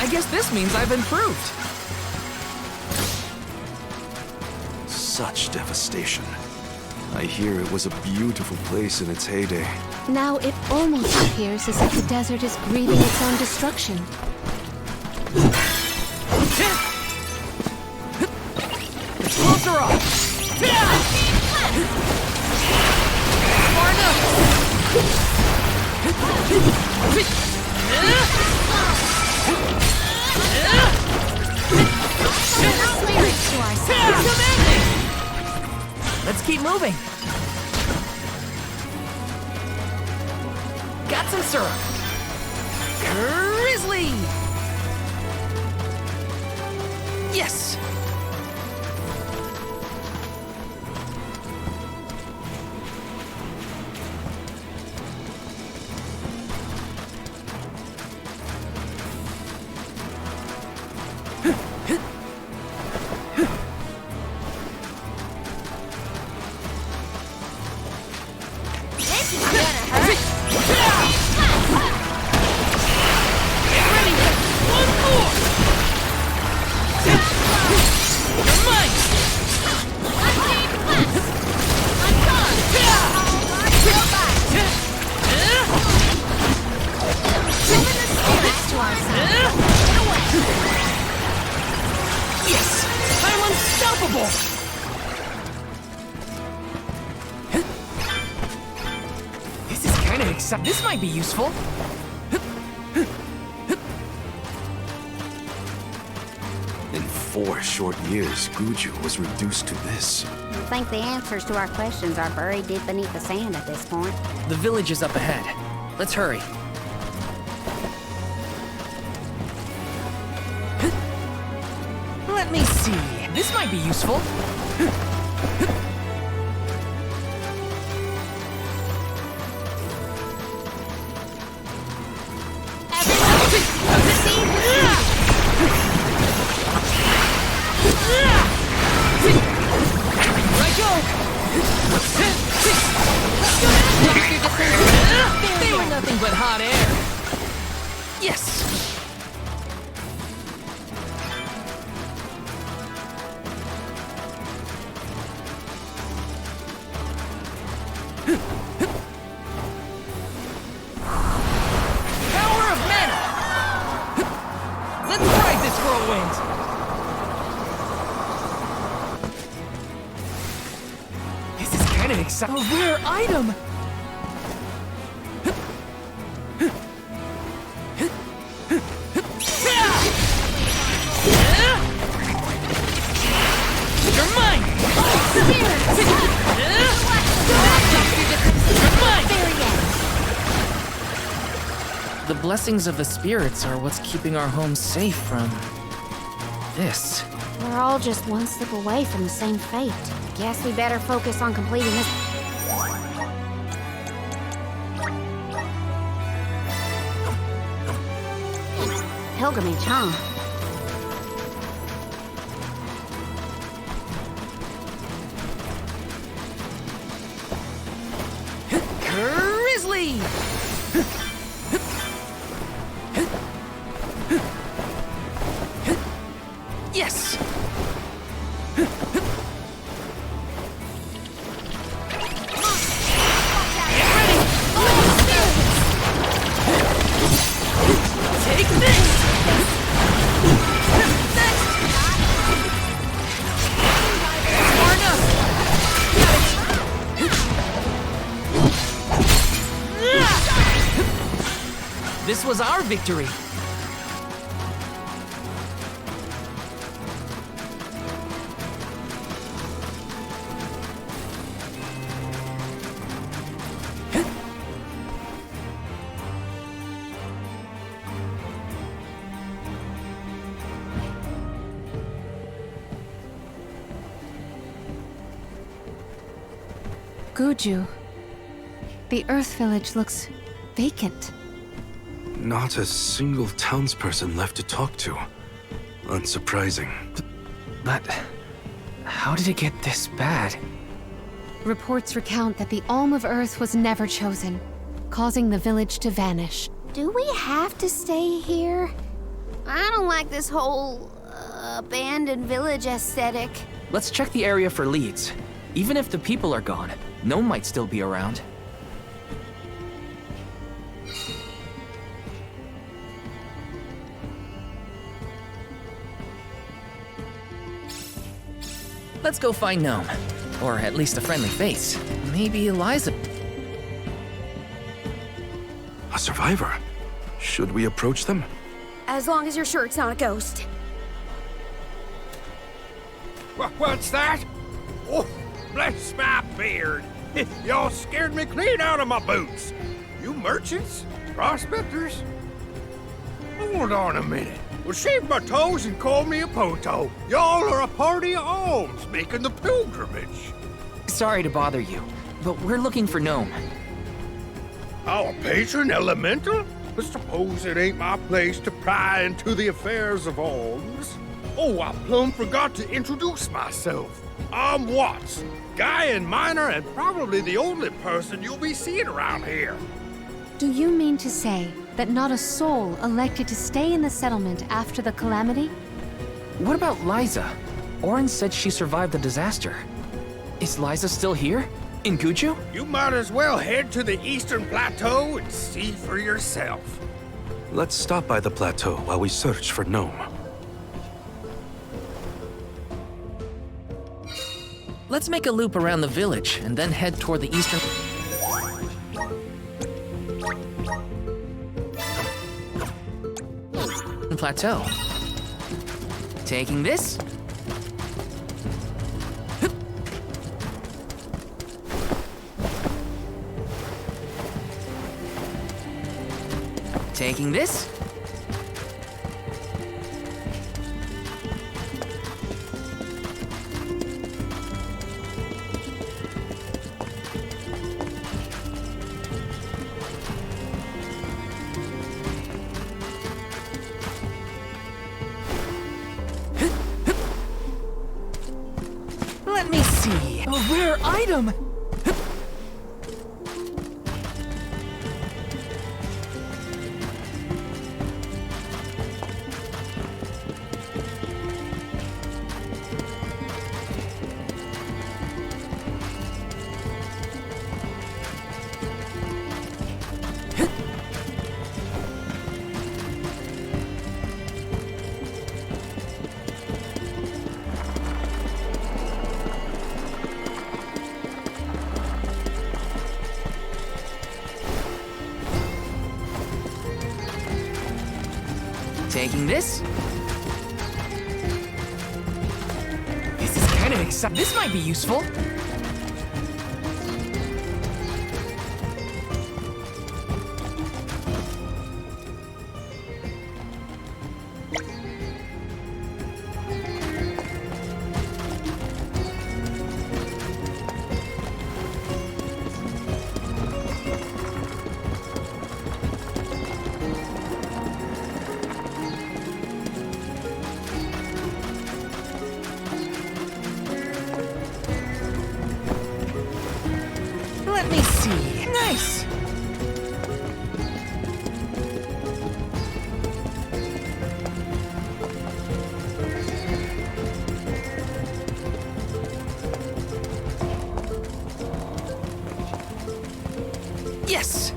I guess this means I've improved. Such devastation. I hear it was a beautiful place in its heyday. Now it almost appears as if the desert is grieving its own destruction. The clothes are off. Far enough. Let's keep moving. Got some syrup. Grizzly! Yes! This might be useful. In 4 short years, Gudju was reduced to this. I think the answers to our questions are buried deep beneath the sand at this point. The village is up ahead. Let's hurry. Let me see. This might be useful. They were nothing but hot air. Yes. Power of mana. Let's ride this whirlwind. This is kind of exciting. A rare item. The blessings of the spirits are what's keeping our home safe from this. We're all just one step away from the same fate. Guess we better focus on completing this. Pilgrimage, huh? Grizzly! Yes! Take this! Far enough! This was our victory! Gudju. The Earth Village looks vacant. Not a single townsperson left to talk to. Unsurprising. But how did it get this bad? Reports recount that the Alm of Earth was never chosen, causing the village to vanish. Do we have to stay here? I don't like this whole abandoned village aesthetic. Let's check the area for leads. Even if the people are gone, Gnome might still be around. Let's go find Gnome. Or at least a friendly face. Maybe Eliza. A survivor? Should we approach them? As long as you're sure it's not a ghost. What's that? Oh, bless my beard. Y'all scared me clean out of my boots. You merchants? Prospectors? Hold on a minute. Well, shave my toes and call me a poto. Y'all are a party of alms making the pilgrimage. Sorry to bother you, but we're looking for Gnome. Our patron elemental? But suppose it ain't my place to pry into the affairs of alms. Oh, I plumb forgot to introduce myself. I'm Watts, guy and miner, and probably the only person you'll be seeing around here. Do you mean to say that not a soul elected to stay in the settlement after the calamity? What about Liza? Eoren said she survived the disaster. Is Liza still here? In Gudju? You might as well head to the eastern plateau and see for yourself. Let's stop by the plateau while we search for Gnome. Let's make a loop around the village and then head toward the eastern... plateau. Taking this. Taking this. Let me see. A rare item. Taking this. This is kind of exciting. This might be useful. Let me see. Nice! Yes!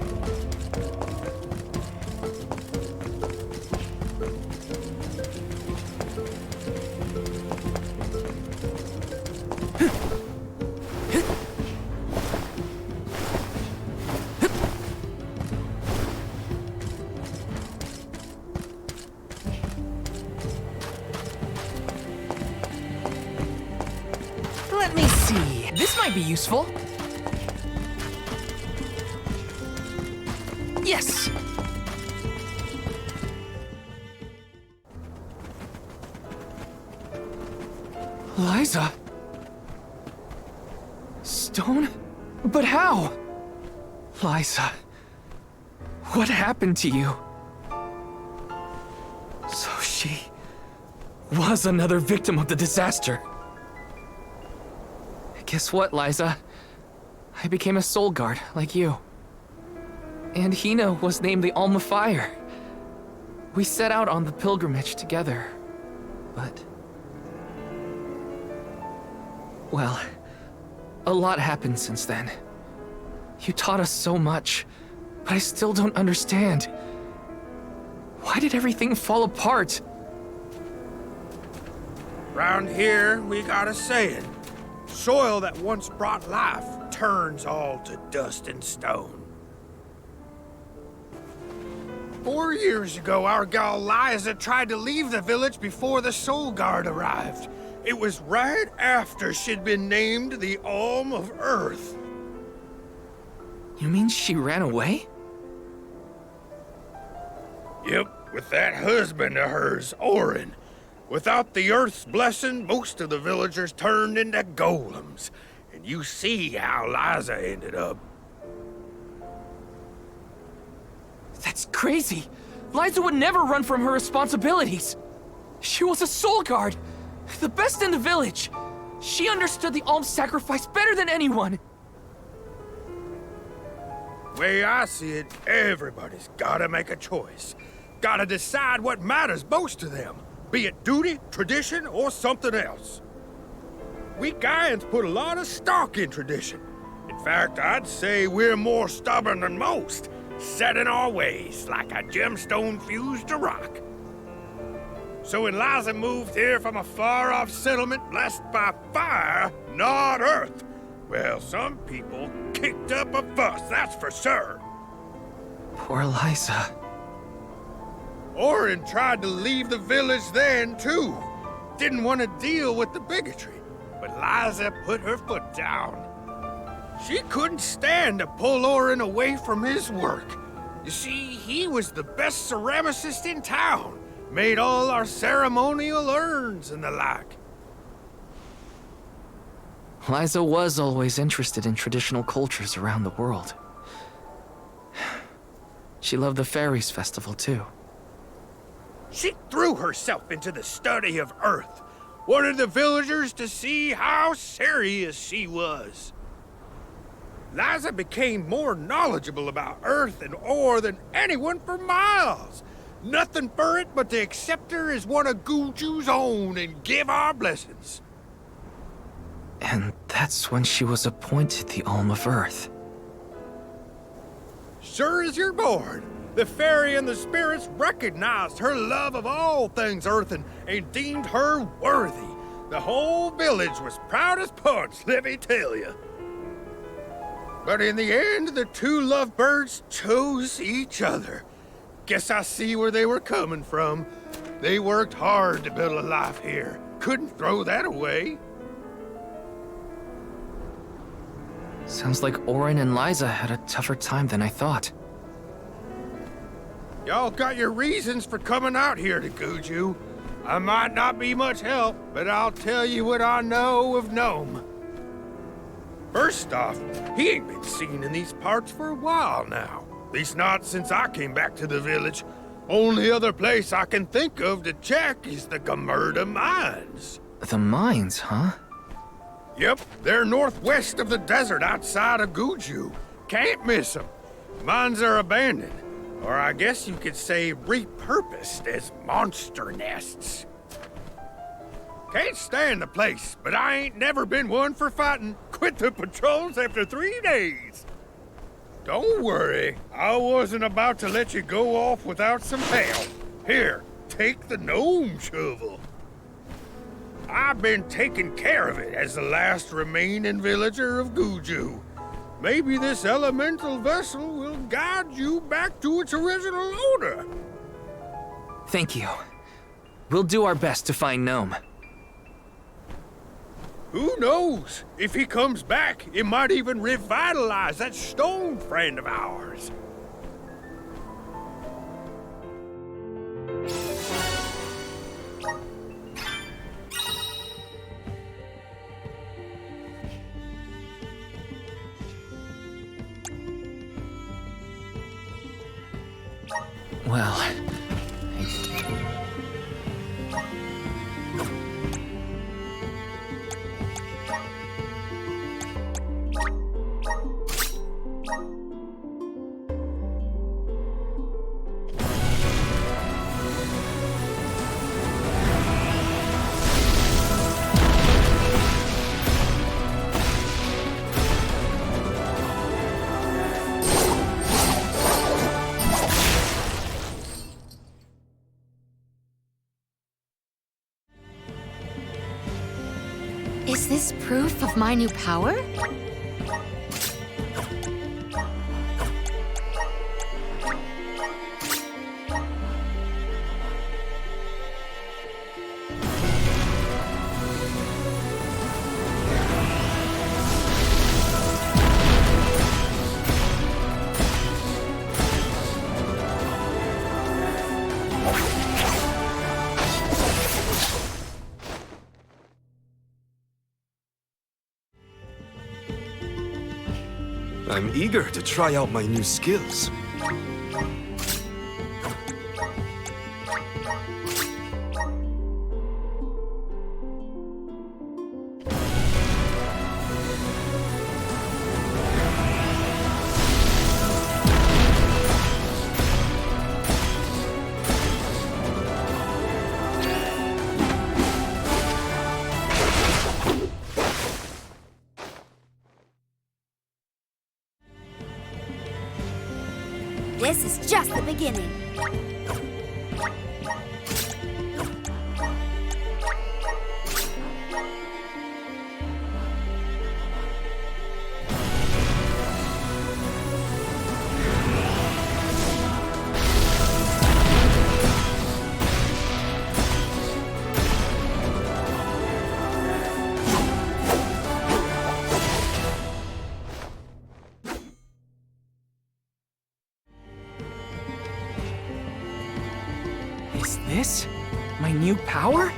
Let me see. This might be useful. Yes! Liza? Stone? But how? Liza, what happened to you? So she was another victim of the disaster. Guess what, Liza? I became a soul guard, like you. And Hinna was named the Alm of Fire. We set out on the pilgrimage together, but... well, a lot happened since then. You taught us so much, but I still don't understand. Why did everything fall apart? Round here, we got a saying. Soil that once brought life turns all to dust and stone. 4 years ago, our gal Liza tried to leave the village before the Soul Guard arrived. It was right after she'd been named the Alm of Earth. You mean she ran away? Yep, with that husband of hers, Eoren. Without the Earth's blessing, most of the villagers turned into golems. And you see how Liza ended up. That's crazy! Liza would never run from her responsibilities! She was a soul guard! The best in the village! She understood the alms sacrifice better than anyone! Way I see it, everybody's gotta make a choice. Gotta decide what matters most to them. Be it duty, tradition, or something else. We Gaians put a lot of stock in tradition. In fact, I'd say we're more stubborn than most, set in our ways like a gemstone fused to rock. So when Liza moved here from a far-off settlement blessed by fire, not earth, well, some people kicked up a fuss, that's for sure. Poor Liza. Eoren tried to leave the village then, too. Didn't want to deal with the bigotry, but Liza put her foot down. She couldn't stand to pull Eoren away from his work. You see, he was the best ceramicist in town. Made all our ceremonial urns and the like. Liza was always interested in traditional cultures around the world. She loved the Fairies Festival, too. She threw herself into the study of Earth. Wanted the villagers to see how serious she was. Liza became more knowledgeable about Earth and ore than anyone for miles. Nothing for it but to accept her as one of Gudju's own and give our blessings. And that's when she was appointed the Alm of Earth. Sure as you're born, the fairy and the spirits recognized her love of all things earthen and deemed her worthy. The whole village was proud as punch, let me tell you. But in the end, the two lovebirds chose each other. Guess I see where they were coming from. They worked hard to build a life here. Couldn't throw that away. Sounds like Eoren and Liza had a tougher time than I thought. Y'all got your reasons for coming out here to Gudju. I might not be much help, but I'll tell you what I know of Gnome. First off, he ain't been seen in these parts for a while now. At least not since I came back to the village. Only other place I can think of to check is the Gamerda mines. The mines, huh? Yep, they're northwest of the desert outside of Gudju. Can't miss them. Mines are abandoned, or I guess you could say repurposed as monster nests. Can't stand the place, but I ain't never been one for fighting. Quit the patrols after 3 days. Don't worry, I wasn't about to let you go off without some help. Here, take the gnome shovel. I've been taking care of it as the last remaining villager of Gudju. Maybe this elemental vessel will guide you back to its original owner. Thank you. We'll do our best to find Gnome. Who knows? If he comes back, it might even revitalize that stone friend of ours. Well, Is this proof of my new power? I'm eager to try out my new skills. This is just the beginning. is this my new power?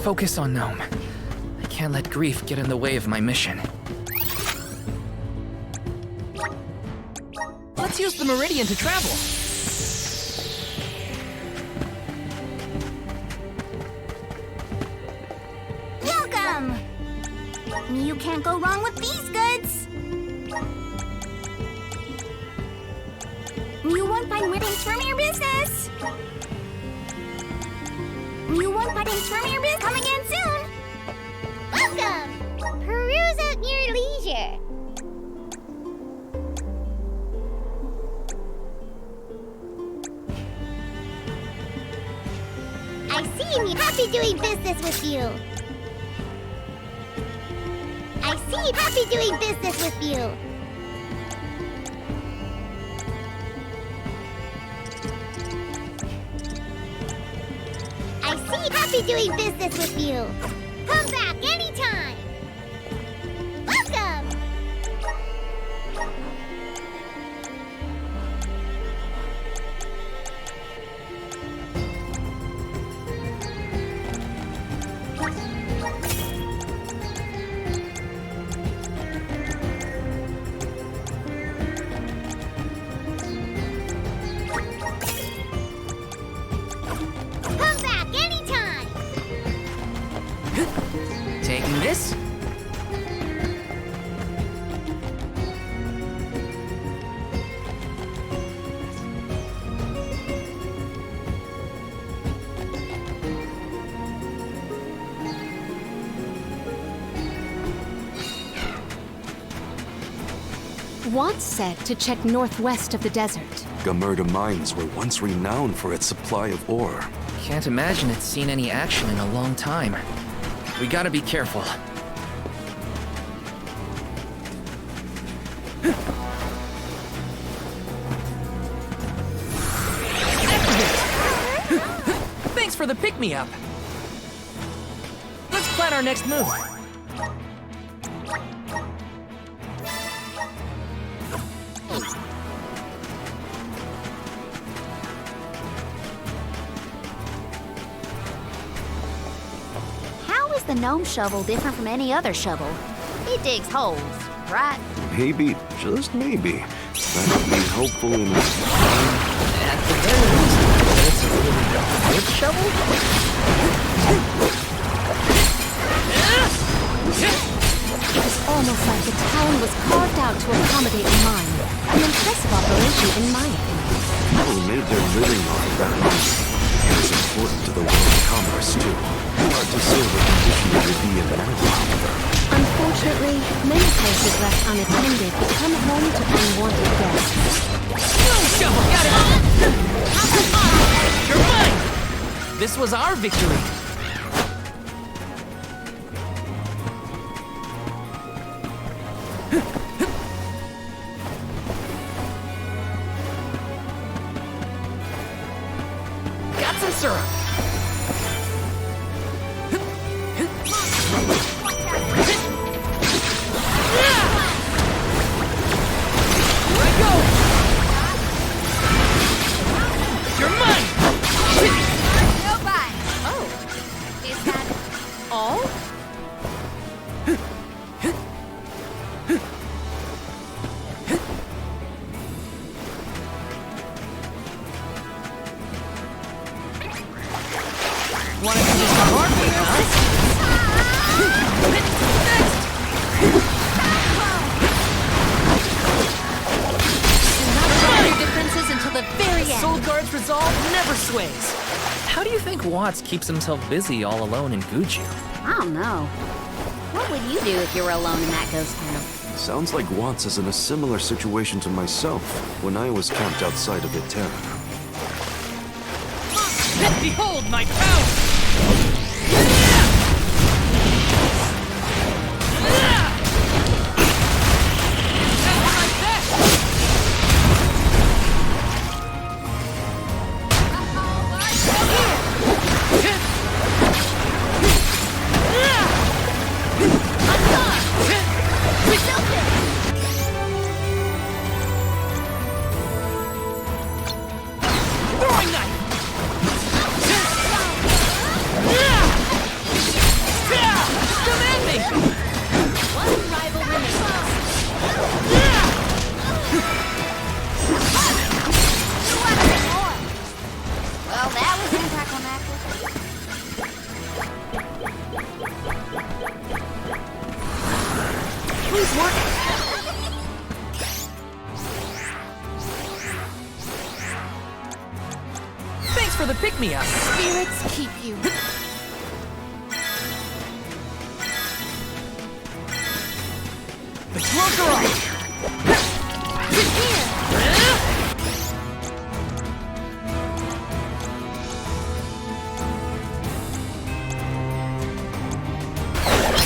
Focus on Gnome. I can't let grief get in the way of my mission. Let's use the Meridian to travel. Welcome! You can't go wrong with these goods. You won't find weddings from your business. You won't find things from your business. Come again soon. Welcome! Peruse at your leisure. I see me happy doing business with you. I see happy doing business with you. I see happy doing business with you. Come back anytime. Welcome. Want said to check northwest of the desert. Gamerda Mines were once renowned for its supply of ore. Can't imagine it's seen any action in a long time. We gotta be careful. Thanks for the pick-me-up. Let's plan our next move. How is the gnome shovel different from any other shovel? It digs holes, right? Maybe, just maybe, that would be helpful in... At the very least, it's a really good shovel? It's almost like the town was carved out to accommodate a mine. An impressive operation, in my opinion. People made their living off of that mine. It was important to the world of commerce, too. Hard to say what condition it would be in now, however. Unfortunately, many places left unattended become home to unwanted guests. Boom shovel! Got it! You're mine! This was our victory. Got some syrup. Watts keeps himself busy all alone in Gudju. I don't know. What would you do if you were alone in that ghost town? Sounds like Watts is in a similar situation to myself when I was camped outside of Iterra. Behold my power! For the pick-me-up. Spirits keep you. The closer off. Here.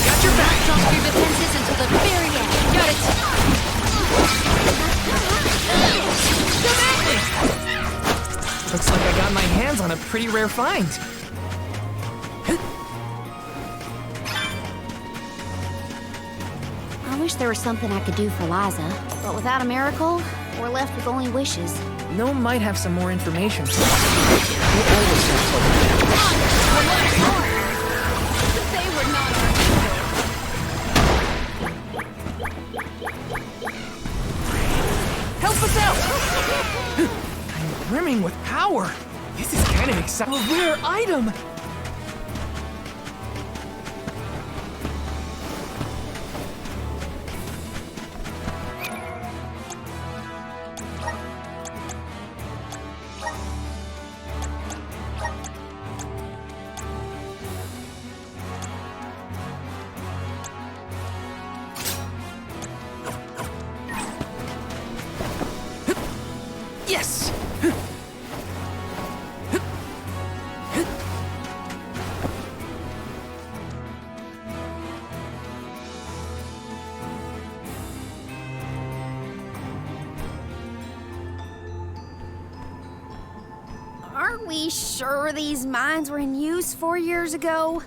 Got your back. Drop your defenses until the very end. Got it. Come at me. Looks like I got my hands on a pretty rare find. I wish there was something I could do for Liza, but without a miracle, we're left with only wishes. Gnome might have some more information for us. We'll always have trouble. They were not Help us out! I'm brimming with power. This is kind of exciting. A rare item! we sure these mines were in use 4 years ago?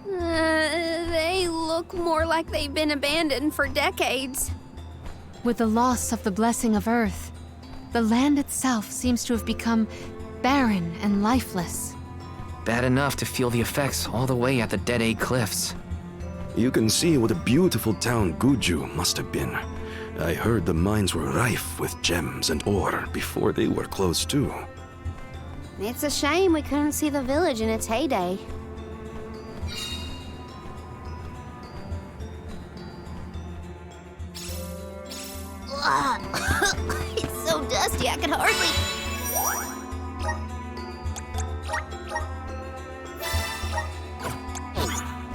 They look more like they've been abandoned for decades. With the loss of the blessing of Earth, the land itself seems to have become barren and lifeless. Bad enough to feel the effects all the way at the Deade Cliffs. You can see what a beautiful town Gudju must have been. I heard the mines were rife with gems and ore before they were closed too. It's a shame we couldn't see the village in its heyday. It's so dusty, I can hardly...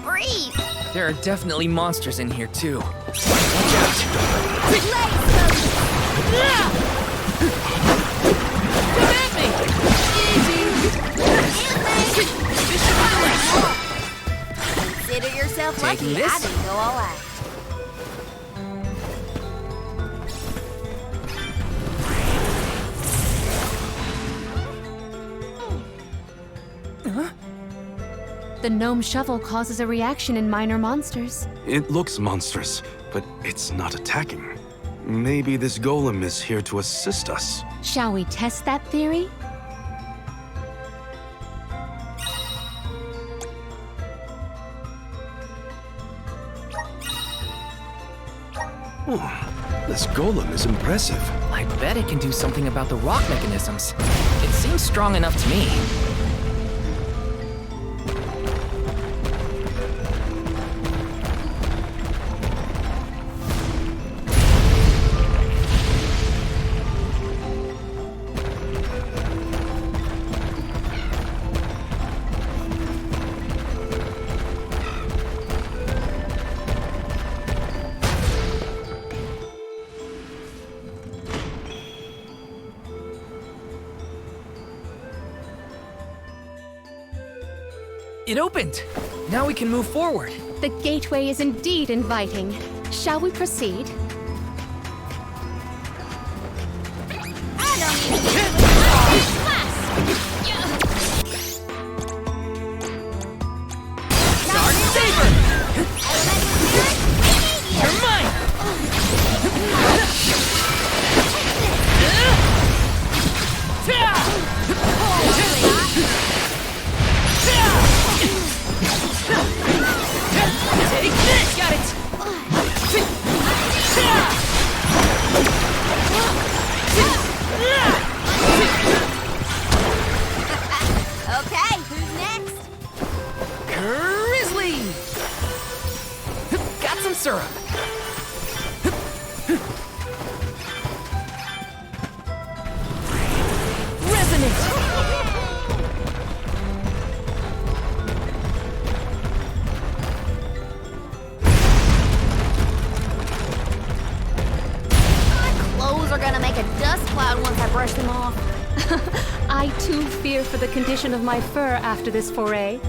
breathe. There are definitely monsters in here too. Watch out! Come at me! Easy! Consider yourself Taking lucky this? I didn't go all out. The gnome shovel causes a reaction in minor monsters. It looks monstrous, but it's not attacking. Maybe this golem is here to assist us. Shall we test that theory? Oh, this golem is impressive. I bet it can do something about the rock mechanisms. It seems strong enough to me. It opened! Now we can move forward. The gateway is indeed inviting. Shall we proceed? You're mine! Take this! Got it! Okay, who's next? Grizzly! Got some syrup. Resonant! Clothes are gonna make a dust cloud once I brush them off. I too fear for the condition of my fur after this foray.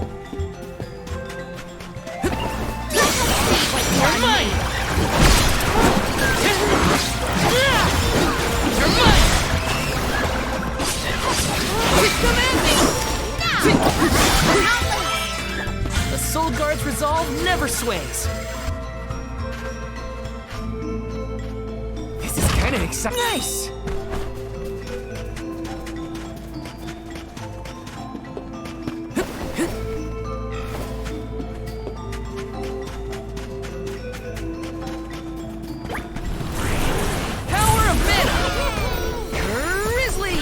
You're mine! You're mine! Come at me! The Soul Guard's resolve never sways. This is kind of exciting. Nice! Power of mana! Grizzly!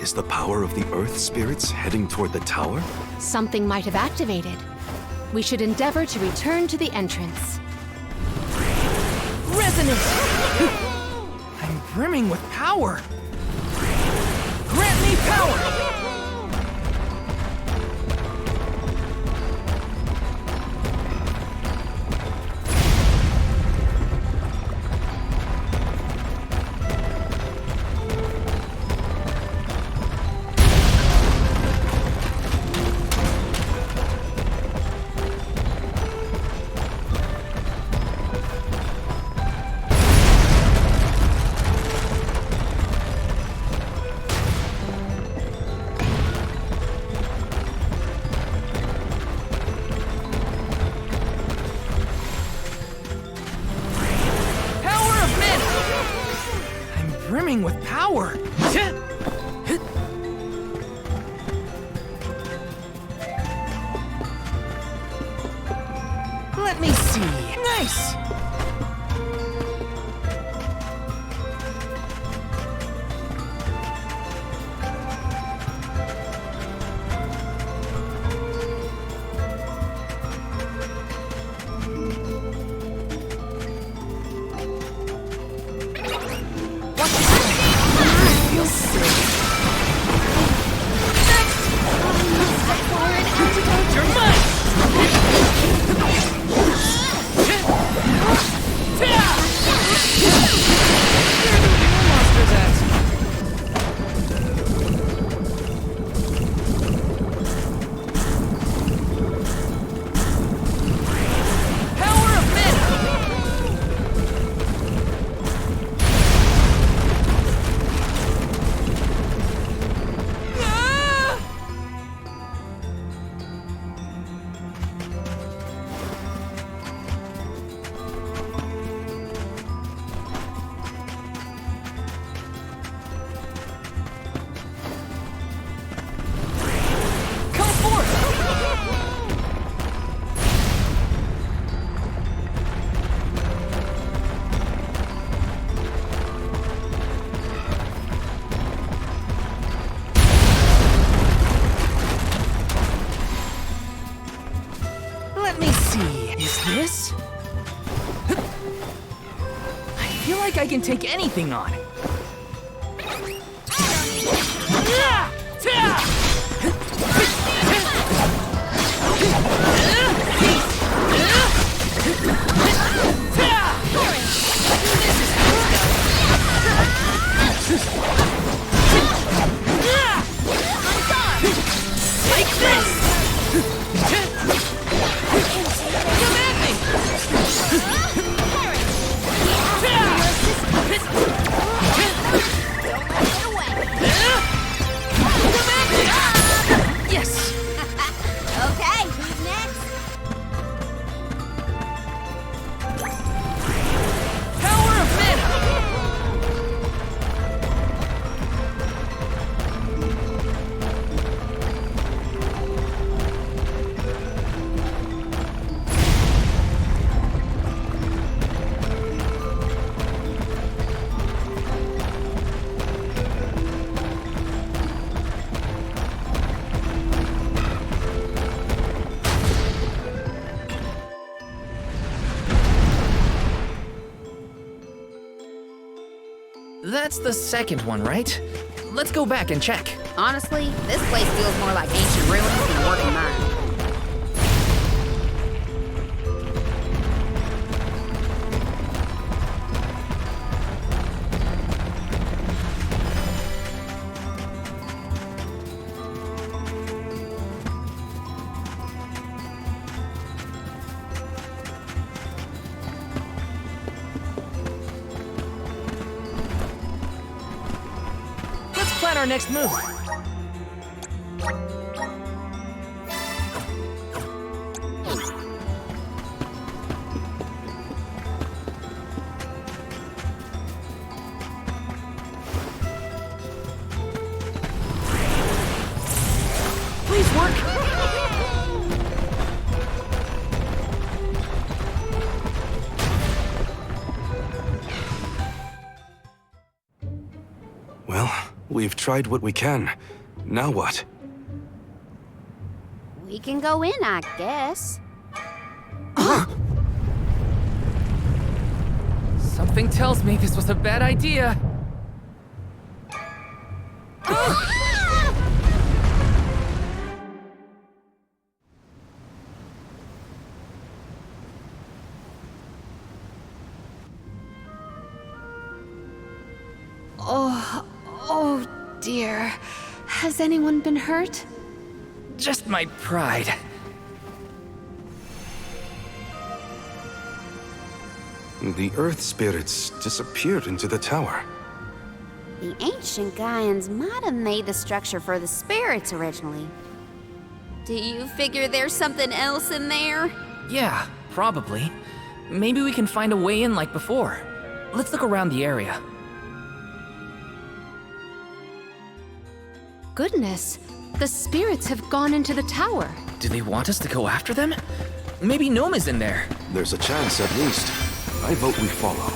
Is the power of the Earth spirits heading toward the tower? Something might have activated. We should endeavor to return to the entrance. Resonant! I'm brimming with power! Grant me power! brimming with power. Let me see. Nice! Feels sick. You're mine! I can take anything on. Take this! Come at me! Yes! Okay, who's next? Power of mana! That's the second one, right? Let's go back and check. Honestly, this place feels more like ancient ruins than a working mine. Plan our next move. Please work. Well, we've tried what we can. Now what? We can go in, I guess. Something tells me this was a bad idea. Oh dear. Has anyone been hurt? Just my pride. The earth spirits disappeared into the tower. The ancient Gaians might have made the structure for the spirits originally. Do you figure there's something else in there? Yeah, probably. Maybe we can find a way in like before. Let's look around the area. goodness. The spirits have gone into the tower. Do they want us to go after them? Maybe Gnome is in there. There's a chance, at least. I vote we follow.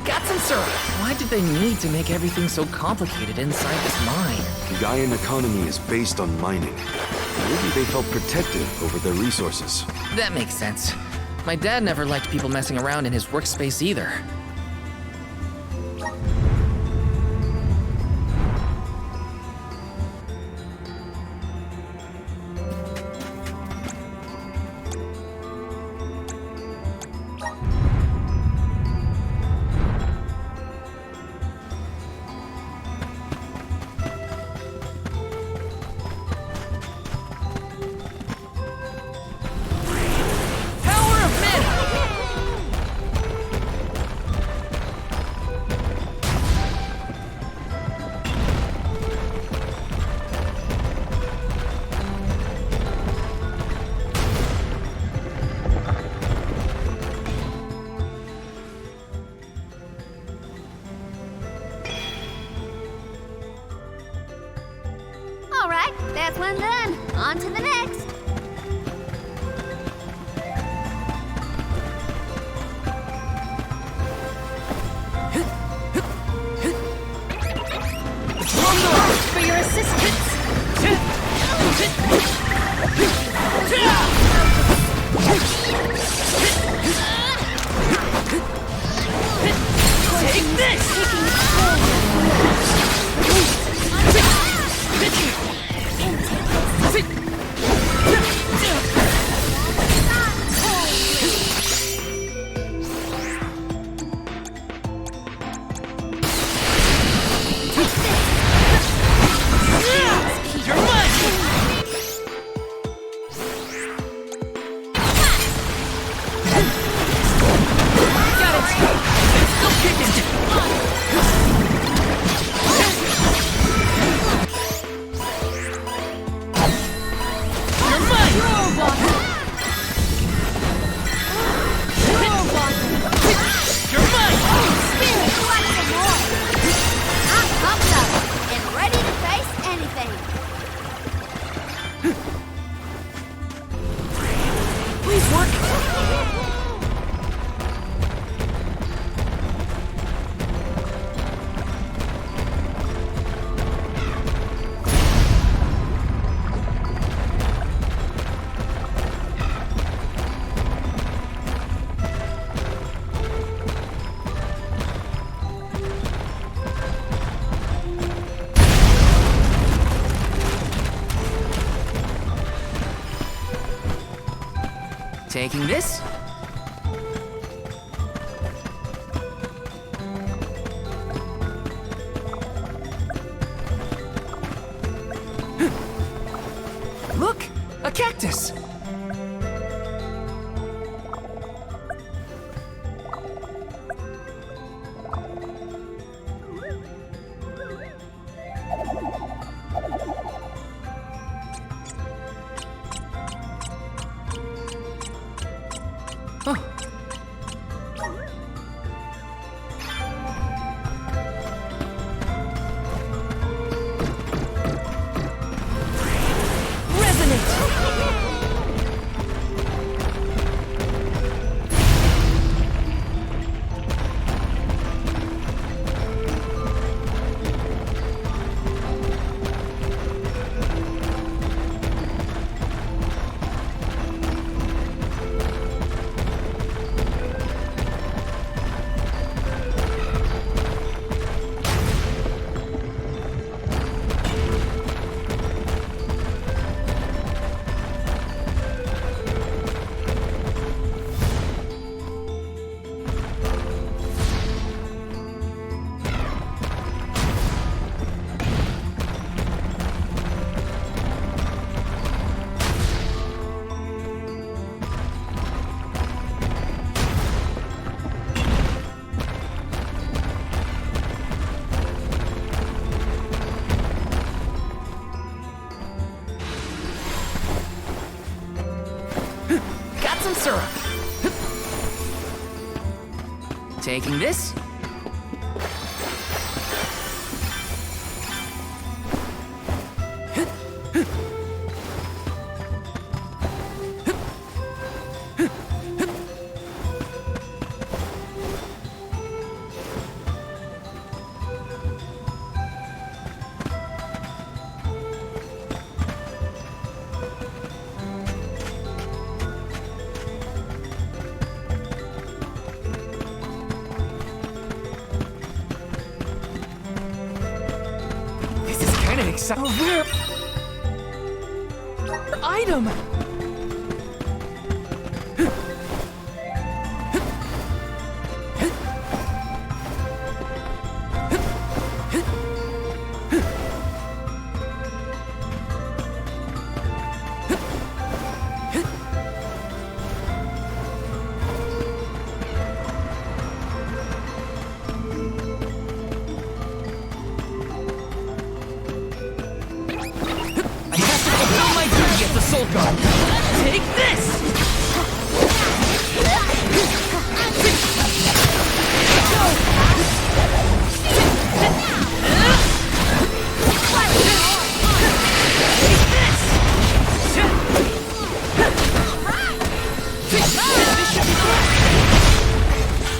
Got some syrup. Why did they need to make everything so complicated inside this mine? The Gaian economy is based on mining. Maybe they felt protective over their resources. That makes sense. My dad never liked people messing around in his workspace either. All right, that's one done. On to the next. For your assistance. Take this! Taking this? Look! A cactus! Syrup. Taking this? an exciting rare item. Take this!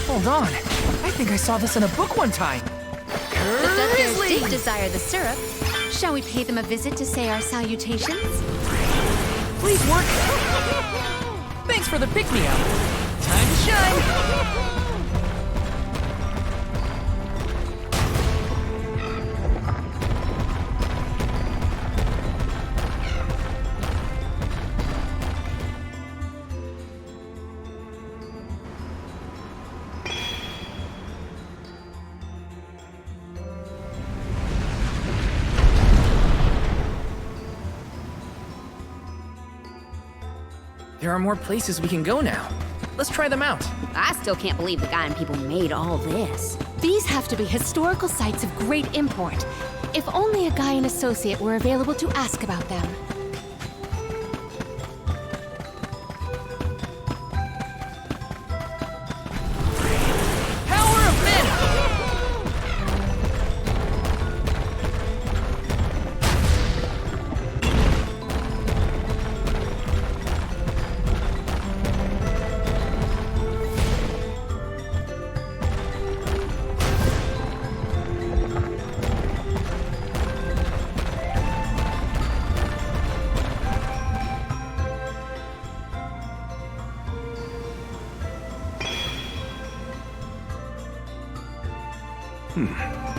Hold on. I think I saw this in a book one time. The Duckbears did desire the syrup. Shall we pay them a visit to say our salutations? Please work. Thanks for the pick-me-up. Time to shine. There are more places we can go now. Let's try them out. I still can't believe the guy and people made all this. These have to be historical sites of great import. If only a guy and associate were available to ask about them. Power of Mana!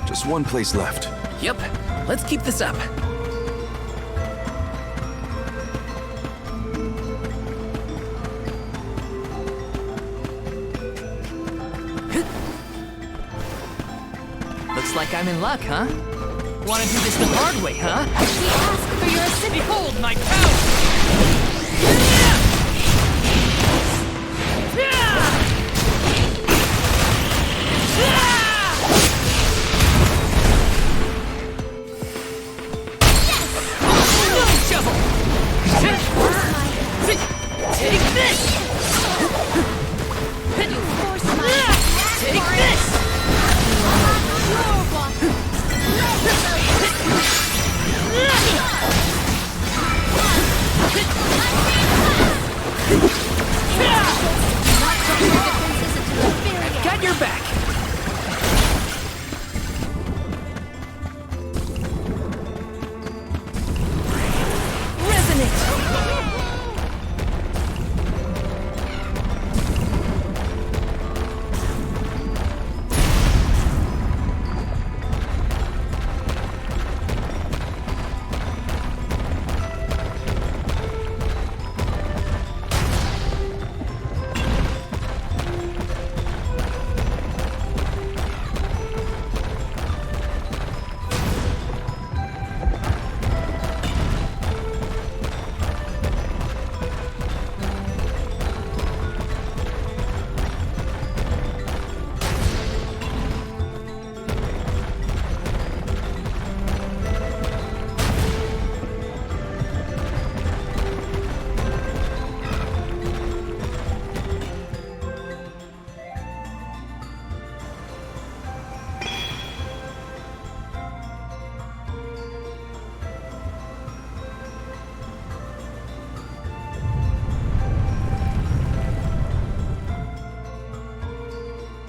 Just one place left. Yep. Let's keep this up. Looks like I'm in luck, huh? Wanna do this the hard way, huh? We ask for your assistance. Behold my power! Take this! You force my... Take this! I've got your back!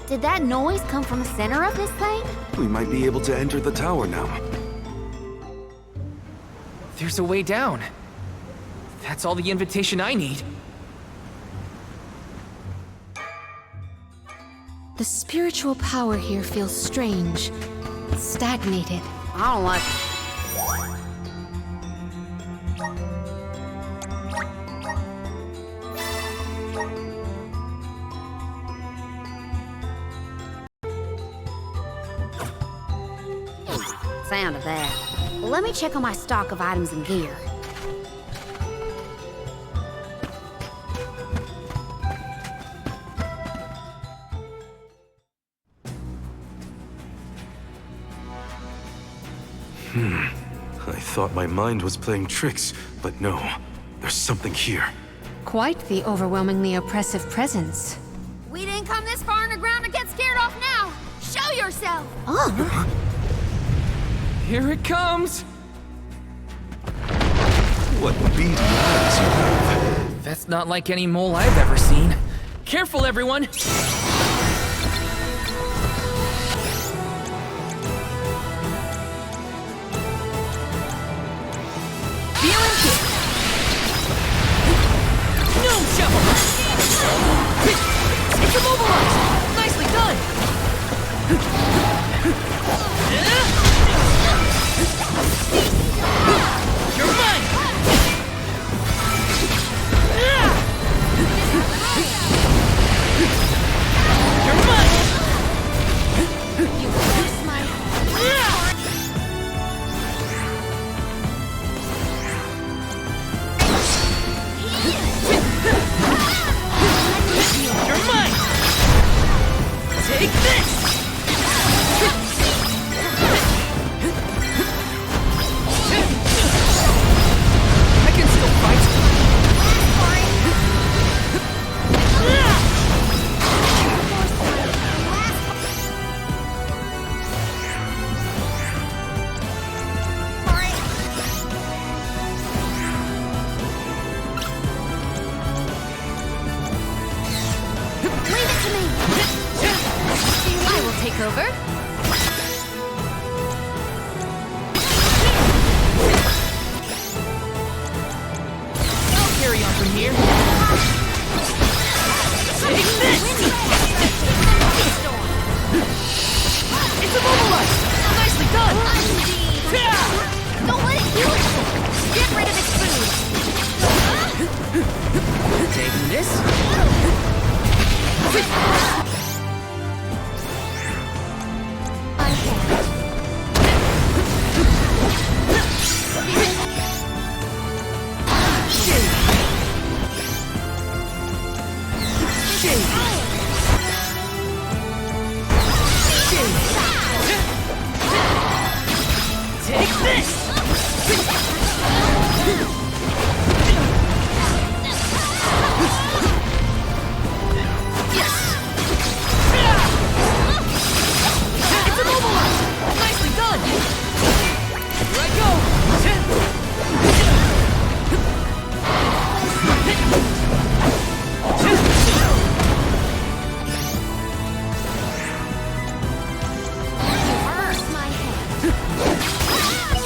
Did that noise come from the center of this thing? We might be able to enter the tower now. There's a way down. That's all the invitation I need. The spiritual power here feels strange, stagnated. I don't like it. sound of that. Let me check on my stock of items and gear. I thought my mind was playing tricks, but no. There's something here. Quite the overwhelmingly oppressive presence. We didn't come this far underground to get scared off now! Show yourself! Oh! Here it comes! What beady eyes you have. That's not like any mole I've ever seen. Careful, everyone! Feeling good! Gnome shovel! It's immobilized! Nicely done! You're mine! You're mine! You cross my You're mine! Take this! I can still fight! Leave it to me! I will take over. I'll carry on from here. Take this! It's immobilized! Nicely done! Don't let it kill it! Get rid of its food! Taking this? Take this! Yes! It's immobilized! Nicely done! Here I go!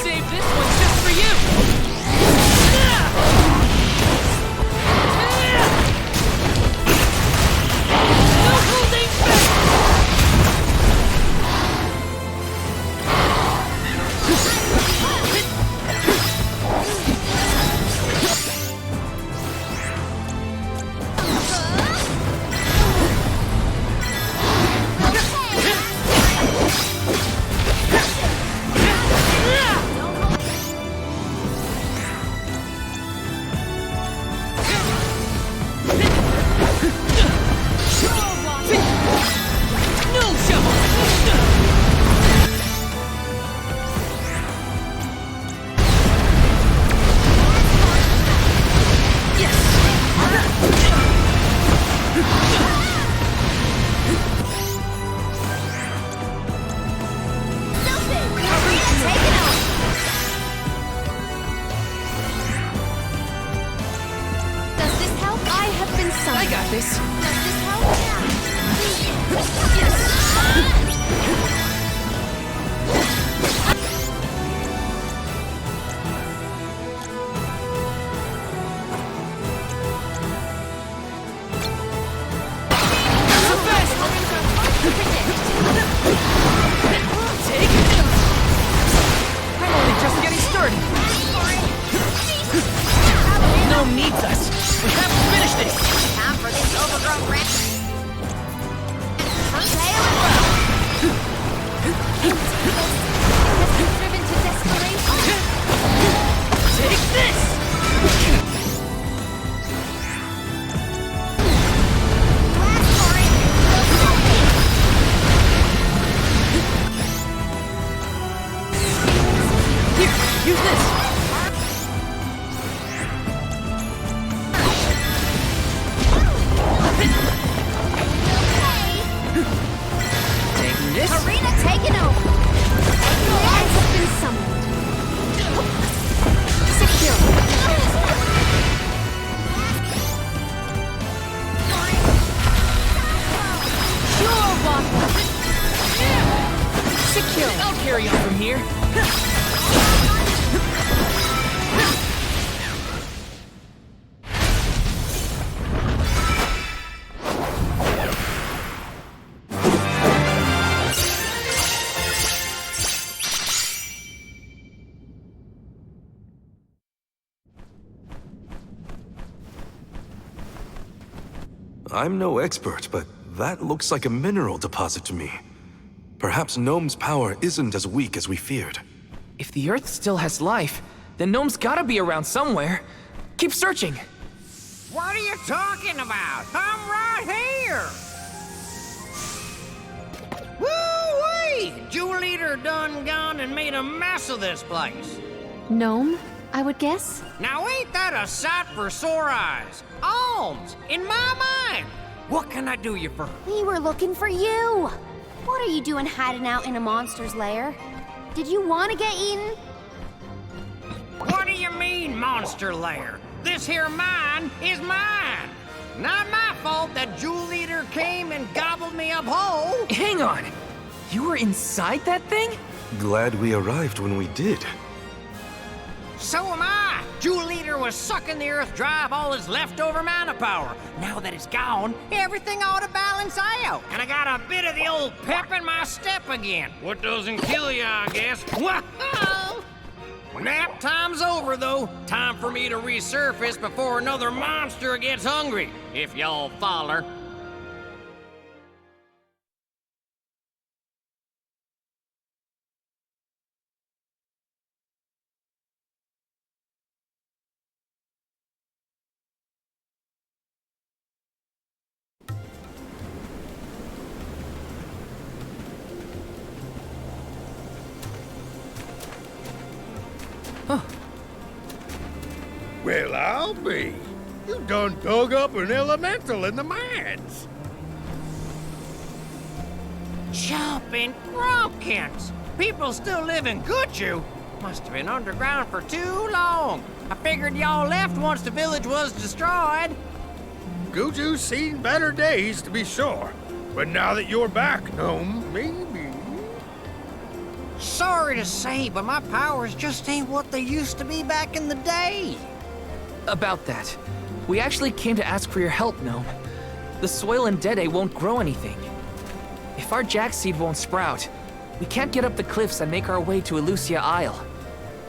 Save this one just for you! No holding back! No shovel! Does this help? I have been summoned. I got this. Does this help? So fast! Take this! I'm only just getting started. Gnome needs us. We have to finish this. Time for this overgrown rat. Curtail it well. Take this! Here, use this! Taking this? Arena taken over. Lance has been summoned. Secure. Sure, Voff. Secure. I'll carry on from here. I'm no expert, but that looks like a mineral deposit to me. Perhaps Gnome's power isn't as weak as we feared. If the Earth still has life, then Gnome's gotta be around somewhere. Keep searching. What are you talking about? I'm right here! Woo-wee! Jewel Eater done gone and made a mess of this place. Gnome, I would guess? Now ain't that a sight for sore eyes? Alms, in my mind! What can I do you for? We were looking for you. What are you doing hiding out in a monster's lair? Did you want to get eaten? What do you mean, monster lair? This here mine is mine. Not my fault that Jewel Eater came and gobbled me up whole. Hang on. You were inside that thing? Glad we arrived when we did. So am I. Jewel Eater was sucking the earth dry of all its leftover mana power. Now that it's gone, everything ought to balance out. And I got a bit of the old pep in my step again. What doesn't kill you, I guess. Wow! Nap time's over, though. Time for me to resurface before another monster gets hungry. If y'all follow. Well, I'll be. You done dug up an elemental in the mines. Jumping Grumpkins! People still live in Gudju. Must have been underground for too long. I figured y'all left once the village was destroyed. Gudju's seen better days, to be sure. But now that you're back, Gnome, maybe... Sorry to say, but my powers just ain't what they used to be back in the day. About that, we actually came to ask for your help, Gnome. The soil in Deade won't grow anything. If our jackseed won't sprout, we can't get up the cliffs and make our way to Elucia Isle.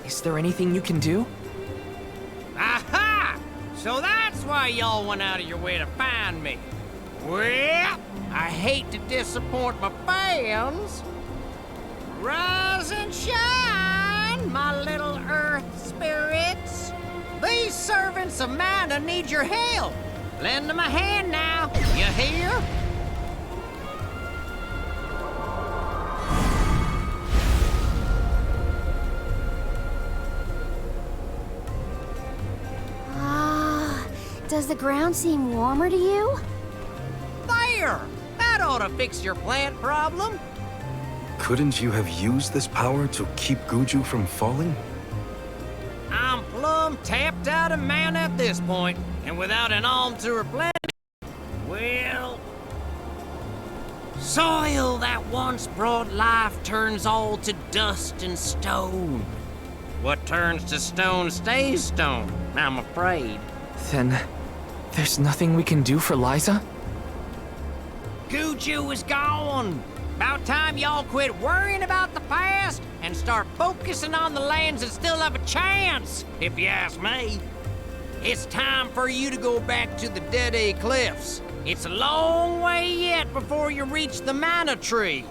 Is there anything you can do? Aha! So that's why y'all went out of your way to find me. Well, I hate to disappoint my fans. Rise and shine, my little earth spirits. These servants of Mana need your help. Lend them a hand now, you hear? Does the ground seem warmer to you? There! That ought to fix your plant problem. Couldn't you have used this power to keep Gudju from falling? I'm plumb tapped out of mana at this point, and without an alm to replenish, well... Soil that once brought life turns all to dust and stone. What turns to stone stays stone, I'm afraid. Then, there's nothing we can do for Liza? Gudju is gone. About time y'all quit worrying about the past and start focusing on the lands that still have a chance, if you ask me. It's time for you to go back to the Deade Cliffs. It's a long way yet before you reach the mana tree.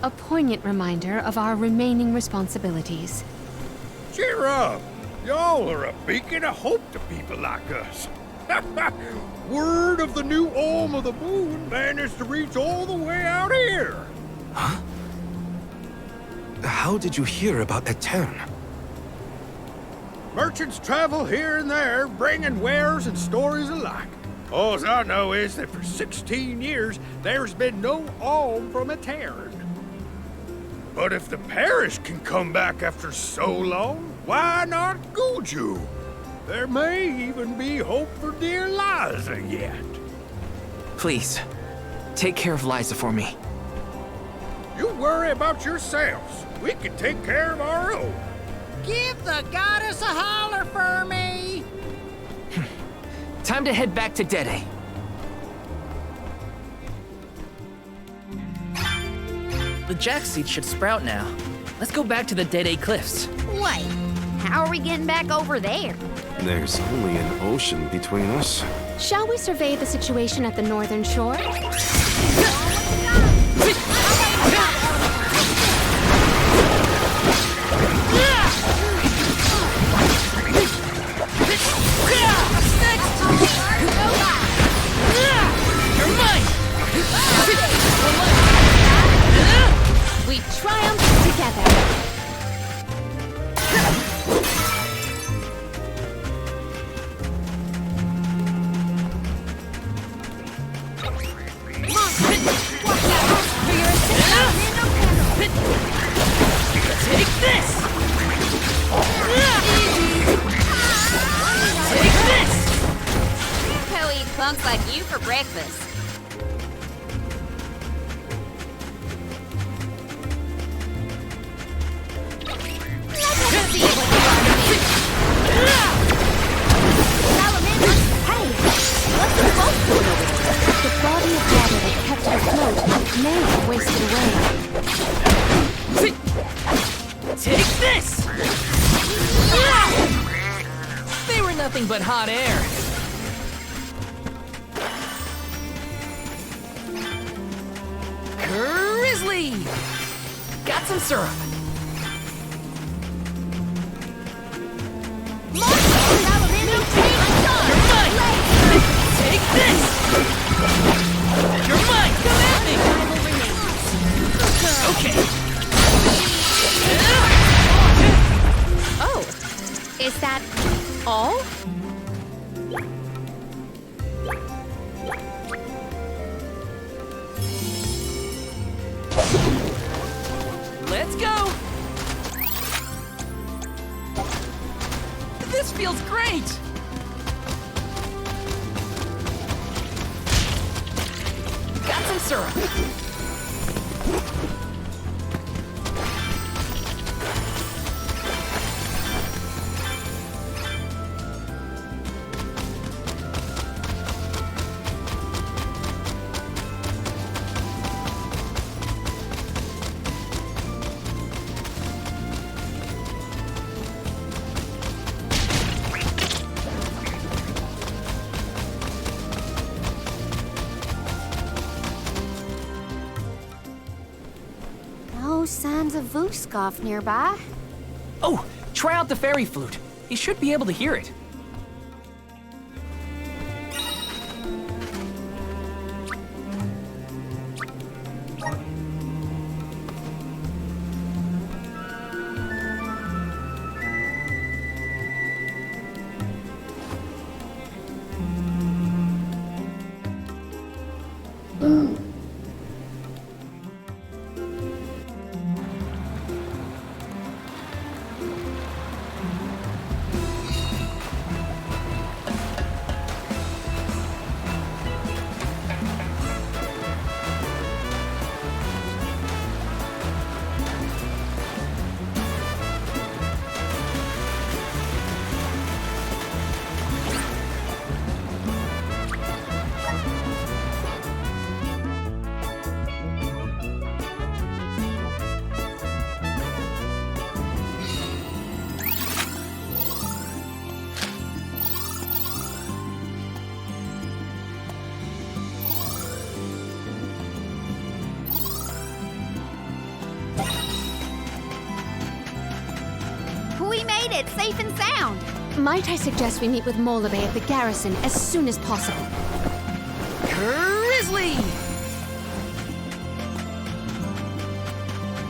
A poignant reminder of our remaining responsibilities. Cheer up! Y'all are a beacon of hope to people like us. Word of the new Olm of the Moon managed to reach all the way out here. Huh? How did you hear about Eoren? Merchants travel here and there, bringing wares and stories alike. All I know is that for 16 years, there's been no Olm from Eoren. But if the parish can come back after so long, why not Gudju? There may even be hope for dear Liza yet. Please, take care of Liza for me. You worry about yourselves. We can take care of our own. Give the goddess a holler for me! Time to head back to Deade. The Jackseed should sprout now. Let's go back to the Deade Cliffs. Wait, how are we getting back over there? There's only an ocean between us. Shall we survey the situation at the northern shore? We triumph together. Take this! Take this! Go eat punks like you for breakfast. The body of water that kept her afloat may have wasted away. Take this! They were nothing but hot air. Grizzly! Got some syrup. Take this! You're mine! Come at me! Okay. Oh, is that all? Let's go! This feels great! Got some syrup. No signs of Vuskov nearby. Oh, try out the fairy flute. You should be able to hear it. made it safe and sound. Might I suggest we meet with Molybay at the garrison as soon as possible? Grizzly!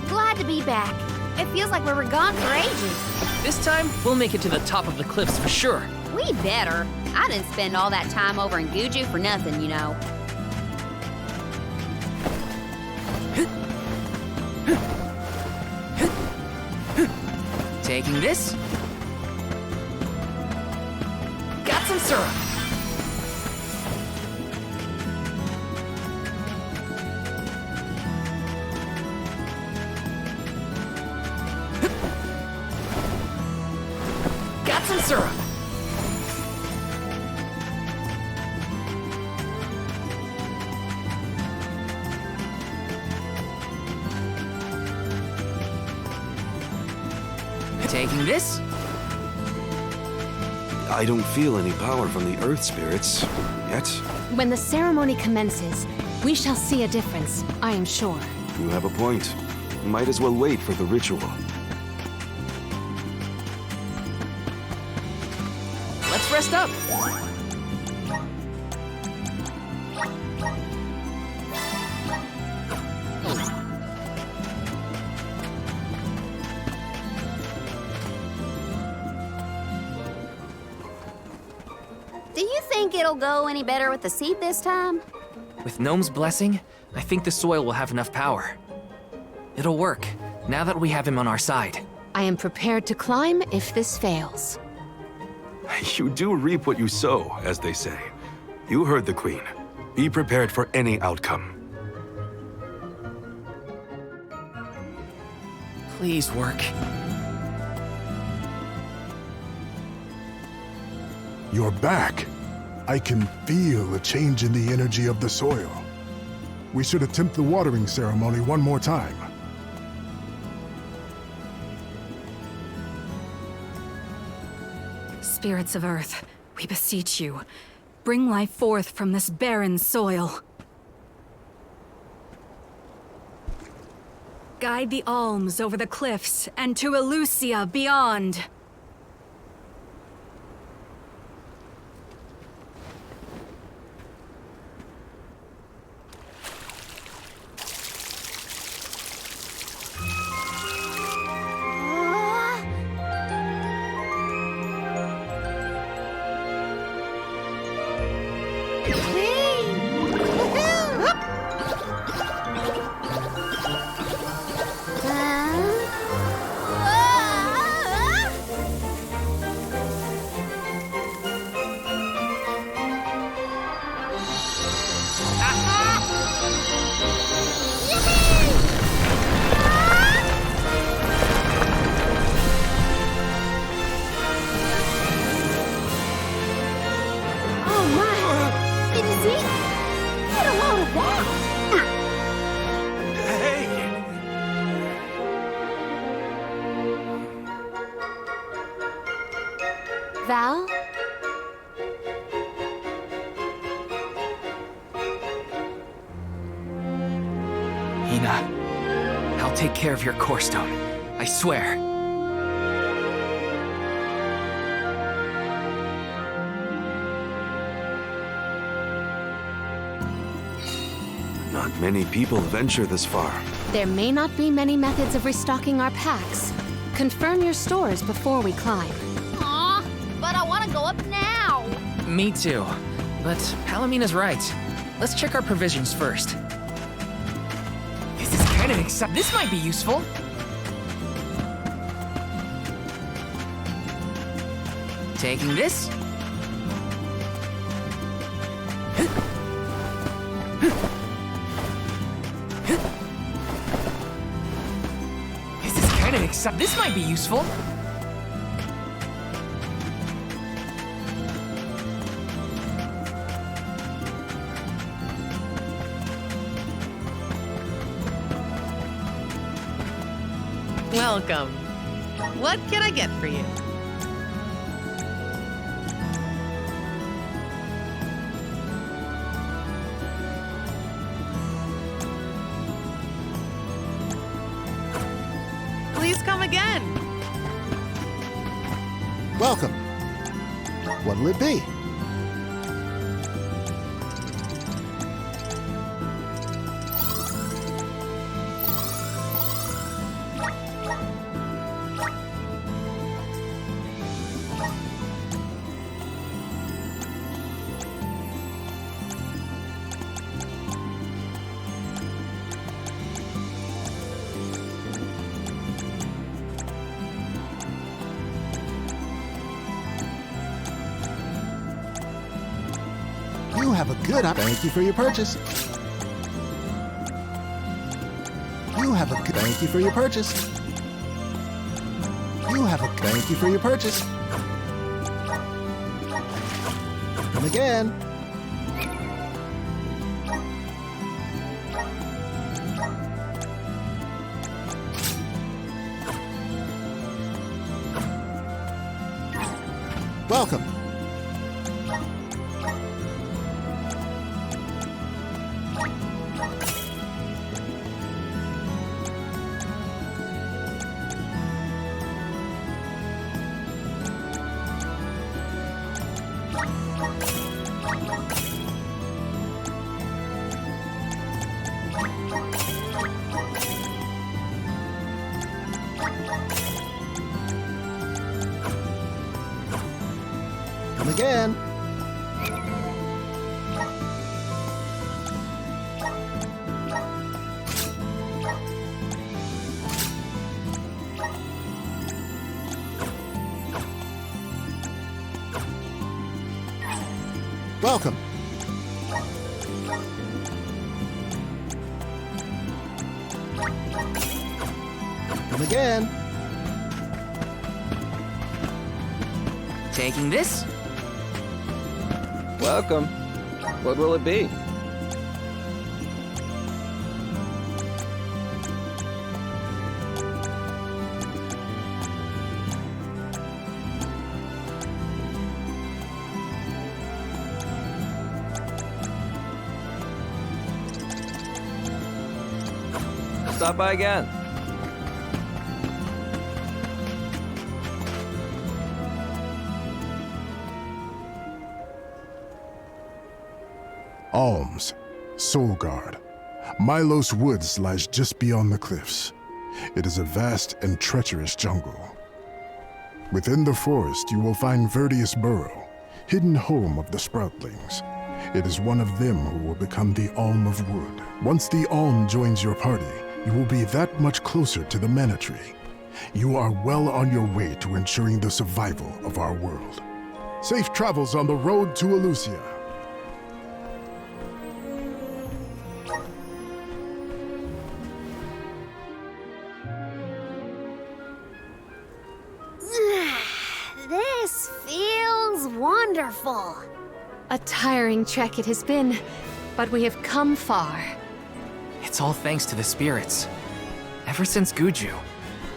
Glad to be back. It feels like we were gone for ages. This time, we'll make it to the top of the cliffs for sure. We better. I didn't spend all that time over in Gudju for nothing, you know. Taking this. Got some syrup. Got some syrup. Taking this. I don't feel any power from the earth spirits yet. When the ceremony commences, we shall see a difference, I am sure. You have a point. Might as well wait for the ritual. Let's rest up. Do you think it'll go any better with the seed this time? With Gnome's blessing, I think the soil will have enough power. It'll work, now that we have him on our side. I am prepared to climb if this fails. You do reap what you sow, as they say. You heard the Queen. Be prepared for any outcome. Please work. You're back. I can feel a change in the energy of the soil. We should attempt the watering ceremony one more time. Spirits of Earth, we beseech you. Bring life forth from this barren soil. Guide the alms over the cliffs and to Elusia beyond. Val? Hinna, I'll take care of your core stone. I swear. Not many people venture this far. There may not be many methods of restocking our packs. Confirm your stores before we climb. Aw, but I want to go up now. Me too. But Palomina's right. Let's check our provisions first. This is kind of exciting. This might be useful. Taking this. This is kind of exciting. This might be useful. Welcome. What can I get for you? Please come again. Welcome. What'll it be? You have a good... Thank you for your purchase. You have a good... Thank you for your purchase. You have a... Thank you for your purchase. Come again. Welcome. Come again. Welcome. Come again. Taking this? Welcome. What will it be? Stop by again. Alms, Soul Guard. Milos Woods lies just beyond the cliffs. It is a vast and treacherous jungle. Within the forest, you will find Verius Burrow, hidden home of the Sproutlings. It is one of them who will become the Alm of Wood. Once the Alm joins your party, you will be that much closer to the Mana Tree. You are well on your way to ensuring the survival of our world. Safe travels on the road to Elusia. This feels wonderful. A tiring trek it has been, but we have come far. It's all thanks to the spirits. Ever since Gudju,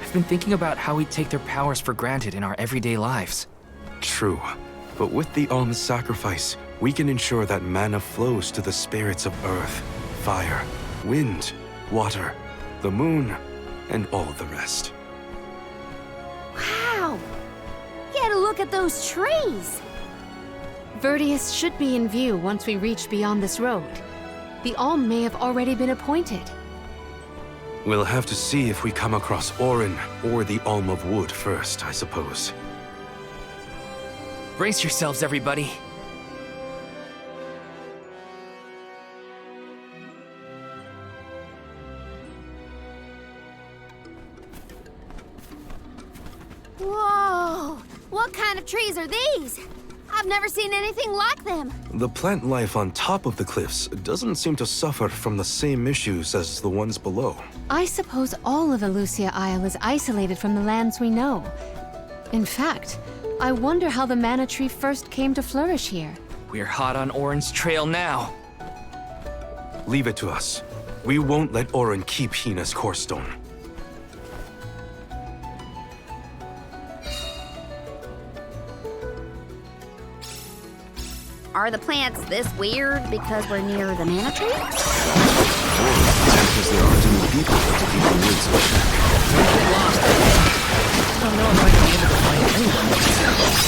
I've been thinking about how we take their powers for granted in our everyday lives. True, but with the Alm's sacrifice, we can ensure that mana flows to the spirits of earth, fire, wind, water, the moon, and all the rest. Wow! Get a look at those trees! Verius should be in view once we reach beyond this road. The Alm may have already been appointed. We'll have to see if we come across Eoren or the Alm of Wood first, I suppose. Brace yourselves, everybody. Whoa! What kind of trees are these? I've never seen anything like them. The plant life on top of the cliffs doesn't seem to suffer from the same issues as the ones below. I suppose all of Elusia Isle is isolated from the lands we know. In fact, I wonder how the Mana Tree first came to flourish here. We're hot on Oren's trail now. Leave it to us. We won't let Eoren keep Hinna's core stone. Are the plants this weird because we're near the Mana Tree? Because there aren't any people to keep the woods in check. Don't get lost. I don't know if I can be able to find anyone.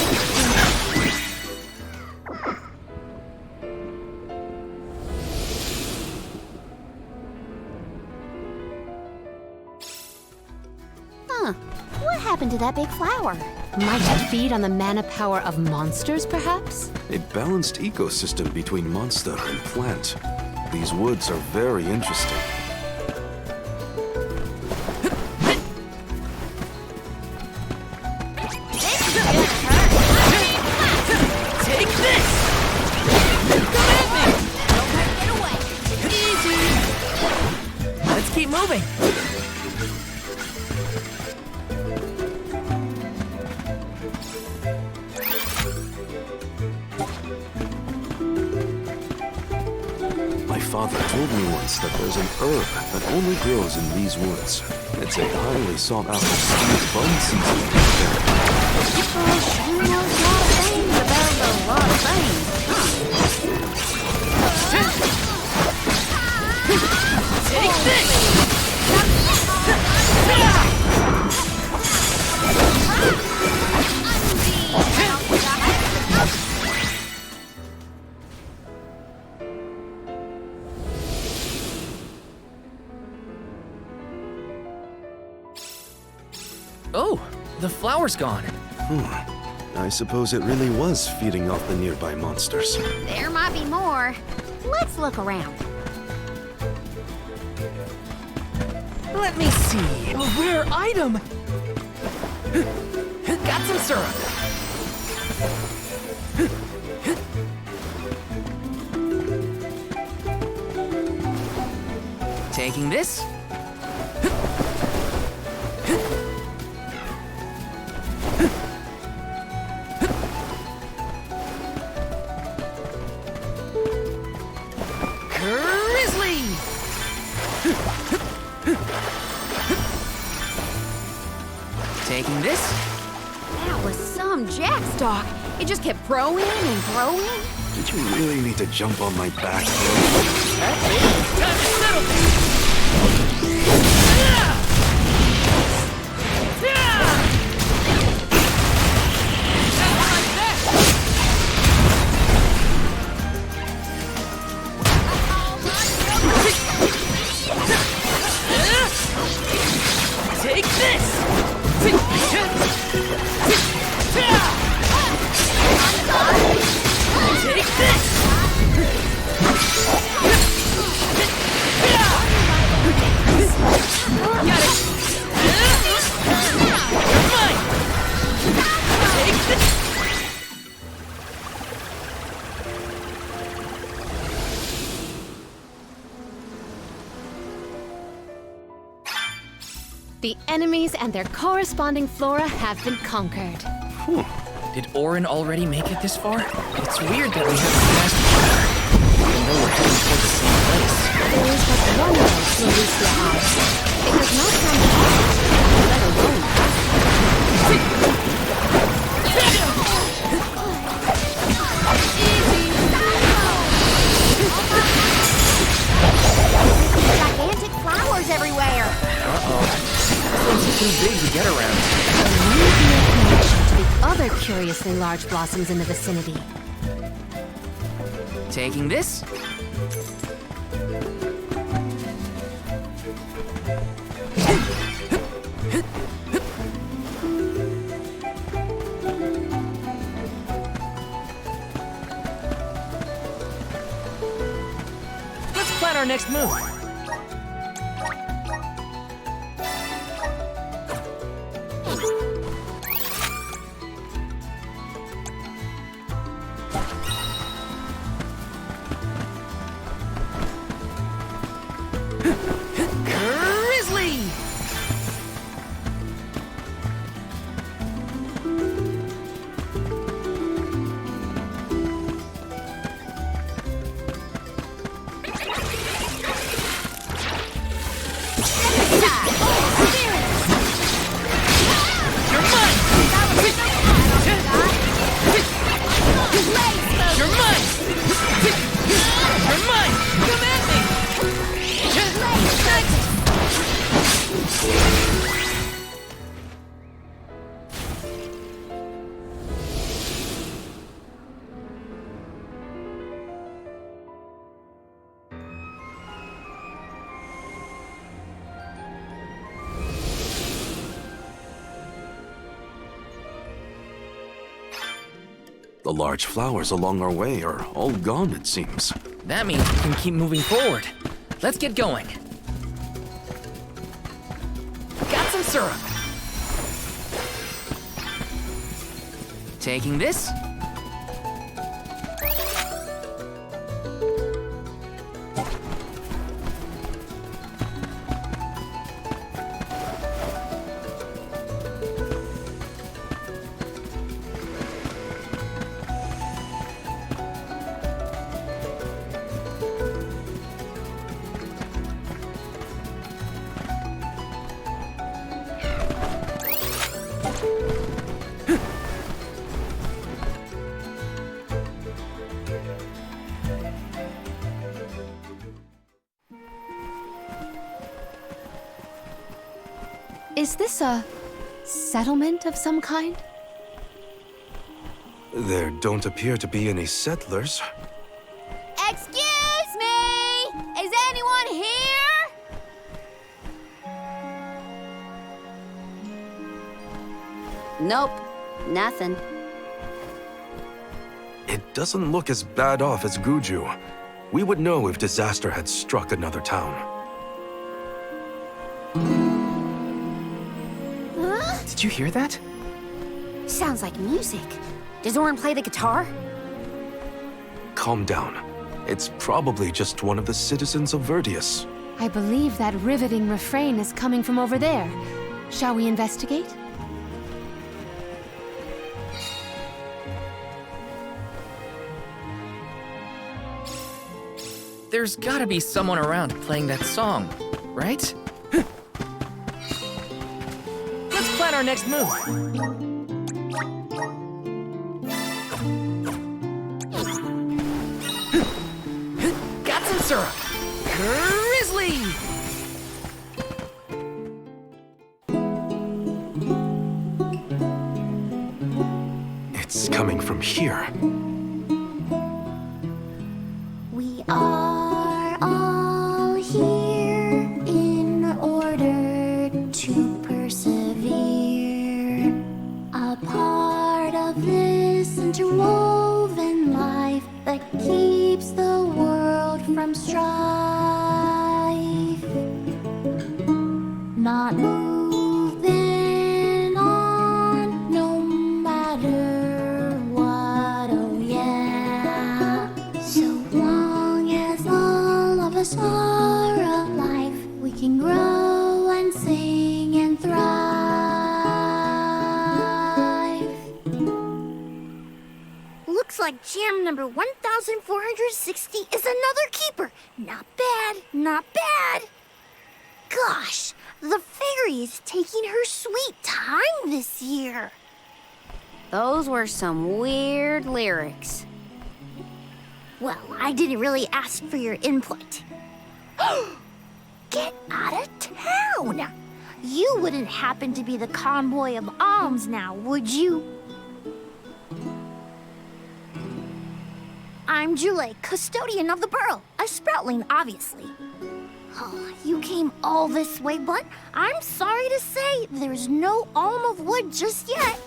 Huh. What happened to that big flower? Might it feed on the mana power of monsters, perhaps? A balanced ecosystem between monster and plant. These woods are very interesting. Take this! Come at me! Get away! Easy! Let's keep moving. My father told me once that there's an herb that only grows in these woods. It's a highly sought-after steamed bun seasoning. Oh, she knows a lot of things about a lot of things. Take this! Oh, the flower's gone. I suppose it really was feeding off the nearby monsters. There might be more. Let's look around. Let me see. A rare item. Got some syrup. Taking this. Taking this. That was some jackstock. It just kept growing and growing. Did you really need to jump on my back? Time to settle this. Take this! Take this! Got it! You're mine! Take this! The enemies and their corresponding flora have been conquered. Did Eoren already make it this far? It's weird that we haven't passed each other. I know we're heading toward the same place. There is but one way to Lucia House. It does not come to let alone. Gigantic flowers everywhere. Uh-oh. This one's too big to get around. To the other curiously large blossoms in the vicinity. Taking this. Let's plan our next move. The large flowers along our way are all gone, it seems. That means we can keep moving forward. Let's get going. Got some syrup. Taking this. Is this a settlement of some kind? There don't appear to be any settlers. Excuse me! Is anyone here? Nope, nothing. It doesn't look as bad off as Gudju. We would know if disaster had struck another town. Did you hear that? Sounds like music. Does Eoren play the guitar? Calm down. It's probably just one of the citizens of Verius. I believe that riveting refrain is coming from over there. Shall we investigate? There's gotta be someone around playing that song, right? Let's plan our next move. Got some syrup. Grizzly! It's coming from here. We are all here in order to persevere. A part of this interwoven life that keeps the world from strife. Not moving on, no matter what, oh yeah. So long as all of us are alive, we can grow and sing and thrive. Looks like jam number 1460 is another keeper. Not bad, not bad. Gosh, the fairy is taking her sweet time this year. Those were some weird lyrics. Well, I didn't really ask for your input. Get out of town! You wouldn't happen to be the convoy of alms now, would you? I'm Jule, custodian of the burrow. A sproutling, obviously. Oh, you came all this way, but I'm sorry to say there's no alm of wood just yet.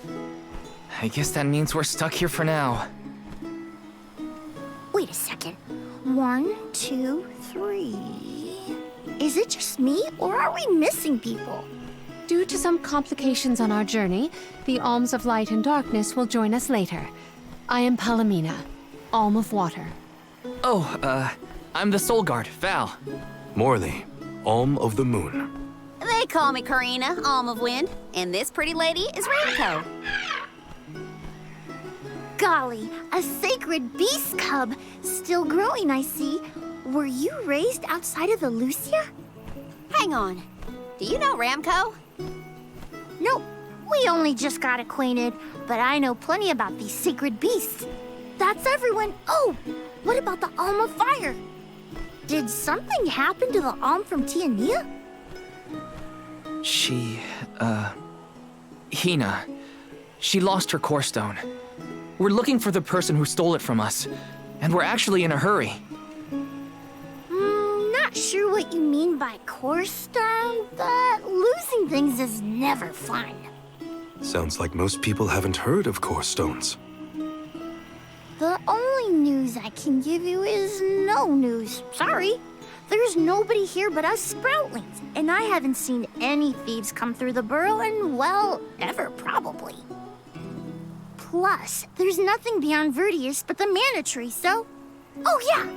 I guess that means we're stuck here for now. Wait a second. 1, 2, 3. Is it just me, or are we missing people? Due to some complications on our journey, the Alms of Light and Darkness will join us later. I am Palomina, Alm of Water. Oh, I'm the Soul Guard, Val. Morley, Alm of the Moon. They call me Karina, Alm of Wind, and this pretty lady is Ramco. Golly, a sacred beast cub. Still growing, I see. Were you raised outside of the Lucia? Hang on. Do you know Ramco? Nope. We only just got acquainted, but I know plenty about these sacred beasts. That's everyone. Oh, what about the Alm of Fire? Did something happen to the Alm from Tiania? She, Hinna. She lost her core stone. We're looking for the person who stole it from us, and we're actually in a hurry. Not sure what you mean by core stone, but losing things is never fun. Sounds like most people haven't heard of core stones. The only news I can give you is no news. Sorry. There's nobody here but us sproutlings, and I haven't seen any thieves come through the burrow in, well, ever probably. Plus, there's nothing beyond Verius but the mana tree, so... Oh yeah,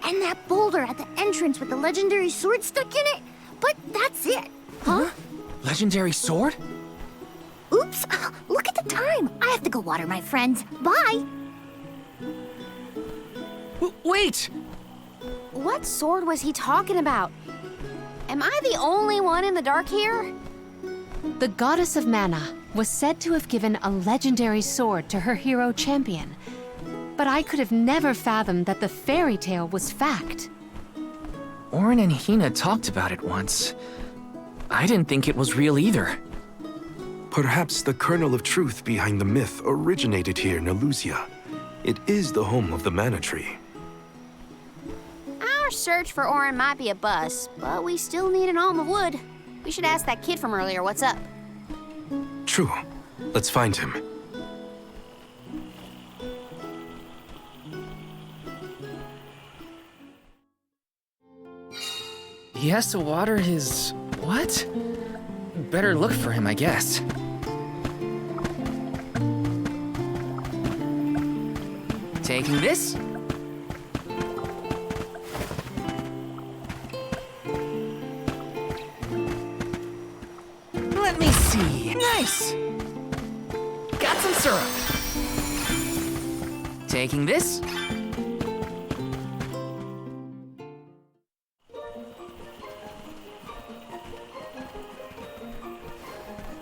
and that boulder at the entrance with the legendary sword stuck in it, but that's it. Huh? Legendary sword? Oops, look at the time. I have to go water my friends. Bye. Wait! What sword was he talking about? Am I the only one in the dark here? The goddess of mana was said to have given a legendary sword to her hero champion. But I could have never fathomed that the fairy tale was fact. Eoren and Hinna talked about it once. I didn't think it was real either. Perhaps the kernel of truth behind the myth originated here in Elusia. It is the home of the mana tree. Our search for Eoren might be a bust, but we still need an alm of wood. We should ask that kid from earlier what's up. True. Let's find him. He has to water his... what? Better look for him, I guess. Taking this? Let me see. Nice! Got some syrup. Taking this?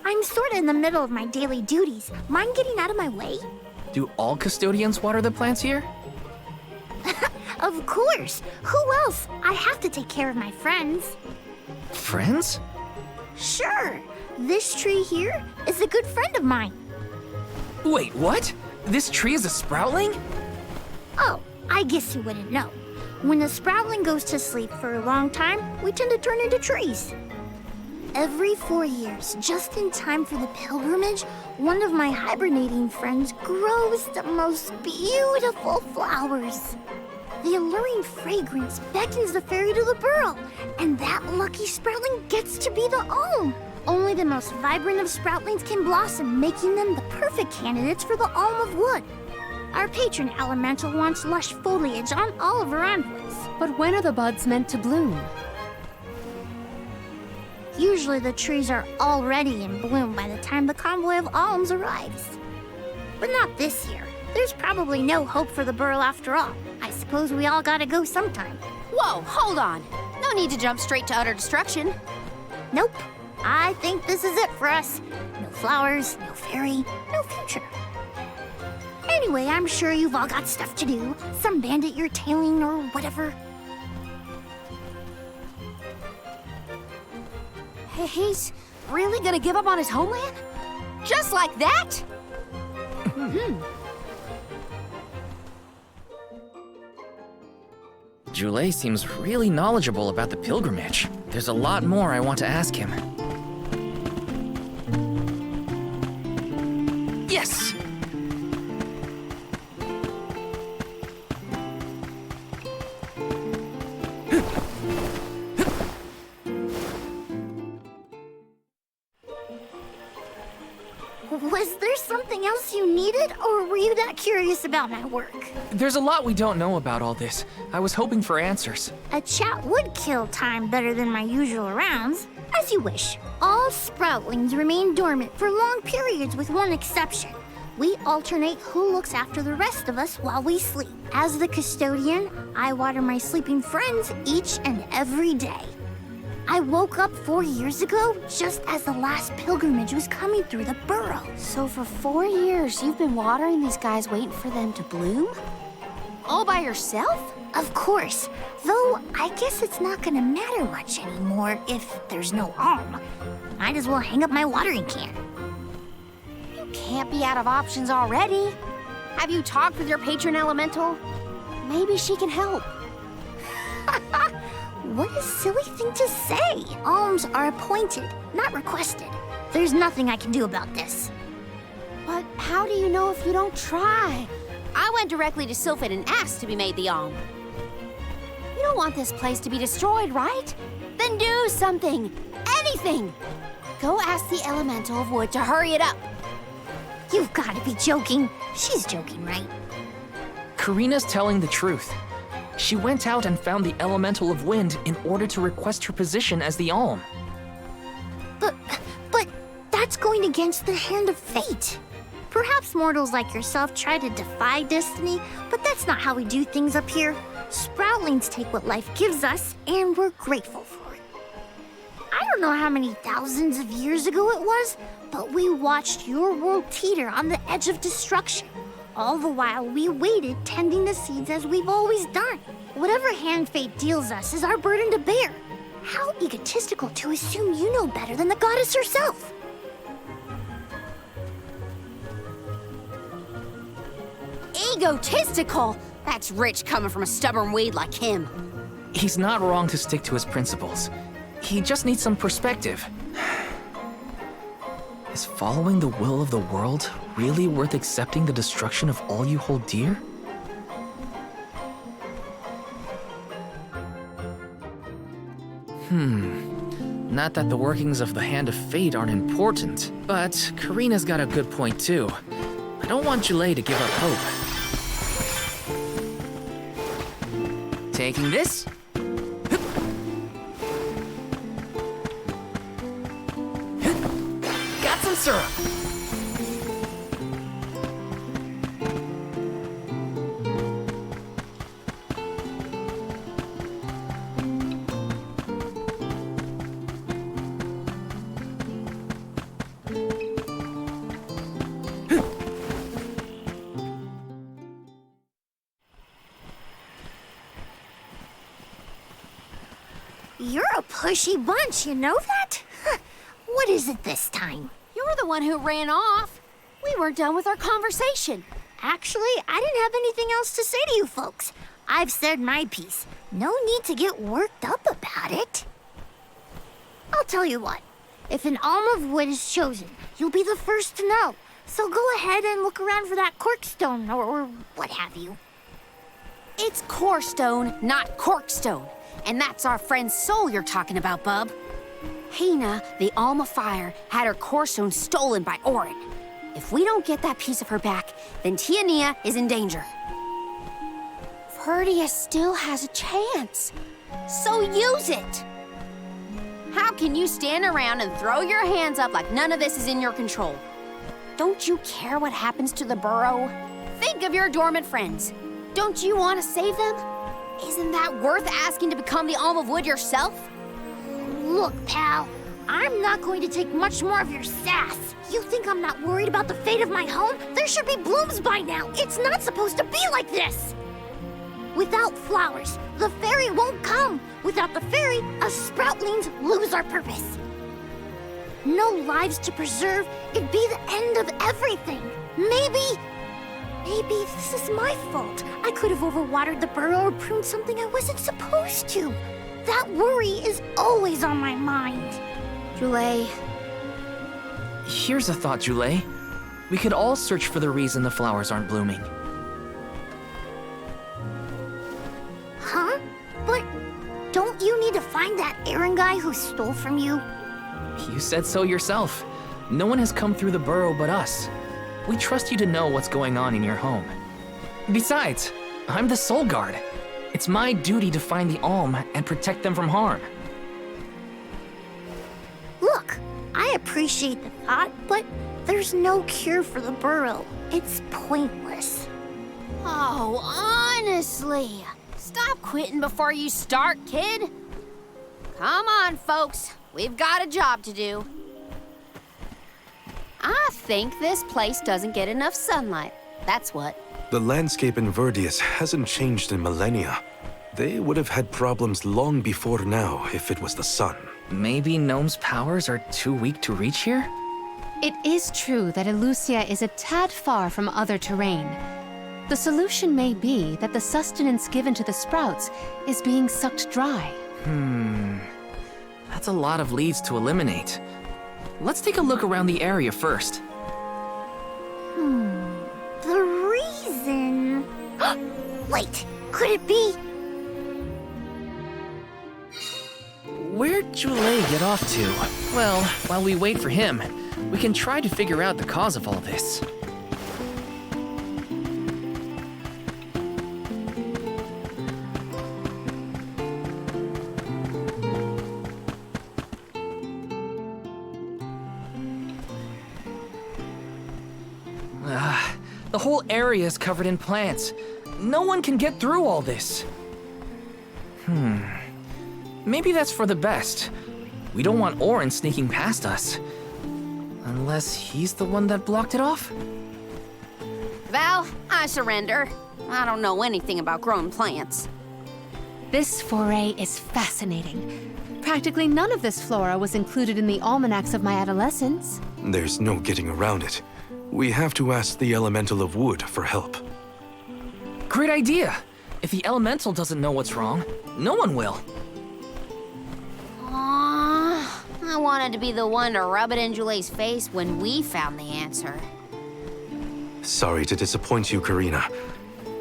I'm sorta in the middle of my daily duties. Mind getting out of my way? Do all custodians water the plants here? Of course. Who else? I have to take care of my friends. Friends? Sure. This tree here is a good friend of mine. Wait, what? This tree is a sproutling? Oh, I guess you wouldn't know. When a sproutling goes to sleep for a long time, we tend to turn into trees. Every 4 years, just in time for the pilgrimage, one of my hibernating friends grows the most beautiful flowers. The alluring fragrance beckons the fairy to the burrow, and that lucky sproutling gets to be the alm. Only the most vibrant of sproutlings can blossom, making them the perfect candidates for the alm of wood. Our patron elemental wants lush foliage on all of her envelopes. But when are the buds meant to bloom? Usually the trees are already in bloom by the time the convoy of alms arrives. But not this year. There's probably no hope for the burrow after all. I suppose we all gotta go sometime. Whoa, hold on. No need to jump straight to utter destruction. Nope. I think this is it for us. No flowers, no fairy, no future. Anyway, I'm sure you've all got stuff to do. Some bandit you're tailing or whatever. He's really gonna give up on his homeland? Just like that? Joulet seems really knowledgeable about the pilgrimage. There's a lot more I want to ask him. Yes! Was there something else you needed, or were you that curious about my work? There's a lot we don't know about all this. I was hoping for answers. A chat would kill time better than my usual rounds. As you wish. All sproutlings remain dormant for long periods with one exception. We alternate who looks after the rest of us while we sleep. As the custodian, I water my sleeping friends each and every day. I woke up 4 years ago, just as the last pilgrimage was coming through the burrow. So for 4 years, you've been watering these guys waiting for them to bloom? All by yourself? Of course. Though, I guess it's not gonna matter much anymore if there's no alm. Might as well hang up my watering can. You can't be out of options already. Have you talked with your patron elemental? Maybe she can help. What a silly thing to say! Alms are appointed, not requested. There's nothing I can do about this. But how do you know if you don't try? I went directly to Sylphin and asked to be made the Alm. You don't want this place to be destroyed, right? Then do something! Anything! Go ask the Elemental of Wood to hurry it up. You've got to be joking. She's joking, right? Karina's telling the truth. She went out and found the Elemental of Wind in order to request her position as the Alm. But that's going against the hand of fate. Perhaps mortals like yourself try to defy destiny, but that's not how we do things up here. Sproutlings take what life gives us, and we're grateful for it. I don't know how many thousands of years ago it was, but we watched your world teeter on the edge of destruction. All the while we waited, tending the seeds as we've always done. Whatever hand fate deals us is our burden to bear. How egotistical to assume you know better than the goddess herself. Egotistical? That's rich coming from a stubborn weed like him. He's not wrong to stick to his principles. He just needs some perspective. Is following the will of the world really worth accepting the destruction of all you hold dear? Not that the workings of the Hand of Fate aren't important, but Karina's got a good point too. I don't want Julay to give up hope. Taking this? Got some syrup! You're a pushy bunch, you know that? What is it this time? You're the one who ran off. We weren't done with our conversation. Actually, I didn't have anything else to say to you folks. I've said my piece. No need to get worked up about it. I'll tell you what. If an Alm of Wood is chosen, you'll be the first to know. So go ahead and look around for that corkstone or what have you. It's corestone, not corkstone. And that's our friend's soul you're talking about, bub. Hinna, the Alm of Fire, had her corestone stolen by Eoren. If we don't get that piece of her back, then Tiania is in danger. Verius still has a chance, so use it. How can you stand around and throw your hands up like none of this is in your control? Don't you care what happens to the burrow? Think of your dormant friends. Don't you want to save them? Isn't that worth asking to become the Alm of Wood yourself? Look, pal, I'm not going to take much more of your sass. You think I'm not worried about the fate of my home? There should be blooms by now. It's not supposed to be like this. Without flowers, the fairy won't come. Without the fairy, us sproutlings lose our purpose. No lives to preserve, it'd be the end of everything. Maybe this is my fault. I could have overwatered the burrow or pruned something I wasn't supposed to. That worry is always on my mind. Julay. Here's a thought, Julay. We could all search for the reason the flowers aren't blooming. Huh? But don't you need to find that Eoren guy who stole from you? You said so yourself. No one has come through the burrow but us. We trust you to know what's going on in your home. Besides, I'm the Soul Guard. It's my duty to find the Alm and protect them from harm. Look, I appreciate the thought, but there's no cure for the burrow. It's pointless. Oh, honestly. Stop quitting before you start, kid. Come on, folks. We've got a job to do. I think this place doesn't get enough sunlight. That's what. The landscape in Verius hasn't changed in millennia. They would have had problems long before now if it was the sun. Maybe Gnome's powers are too weak to reach here? It is true that Elucia is a tad far from other terrain. The solution may be that the sustenance given to the sprouts is being sucked dry. That's a lot of leads to eliminate. Let's take a look around the area first. The reason Wait, could it be? Where'd Joulet get off to? Well, while we wait for him, we can try to figure out the cause of all this. The whole area is covered in plants. No one can get through all this. Maybe that's for the best. We don't want Eoren sneaking past us. Unless he's the one that blocked it off? Val, I surrender. I don't know anything about growing plants. This foray is fascinating. Practically none of this flora was included in the almanacs of my adolescence. There's no getting around it. We have to ask the Elemental of Wood for help. Great idea! If the Elemental doesn't know what's wrong, no one will. Aww, I wanted to be the one to rub it in Joulet's face when we found the answer. Sorry to disappoint you, Karina,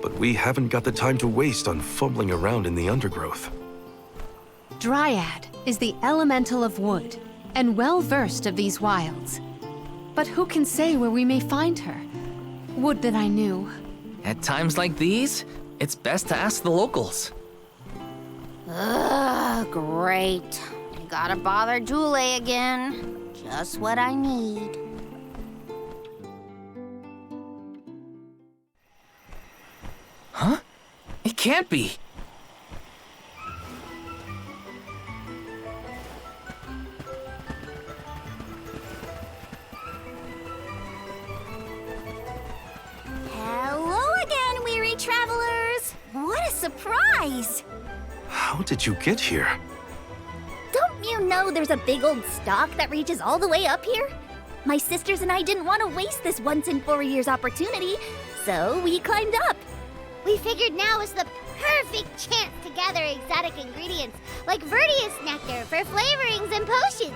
but we haven't got the time to waste on fumbling around in the undergrowth. Dryad is the Elemental of Wood, and well-versed of these wilds. But who can say where we may find her? Would that I knew. At times like these, it's best to ask the locals. Ugh, great. Gotta bother Joulet again. Just what I need. Huh? It can't be. Hello again, weary travelers! What a surprise! How did you get here? Don't you know there's a big old stalk that reaches all the way up here? My sisters and I didn't want to waste this once in 4 years opportunity, so we climbed up. We figured now was the perfect chance to gather exotic ingredients like Verius nectar for flavorings and potions.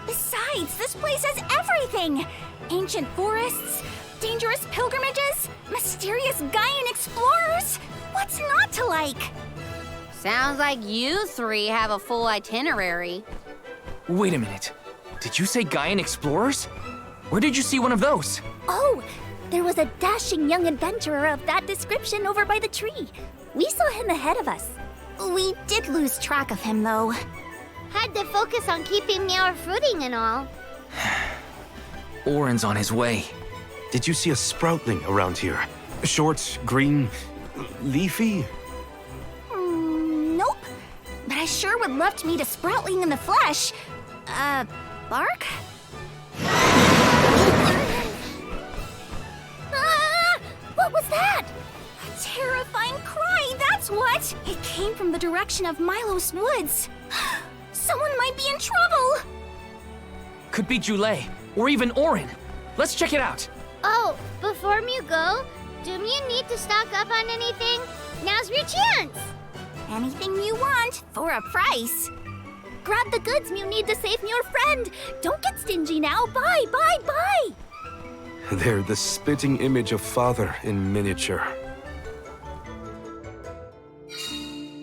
Besides, this place has everything! Ancient forests, dangerous pilgrimages, mysterious Gaian explorers. What's not to like? Sounds like you three have a full itinerary. Wait a minute. Did you say Gaian explorers? Where did you see one of those? Oh, there was a dashing young adventurer of that description over by the tree. We saw him ahead of us. We did lose track of him, though. Had to focus on keeping Meow fruiting and all. Oren's on his way. Did you see a sproutling around here? Short, green, leafy? Nope. But I sure would love to meet a sproutling in the flesh. Bark? What was that? A terrifying cry, that's what! It came from the direction of Milos Woods. Someone might be in trouble! Could be Joulet, or even Eoren. Let's check it out. Oh, before you go, do you need to stock up on anything? Now's your chance! Anything you want, for a price. Grab the goods you need to save your friend. Don't get stingy now. Buy, buy, buy! They're the spitting image of Father in miniature.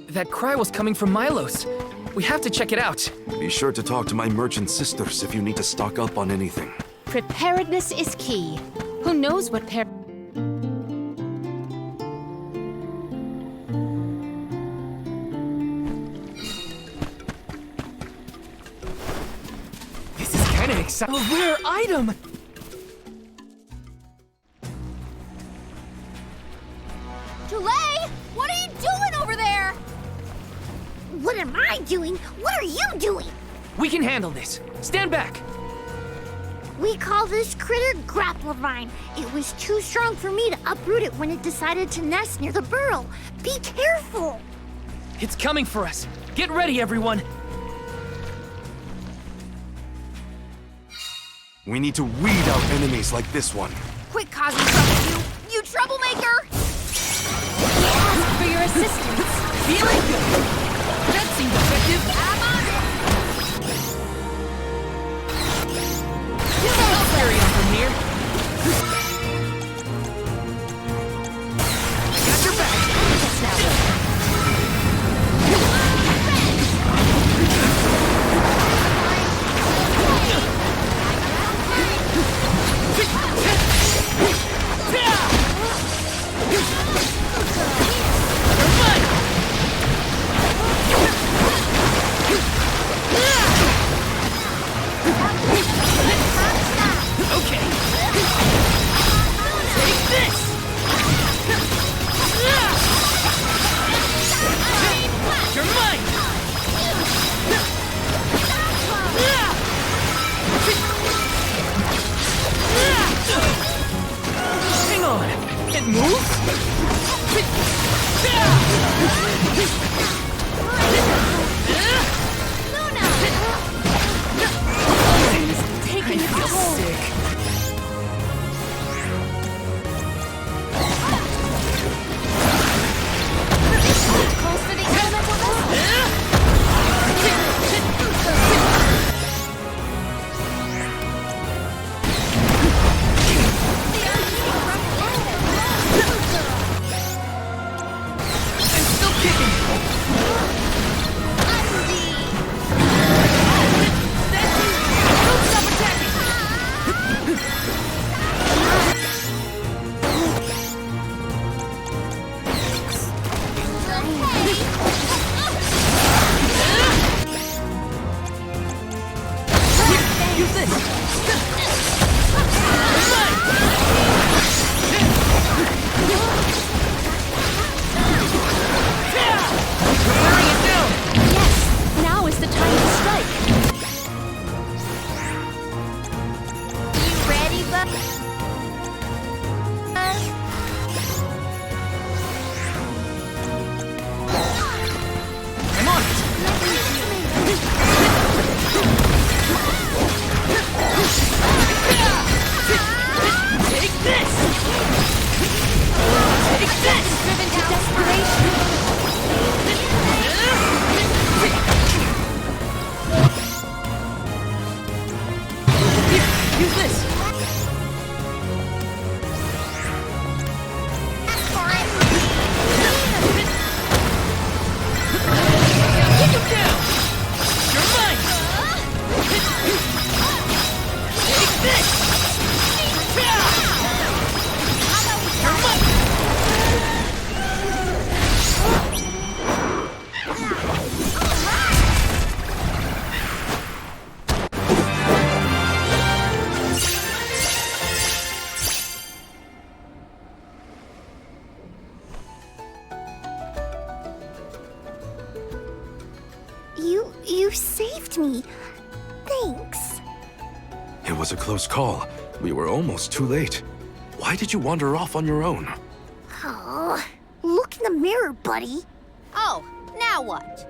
That cry was coming from Milos. We have to check it out. Be sure to talk to my merchant sisters if you need to stock up on anything. Preparedness is key. Who knows what This is kind of exciting. A rare item! Joulet, what are you doing over there? What am I doing? What are you doing? We can handle this. Stand back. We call this critter Grapplervine. It was too strong for me to uproot it when it decided to nest near the burrow. Be careful! It's coming for us. Get ready, everyone. We need to weed out enemies like this one. Quit causing trouble, you troublemaker! Ask for your assistance. Feeling good. That seemed effective. I'm on it! I'll carry on from here. Got your back. Yes, now is the time to strike. You ready, bud? I'm on it! Take this! Take this! Driven to desperation. Here, use this. Take him down. You're mine. Take this. You're mine. You saved me. Thanks. It was a close call. We were almost too late. Why did you wander off on your own? Oh, look in the mirror, buddy. Oh, now what?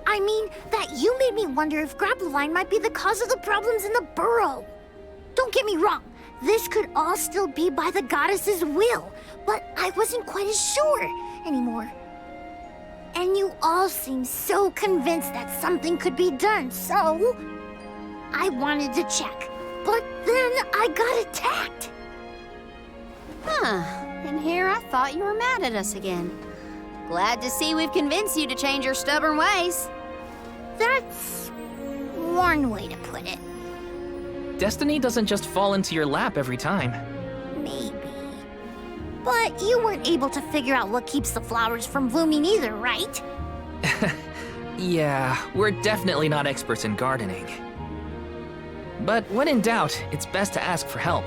I mean, that you made me wonder if Grappevine might be the cause of the problems in the burrow. Don't get me wrong, this could all still be by the goddess's will, but I wasn't quite as sure anymore. And you all seem so convinced that something could be done, so I wanted to check. But then I got attacked. Huh. And here I thought you were mad at us again. Glad to see we've convinced you to change your stubborn ways. That's one way to put it. Destiny doesn't just fall into your lap every time. Maybe. But you weren't able to figure out what keeps the flowers from blooming either, right? Yeah, we're definitely not experts in gardening. But when in doubt, it's best to ask for help.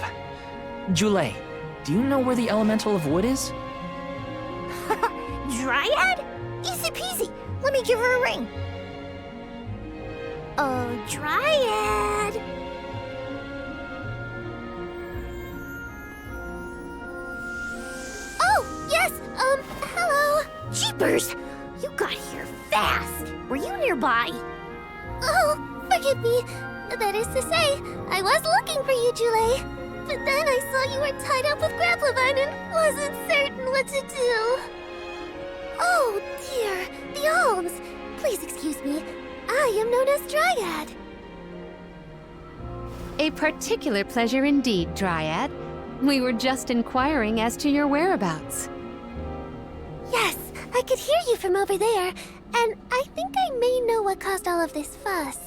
Jule, do you know where the elemental of wood is? Dryad? Easy peasy. Let me give her a ring. Oh, Dryad. Oh, yes, hello. Jeepers, you got here fast. Were you nearby? Oh, forgive me. That is to say, I was looking for you, Jule. But then I saw you were tied up with Grappevine and wasn't certain what to do. Oh, dear, the alms. Please excuse me. I am known as Dryad. A particular pleasure indeed, Dryad. We were just inquiring as to your whereabouts. Yes, I could hear you from over there, and I think I may know what caused all of this fuss.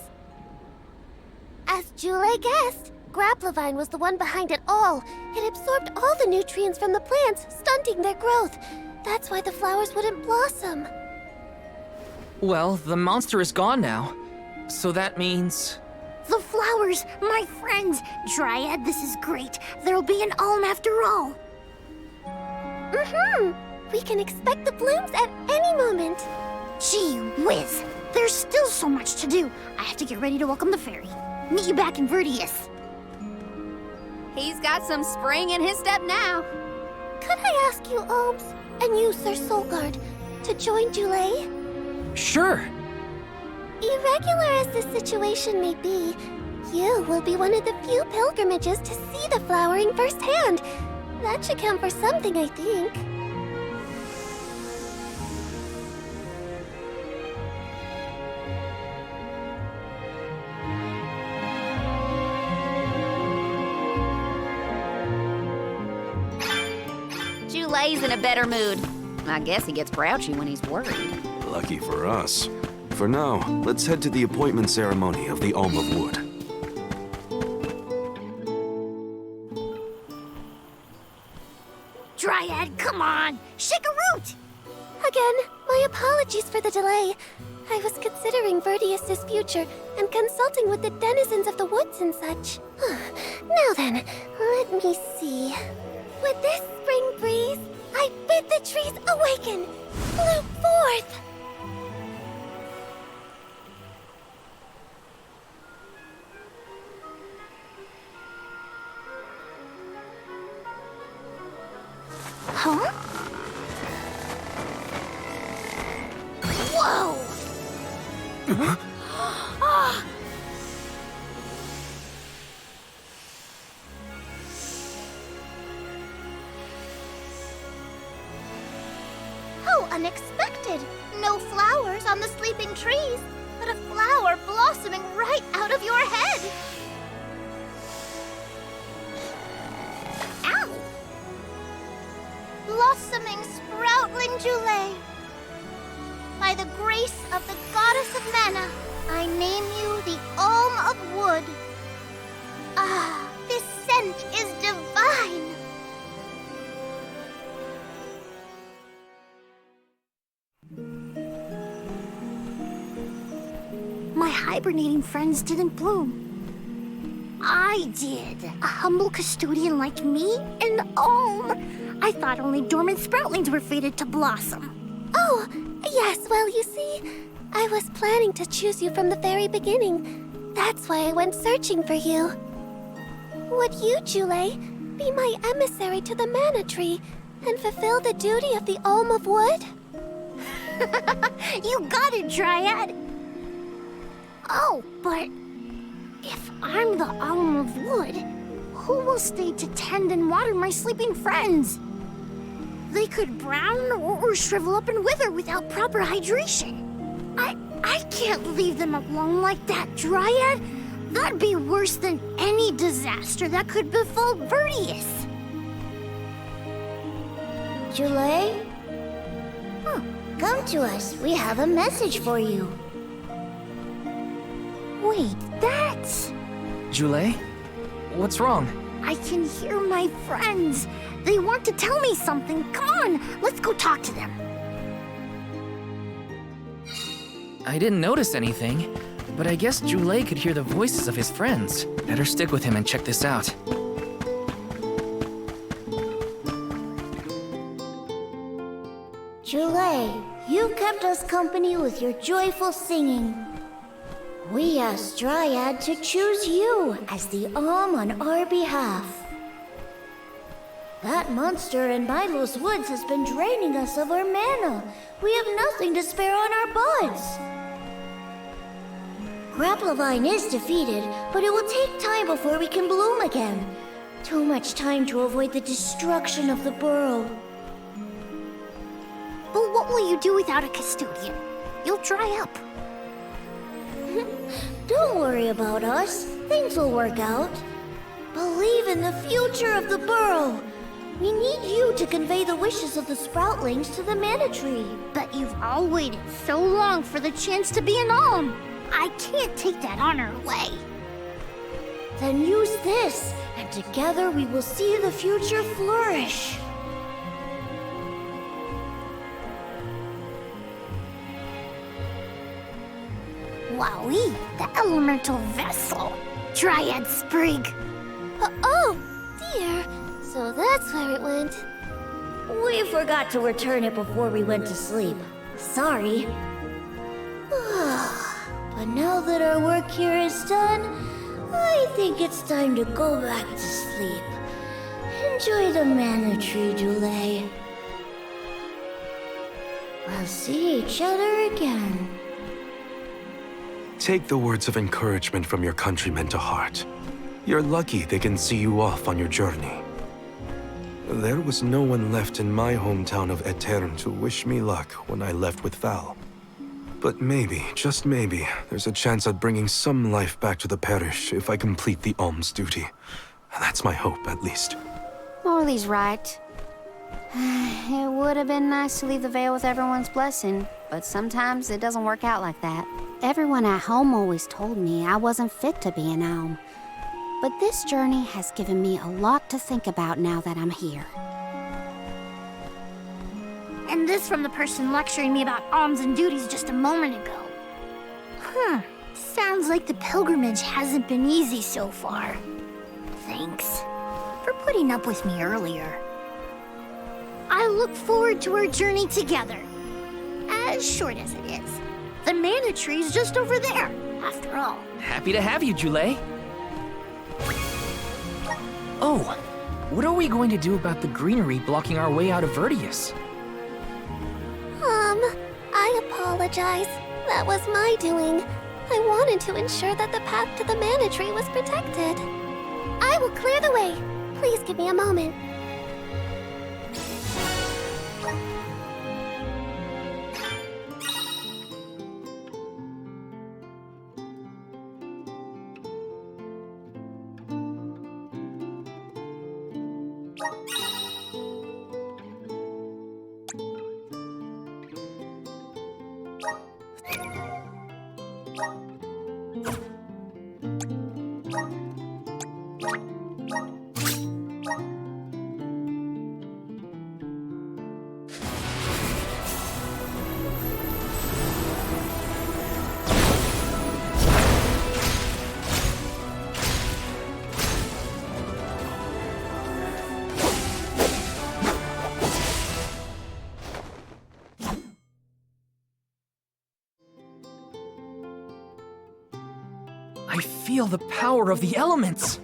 As Jule guessed, Grappevine was the one behind it all. It absorbed all the nutrients from the plants, stunting their growth. That's why the flowers wouldn't blossom. Well, the monster is gone now. So that means... The flowers, my friends. Dryad, this is great. There'll be an alm after all. We can expect the blooms at any moment. Gee whiz. There's still so much to do. I have to get ready to welcome the fairy. Meet you back in Verius. He's got some spring in his step now. Could I ask you, Alms, and you, Sir Soulguard, to join Jule? Sure. Irregular as this situation may be, you will be one of the few pilgrimages to see the flowering firsthand. That should count for something, I think. Jule's in a better mood. I guess he gets grouchy when he's worried. Lucky for us. For now, let's head to the appointment ceremony of the Alm of Wood. Dryad, come on! Shake a root! Again, my apologies for the delay. I was considering Verius' future and consulting with the denizens of the woods and such. Now then, let me see. With this spring breeze, I bid the trees awaken, bloom forth! Huh? Whoa! How unexpected! No flowers on the sleeping trees, but a flower blossoming right out of your head! Ow! Blossoming sproutling Julay. By the grace of the goddess of mana, I name you the Alm of Wood. Ah, this scent is divine! My hibernating friends didn't bloom. I did. A humble custodian like me? An alm! I thought only dormant sproutlings were fated to blossom. Oh, yes, well, you see, I was planning to choose you from the very beginning. That's why I went searching for you. Would you, Julay, be my emissary to the mana tree and fulfill the duty of the Alm of Wood? You got it, Dryad! Oh, but if I'm the Alm of Wood, who will stay to tend and water my sleeping friends? They could brown or shrivel up and wither without proper hydration. I can't leave them alone like that, Dryad. That'd be worse than any disaster that could befall Verius. Julay? Come to us. We have a message for you. Wait, that's... Julay? What's wrong? I can hear my friends. They want to tell me something. Come on, let's go talk to them. I didn't notice anything, but I guess Julay could hear the voices of his friends. Better stick with him and check this out. Julay, you kept us company with your joyful singing. We asked Dryad to choose you as the Alm on our behalf. That monster in Milo's woods has been draining us of our mana. We have nothing to spare on our buds. Grapplevine is defeated, but it will take time before we can bloom again. Too much time to avoid the destruction of the burrow. But what will you do without a custodian? You'll dry up. Don't worry about us. Things will work out. Believe in the future of the burrow. We need you to convey the wishes of the sproutlings to the mana tree. But you've all waited so long for the chance to be an alm. I can't take that honor away. Then use this, and together we will see the future flourish. Wowie, the elemental vessel. Dryad Sprig. Oh, dear. So that's where it went. We forgot to return it before we went to sleep. Sorry. But now that our work here is done, I think it's time to go back to sleep. Enjoy the mana tree, Julay. We'll see each other again. Take the words of encouragement from your countrymen to heart. You're lucky they can see you off on your journey. There was no one left in my hometown of Eoren to wish me luck when I left with Val. But maybe, just maybe, there's a chance at bringing some life back to the parish if I complete the alms duty. That's my hope, at least. Morley's right. It would have been nice to leave the veil with everyone's blessing, but sometimes it doesn't work out like that. Everyone at home always told me I wasn't fit to be an alm. But this journey has given me a lot to think about now that I'm here. And this from the person lecturing me about alms and duties just a moment ago. Sounds like the pilgrimage hasn't been easy so far. Thanks for putting up with me earlier. I look forward to our journey together. As short as it is. The mana tree's just over there, after all. Happy to have you, Jule. Oh, what are we going to do about the greenery blocking our way out of Verius? I apologize. That was my doing. I wanted to ensure that the path to the mana tree was protected. I will clear the way. Please give me a moment. I feel the power of the elements!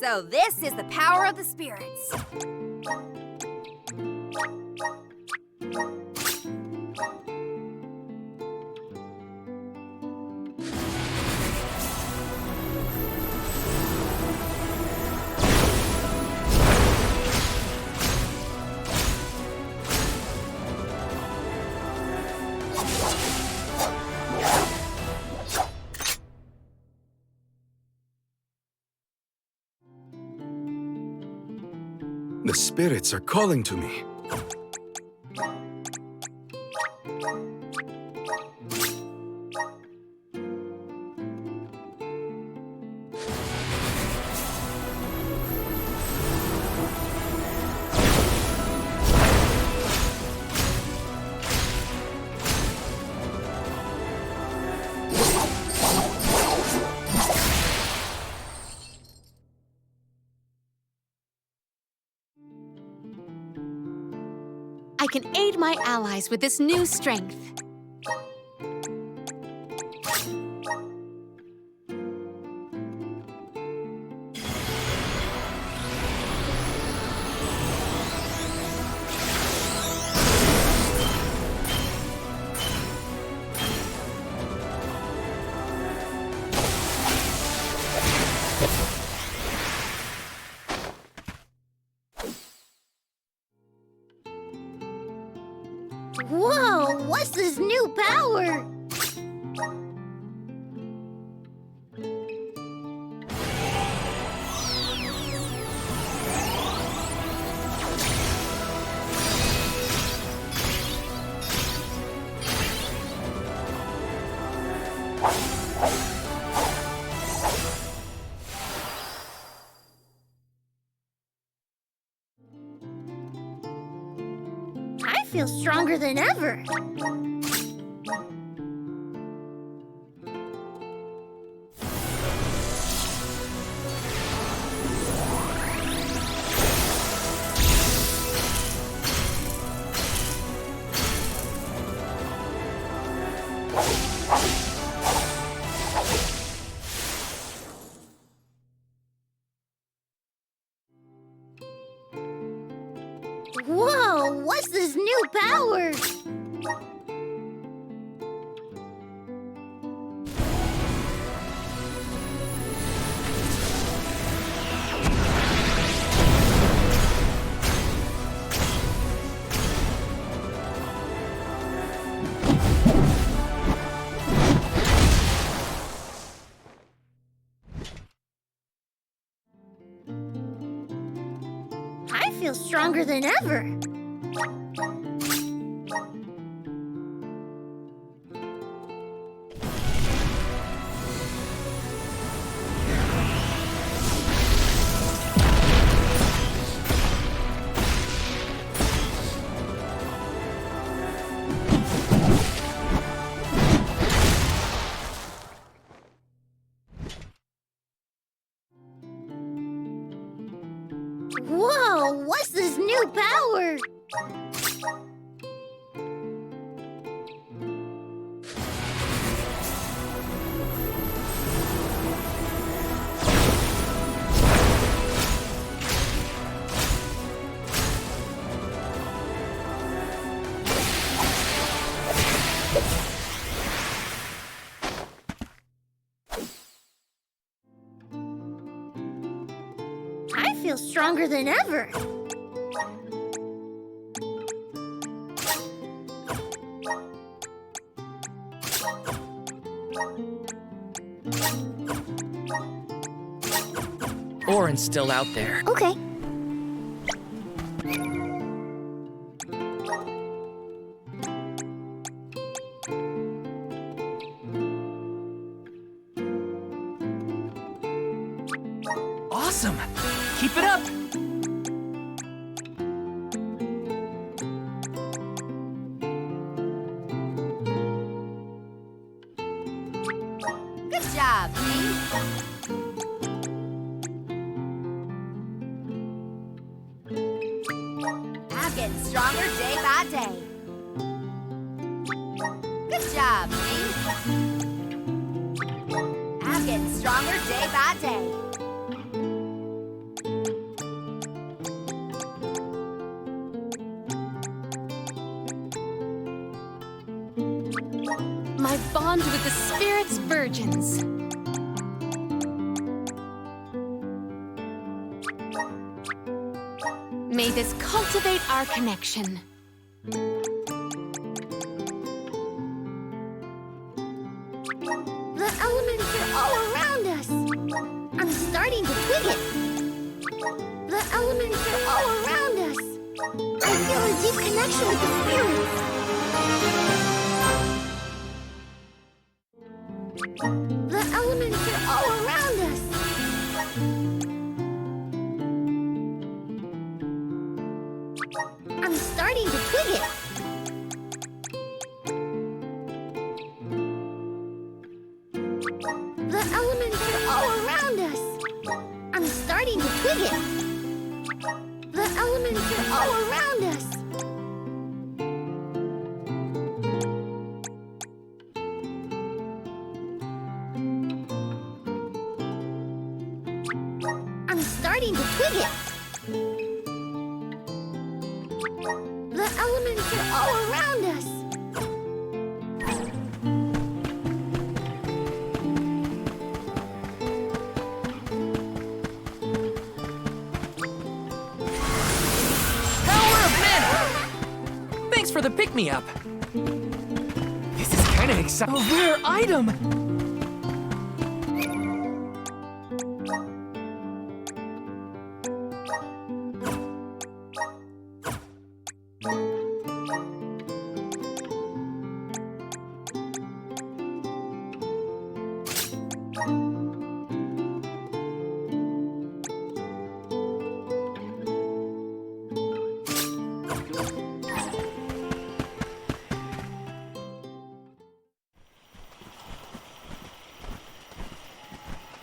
So this is the power of the spirits. The spirits are calling to me. I can aid my allies with this new strength. Whoa, what's this new power? I feel stronger than ever. Whoa, what's this new power? feel stronger than ever. Whoa, what's this new power? I feel stronger than ever. Oren's still out there. Okay. Awesome! Keep it up! Good job, team. I'm getting stronger day by day. Good job, team. I'm getting stronger day by day. My bond with the Spirit's virgins. May this cultivate our connection. The elements are all around us. I'm starting to twig it. The elements are all around us. I feel a deep connection with the spirits. The elements are all around us. I'm starting to twig it. The elements are all around us. I'm starting to twig it. The elements are all around us. I'm starting to twig it. The elements are all around us. Power of mana! Thanks for the pick-me-up. This is kind of exciting. A rare item!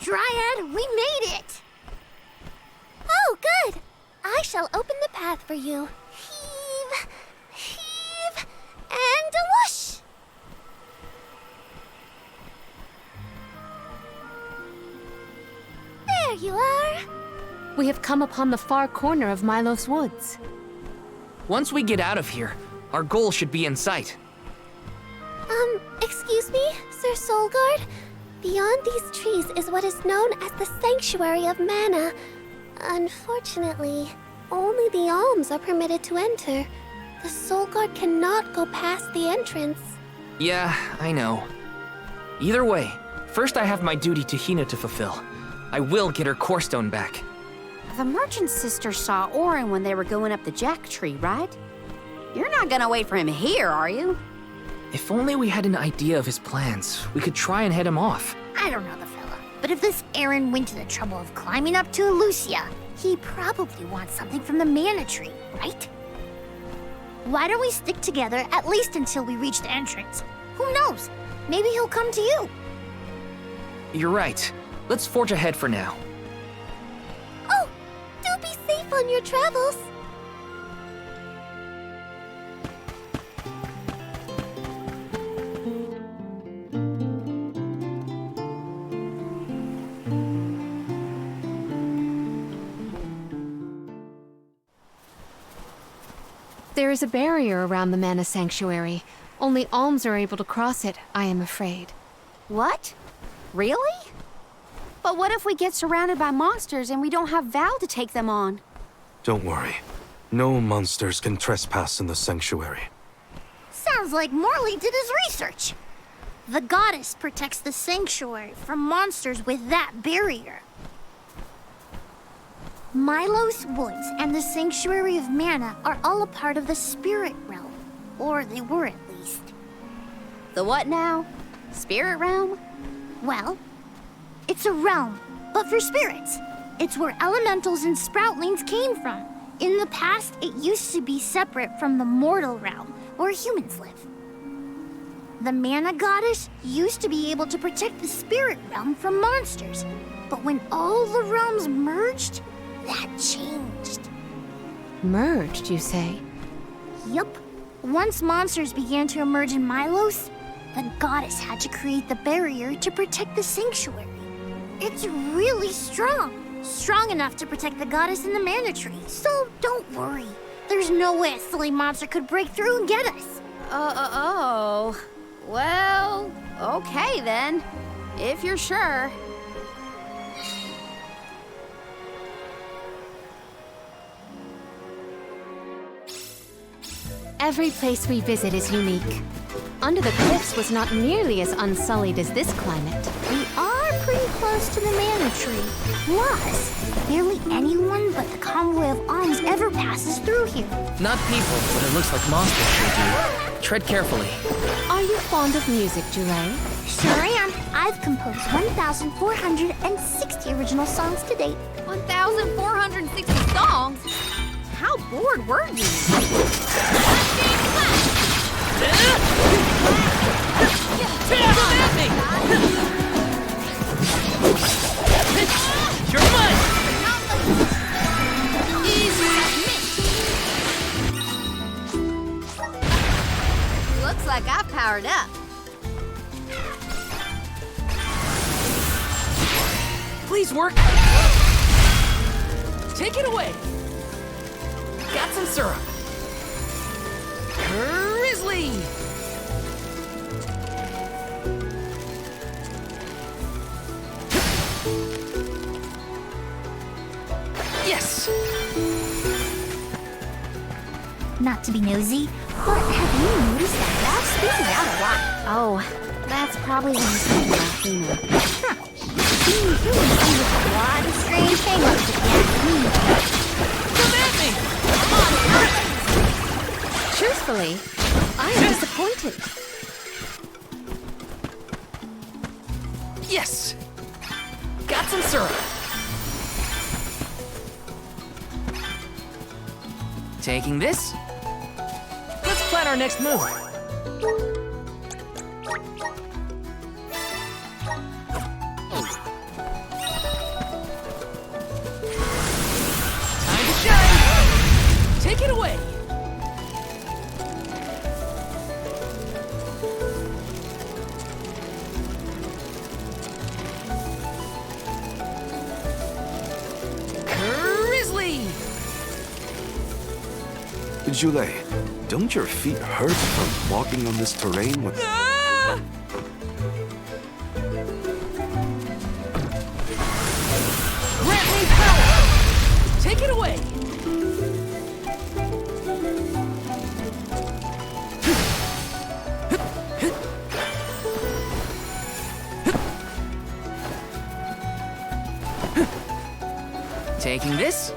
Dryad, we made it! Oh, good! I shall open the path for you. Heave, heave, and a whoosh! There you are! We have come upon the far corner of Milos Woods. Once we get out of here, our goal should be in sight. Excuse me, Sir Soulguard? Beyond these trees is what is known as the Sanctuary of Mana. Unfortunately, only the alms are permitted to enter. The Soulguard cannot go past the entrance. Yeah, I know. Either way, first I have my duty to Hinna to fulfill. I will get her core stone back. The merchant's sister saw Eoren when they were going up the jack tree, right? You're not gonna wait for him here, are you? If only we had an idea of his plans, we could try and head him off. I don't know the fella, but if this Eoren went to the trouble of climbing up to Lucia, he probably wants something from the mana tree, right? Why don't we stick together at least until we reach the entrance? Who knows? Maybe he'll come to you. You're right. Let's forge ahead for now. Oh, do be safe on your travels. There is a barrier around the Mana Sanctuary. Only alms are able to cross it, I am afraid. What? Really? But what if we get surrounded by monsters and we don't have Val to take them on? Don't worry. No monsters can trespass in the sanctuary. Sounds like Morley did his research. The goddess protects the sanctuary from monsters with that barrier. Milos Woods and the Sanctuary of Mana are all a part of the spirit realm. Or they were at least. The what now? Spirit realm? Well, it's a realm, but for spirits. It's where elementals and sproutlings came from. In the past, it used to be separate from the mortal realm, where humans live. The Mana Goddess used to be able to protect the spirit realm from monsters. But when all the realms merged, that changed. Merged, you say? Yup. Once monsters began to emerge in Milos, the goddess had to create the barrier to protect the sanctuary. It's really strong. Strong enough to protect the goddess and the mana tree. So don't worry. There's no way a silly monster could break through and get us. Oh. Well, okay then. If you're sure. Every place we visit is unique. Under the Cliffs was not nearly as unsullied as this climate. We are pretty close to the mana tree. Plus, barely anyone but the convoy of alms ever passes through here. Not people, but it looks like monsters sure do. Tread carefully. Are you fond of music, Julay? Sure am. I've composed 1,460 original songs to date. 1,460 songs? How bored were you? You're mine! Looks like I've powered up. Please work. Take it away. Got some syrup. Grizzly! Yes! Not to be nosy, but have you noticed that Val's speaking out a lot? Oh, that's probably when he's thinking about Hinna. Huh. Being human comes with a lot of strange hang-ups again. Come at me! Truthfully, I am disappointed. Yes! Got some syrup. Taking this. Let's plan our next move. Time to shine! Take it away! Julay, don't your feet hurt from walking on this terrain with... Ah! Grant me power! Take it away! Taking this.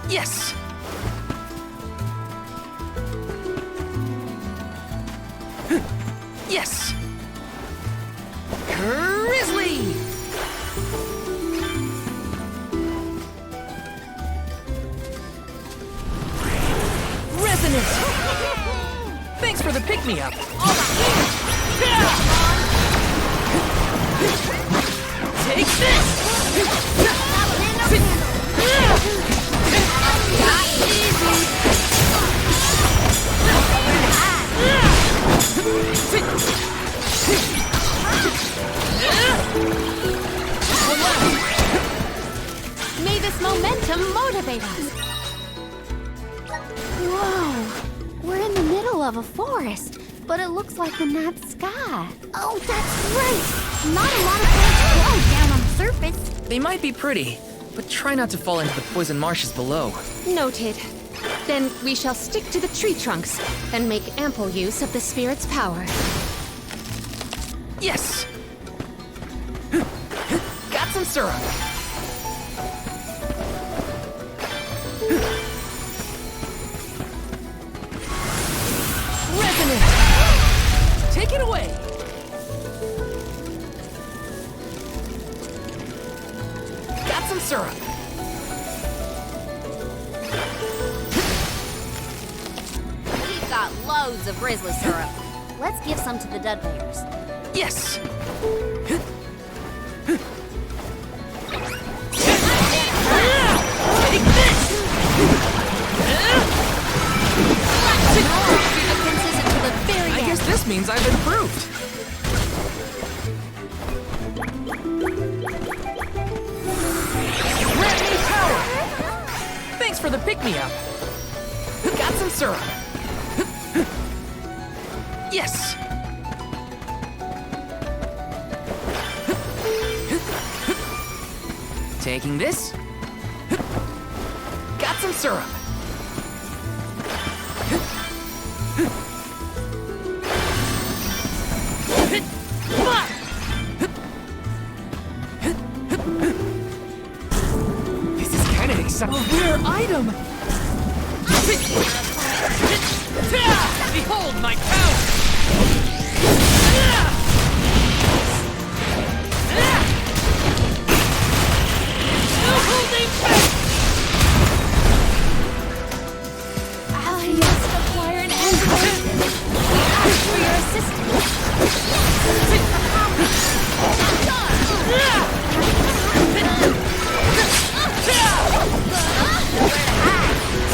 Yes! Yes! Grizzly! Resonant! Thanks for the pick-me-up. Take this! May this momentum motivate us. Whoa! We're in the middle of a forest, but it looks like the night sky. Oh, that's right! Not a lot of plants grow down on the surface. They might be pretty, but try not to fall into the poison marshes below. Noted. Then we shall stick to the tree trunks and make ample use of the spirit's power. Yes! Got some syrup. Resonant! Take it away! Got some syrup. We've got loads of grizzly syrup. Let's give some to the dead bears. Yes! Take this! I guess this means I've improved. Grant me power! Thanks for the pick-me-up. Got some syrup. Yes! Taking this. Got some syrup. This is kind of exciting. A rare item! Behold my power! I must acquire an antidote. We ask for your assistance.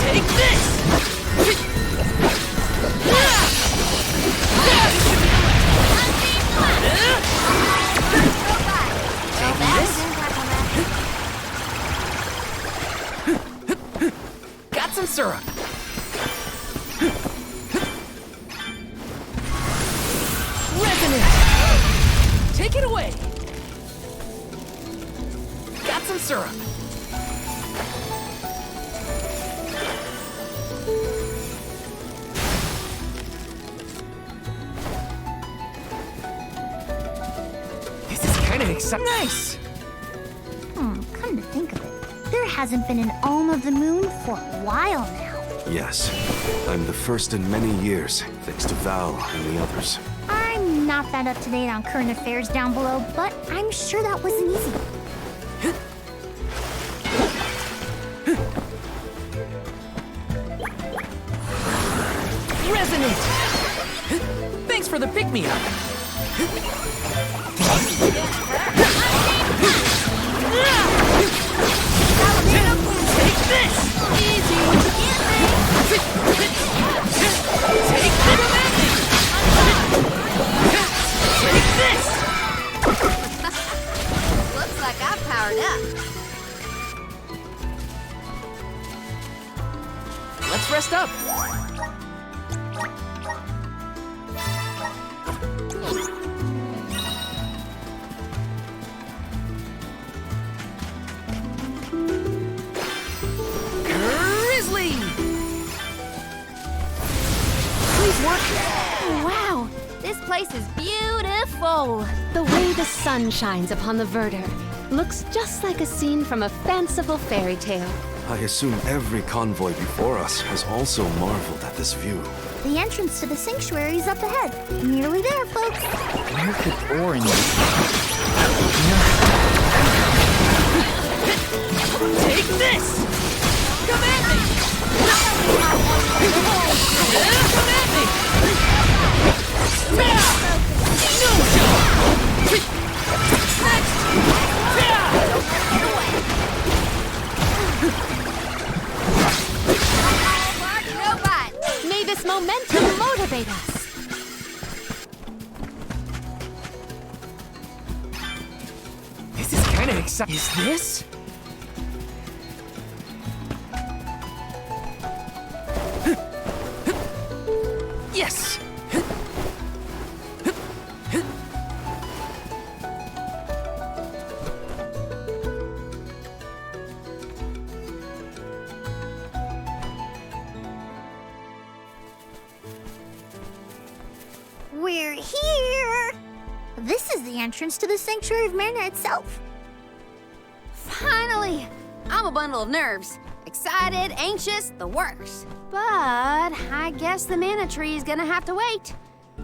Take this! Got some syrup. Resonant! Take it away! Got some syrup. This is kind of exciting. Nice! Come to think of it, there hasn't been an Alm of the Moon for a while now. Yes, I'm the first in many years, thanks to Val and the others. I'm not that up to date on current affairs down below, but I'm sure that wasn't easy. Resonant! Thanks for the pick-me-up. Take this! Easy! Take this! Looks like I've powered up. Let's rest up. Wow, this place is beautiful. The way the sun shines upon the verdure looks just like a scene from a fanciful fairy tale. I assume every convoy before us has also marveled at this view. The entrance to the sanctuary is up ahead. Nearly there, folks. Where could Eoren be? Take this! Come at me! Come at me! May this momentum motivate us. This is kind of exciting. Is this? Yes! We're here! This is the entrance to the Sanctuary of Mana itself. Finally! I'm a bundle of nerves. Excited, anxious, the works. But I guess the mana tree is gonna have to wait.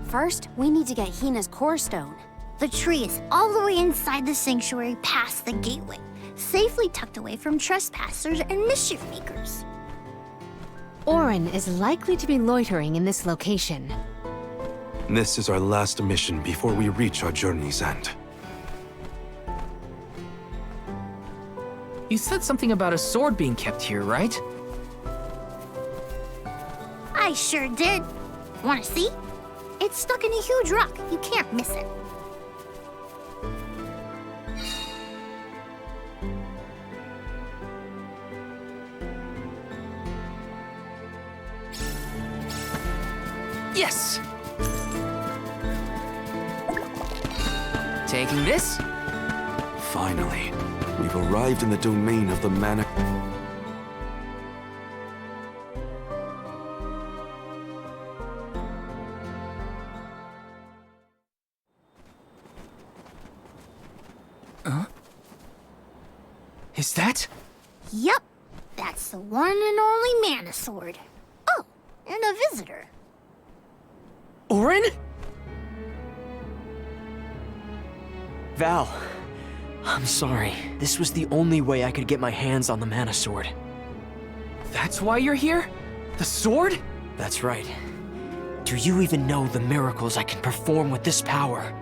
First, we need to get Hinna's core stone. The tree is all the way inside the sanctuary past the gateway, safely tucked away from trespassers and mischief makers. Eoren is likely to be loitering in this location. This is our last mission before we reach our journey's end. You said something about a sword being kept here, right? I sure did. Wanna see? It's stuck in a huge rock. You can't miss it. Yes! Taking this? Finally, we've arrived in the domain of the mana. Huh? Is that? Yep, that's the one and only mana sword. Oh, and a visitor. Eoren? Val, I'm sorry. This was the only way I could get my hands on the mana sword. That's why you're here? The sword? That's right. Do you even know the miracles I can perform with this power?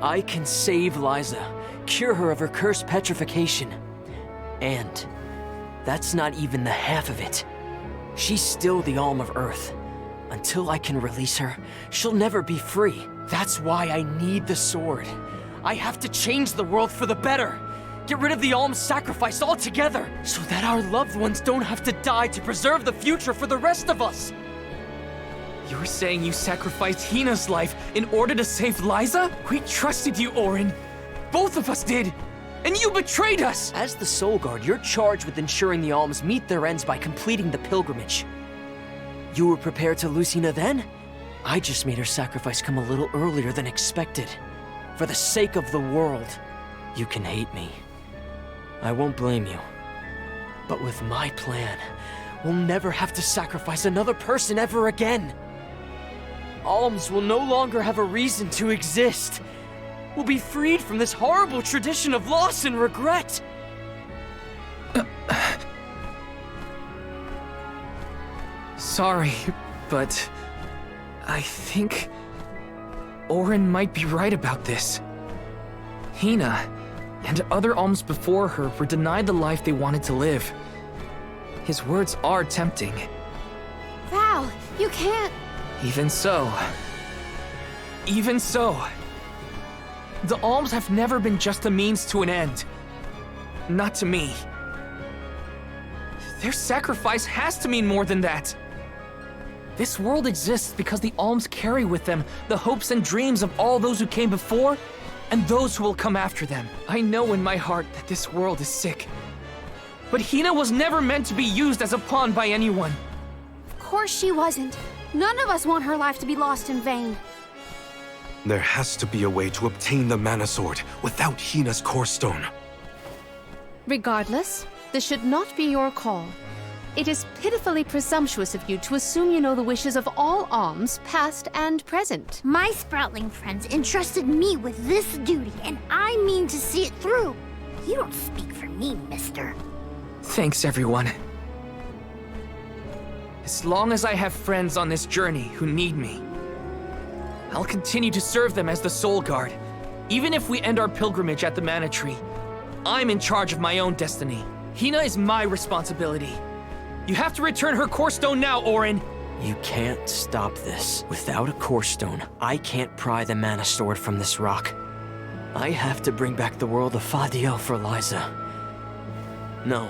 I can save Liza, cure her of her cursed petrification. And that's not even the half of it. She's still the Alm of Earth. Until I can release her, she'll never be free. That's why I need the sword. I have to change the world for the better. Get rid of the Alm's sacrifice altogether, so that our loved ones don't have to die to preserve the future for the rest of us. You're saying you sacrificed Hinna's life in order to save Liza? We trusted you, Eoren. Both of us did. And you betrayed us! As the Soul Guard, you're charged with ensuring the Alms meet their ends by completing the pilgrimage. You were prepared to lose Hinna then? I just made her sacrifice come a little earlier than expected. For the sake of the world, you can hate me. I won't blame you. But with my plan, we'll never have to sacrifice another person ever again. Alms will no longer have a reason to exist. We'll be freed from this horrible tradition of loss and regret. Sorry, but I think Eoren might be right about this. Hinna and other Alms before her were denied the life they wanted to live. His words are tempting. Val, you can't... Even so. The Alms have never been just a means to an end. Not to me. Their sacrifice has to mean more than that. This world exists because the Alms carry with them the hopes and dreams of all those who came before and those who will come after them. I know in my heart that this world is sick. But Hinna was never meant to be used as a pawn by anyone. Of course she wasn't. None of us want her life to be lost in vain. There has to be a way to obtain the Mana Sword without Hinna's Core Stone. Regardless, this should not be your call. It is pitifully presumptuous of you to assume you know the wishes of all alms, past and present. My sproutling friends entrusted me with this duty, and I mean to see it through. You don't speak for me, mister. Thanks, everyone. As long as I have friends on this journey who need me, I'll continue to serve them as the Soul Guard. Even if we end our pilgrimage at the Mana Tree, I'm in charge of my own destiny. Hinna is my responsibility. You have to return her Core Stone now, Eoren! You can't stop this. Without a Core Stone, I can't pry the Mana Sword from this rock. I have to bring back the world of Fadiel for Liza. No.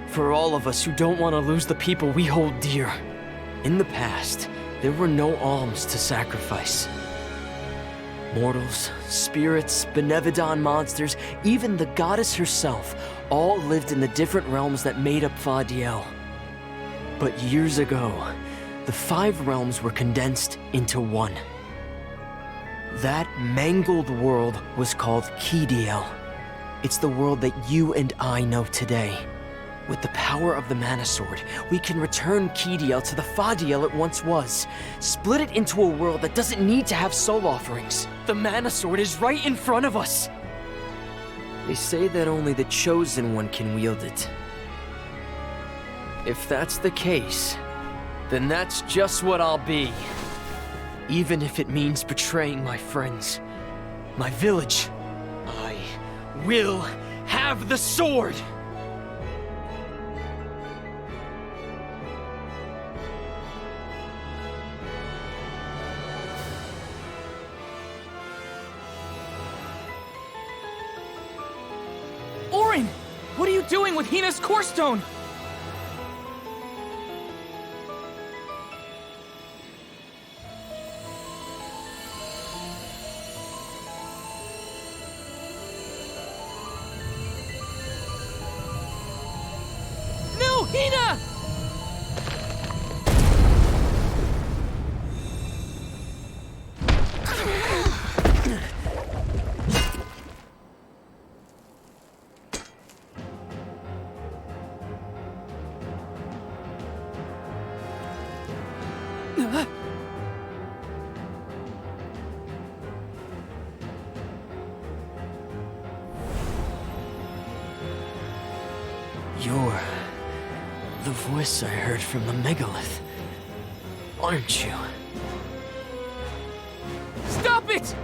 For all of us who don't want to lose the people we hold dear. In the past, there were no alms to sacrifice. Mortals, spirits, Benevodon monsters, even the goddess herself, all lived in the different realms that made up Fadiel. But years ago, the 5 realms were condensed into one. That mangled world was called Kidiel. It's the world that you and I know today. With the power of the Mana Sword, we can return Kidiel to the Fadiel it once was. Split it into a world that doesn't need to have soul offerings. The Mana Sword is right in front of us. They say that only the Chosen One can wield it. If that's the case, then that's just what I'll be. Even if it means betraying my friends, my village, I will have the sword! Eoren! What are you doing with Hinna's Core Stone? No, Hinna! You're the voice I heard from the megalith, aren't you? Stop it!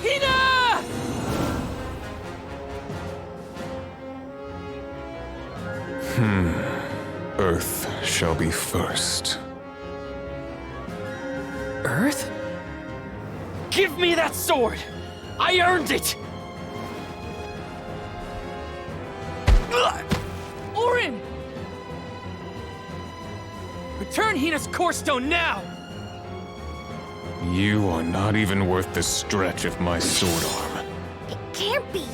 Hinna! Earth shall be first. Earth? Give me that sword! I earned it! Eoren! Return Hinna's Core Stone now! You are not even worth the stretch of my sword arm. It can't be.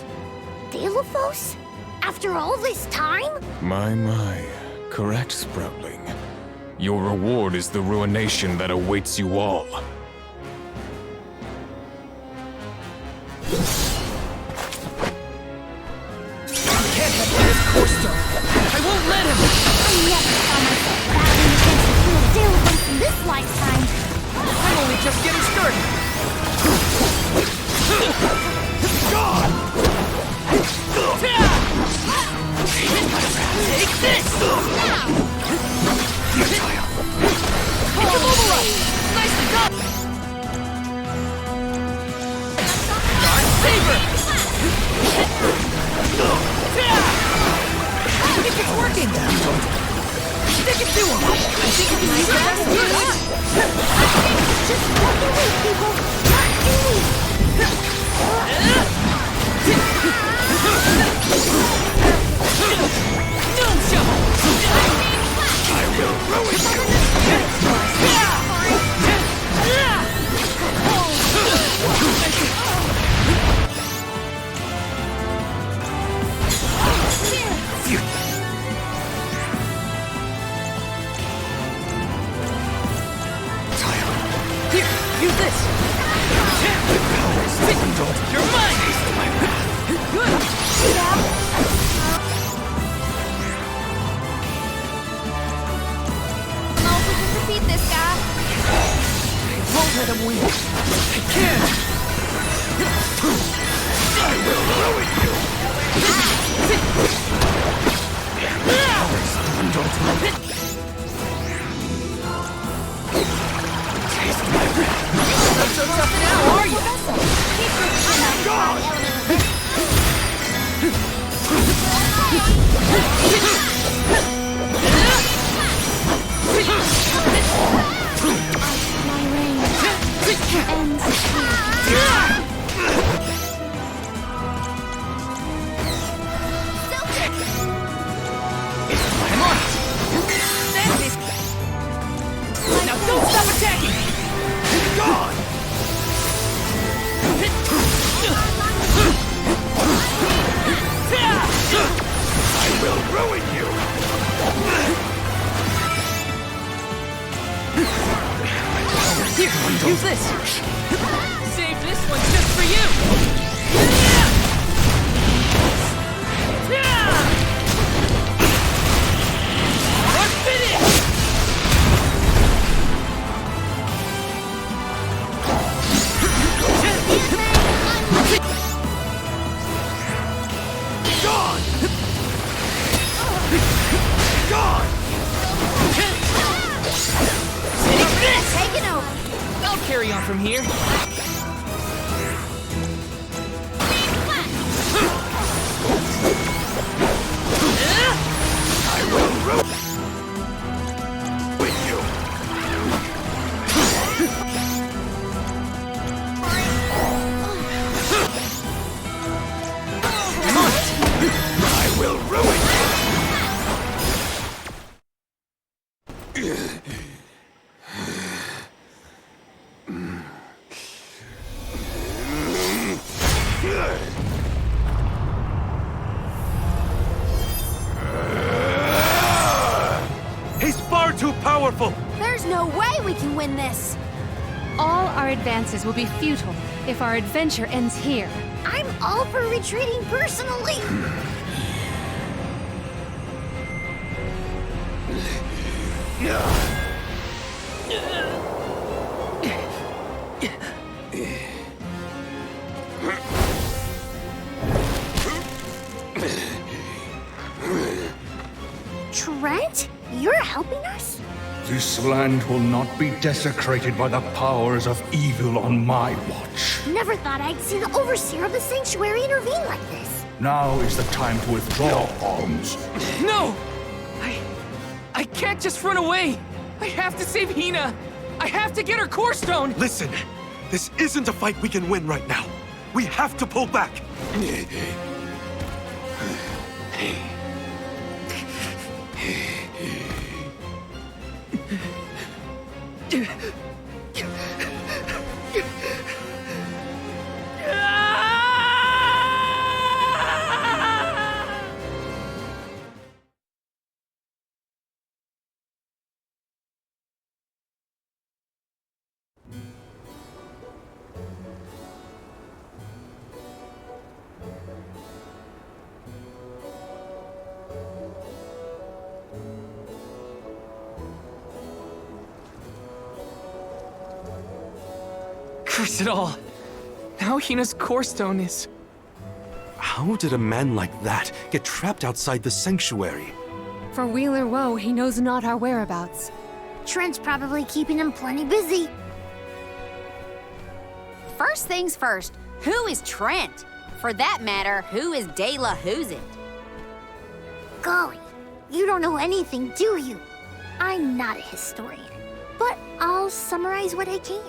Delos? After all this time? My. Correct, Sproutling. Your reward is the ruination that awaits you all. I won't let him! I never saw myself battling against a full Delos in this lifetime. I'm only just getting started! God! Take this! Nicely done! God Saber! I think it's working! Stick it to him! I think it can use that good! Just walk away, people! Not Gnome shovel! I will ruin you! You're mine! Know if we can defeat this guy. Won't let him win. I can't! I will ruin you! Taste my breath. Not so tough now, are you? My reign ends here. I'm on it! That's it! Now don't stop attacking! Gone! I will ruin you! Here, use this! Save this one just for you! I'm finished! Gone! Gone! Taking over. I'll carry on from here. I will ruin you! I will ruin you! He's far too powerful! There's no way we can win this. All our advances will be futile if our adventure ends here. I'm all for retreating personally. Trent? You're helping us? This land will not be desecrated by the powers of evil on my watch. Never thought I'd see the overseer of the sanctuary intervene like this. Now is the time to withdraw arms. No! I can't just run away! I have to save Hinna! I have to get her core stone! Listen, this isn't a fight we can win right now. We have to pull back. Curse it all! Now Hinna's core stone is... How did a man like that get trapped outside the sanctuary? For weal or woe, he knows not our whereabouts. Trent's probably keeping him plenty busy. First things first, who is Trent? For that matter, who is De La Who's It? Golly, you don't know anything, do you? I'm not a historian, but I'll summarize what I can.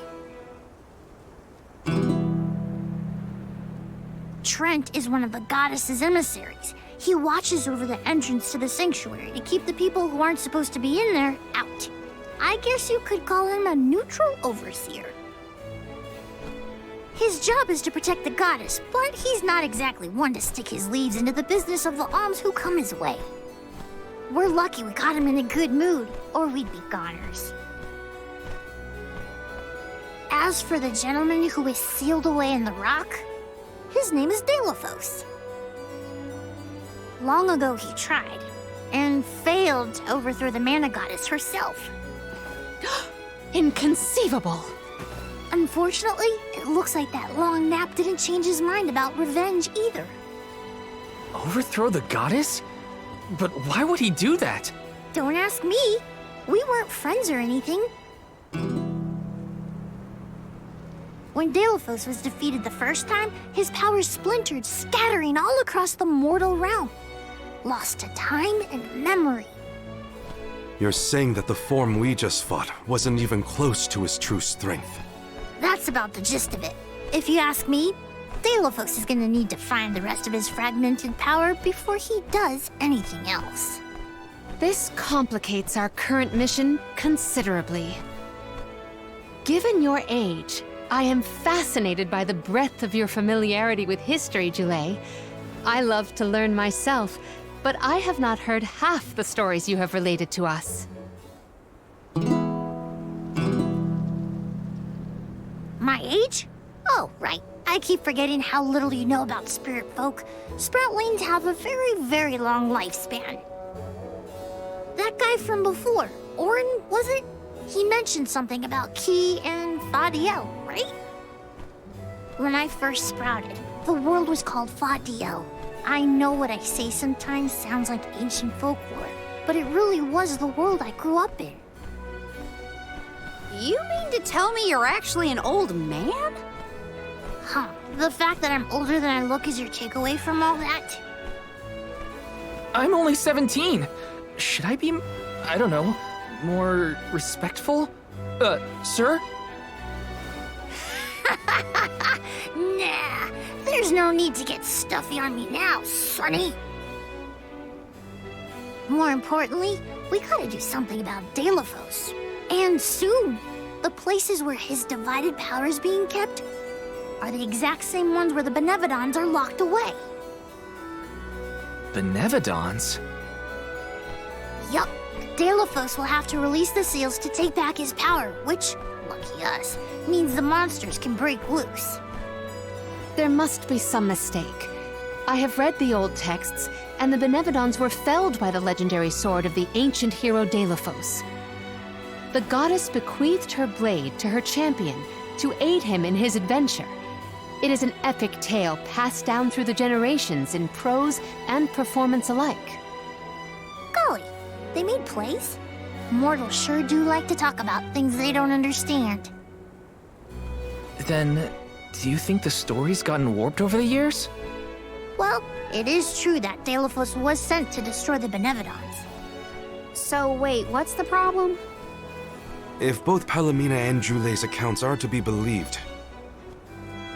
Trent is one of the goddess's emissaries. He watches over the entrance to the sanctuary to keep the people who aren't supposed to be in there out. I guess you could call him a neutral overseer. His job is to protect the goddess, but he's not exactly one to stick his leaves into the business of the alms who come his way. We're lucky we got him in a good mood, or we'd be goners. As for the gentleman who is sealed away in the rock, His name is Delos. Long ago he tried, and failed to overthrow the mana goddess herself. Inconceivable! Unfortunately, it looks like that long nap didn't change his mind about revenge either. Overthrow the goddess? But why would he do that? Don't ask me. We weren't friends or anything. When Delos was defeated the first time, his powers splintered, scattering all across the mortal realm. Lost to time and memory. You're saying that the form we just fought wasn't even close to his true strength. That's about the gist of it. If you ask me, Delos is gonna need to find the rest of his fragmented power before he does anything else. This complicates our current mission considerably. Given your age, I am fascinated by the breadth of your familiarity with history, Julay. I love to learn myself, but I have not heard half the stories you have related to us. My age? Oh, right. I keep forgetting how little you know about spirit folk. Sproutlings have a very, very long lifespan. That guy from before, Eoren, was it? He mentioned something about Ki and Fadiel, right? When I first sprouted, the world was called Fadiel. I know what I say sometimes sounds like ancient folklore, but it really was the world I grew up in. You mean to tell me you're actually an old man? Huh. The fact that I'm older than I look is your takeaway from all that? I'm only 17. Should I be, I don't know, more respectful? Sir? Nah, there's no need to get stuffy on me now, sonny. More importantly, we gotta do something about Delos. And soon. The places where his divided power is being kept are the exact same ones where the Benevodons are locked away. Benevodons? Yup. Delos will have to release the seals to take back his power, which, lucky us, means the monsters can break loose. There must be some mistake. I have read the old texts, and the Benevodons were felled by the legendary sword of the ancient hero Delos. The goddess bequeathed her blade to her champion to aid him in his adventure. It is an epic tale passed down through the generations in prose and performance alike. Golly, they made plays? Mortals sure do like to talk about things they don't understand. Then, do you think the story's gotten warped over the years? Well, it is true that Delos was sent to destroy the Benevodons. So wait, what's the problem? If both Palomina and Julay's accounts are to be believed,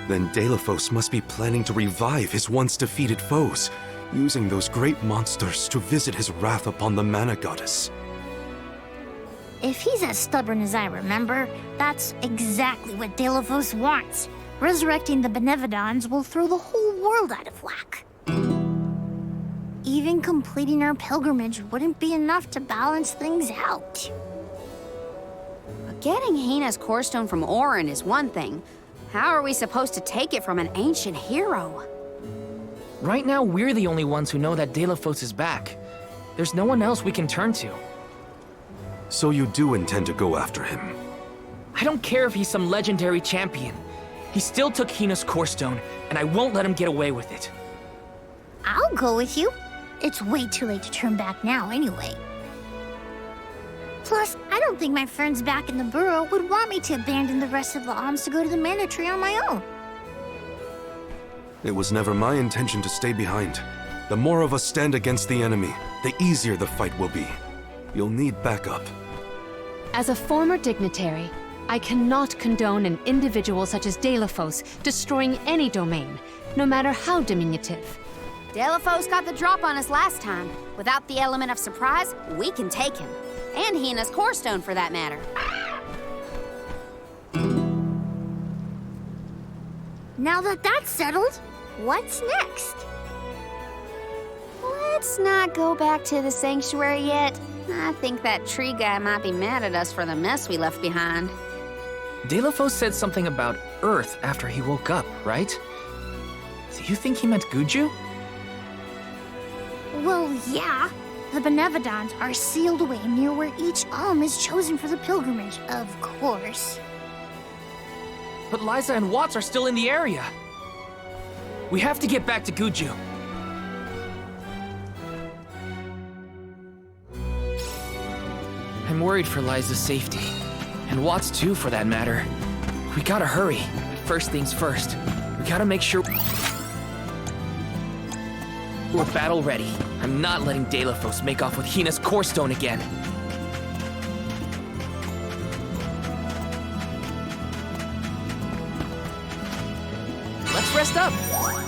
then Delos must be planning to revive his once defeated foes, using those great monsters to visit his wrath upon the mana goddess. If he's as stubborn as I remember, that's exactly what Delos wants. Resurrecting the Benevodons will throw the whole world out of whack. Even completing our pilgrimage wouldn't be enough to balance things out. Getting Hinna's core stone from Eoren is one thing. How are we supposed to take it from an ancient hero? Right now, we're the only ones who know that Delos is back. There's no one else we can turn to. So you do intend to go after him? I don't care if he's some legendary champion. He still took Hinna's core stone, and I won't let him get away with it. I'll go with you. It's way too late to turn back now anyway. Plus, I don't think my friends back in the burrow would want me to abandon the rest of the alms to go to the mana tree on my own. It was never my intention to stay behind. The more of us stand against the enemy, the easier the fight will be. You'll need backup. As a former dignitary, I cannot condone an individual such as Delos destroying any domain, no matter how diminutive. Delos got the drop on us last time. Without the element of surprise, we can take him. And Hinna's core stone, for that matter. Now that that's settled, what's next? Let's not go back to the sanctuary yet. I think that tree guy might be mad at us for the mess we left behind. Delos said something about Earth after he woke up, right? Do you think he meant Gudju? Well, yeah. The Benevodons are sealed away near where each is chosen for the pilgrimage, of course. But Liza and Watts are still in the area. We have to get back to Gudju. I'm worried for Liza's safety. And Watts too, for that matter. We gotta hurry. First things first. We gotta make sure we're battle ready. I'm not letting Delafos make off with Hinna's core stone again. Let's rest up.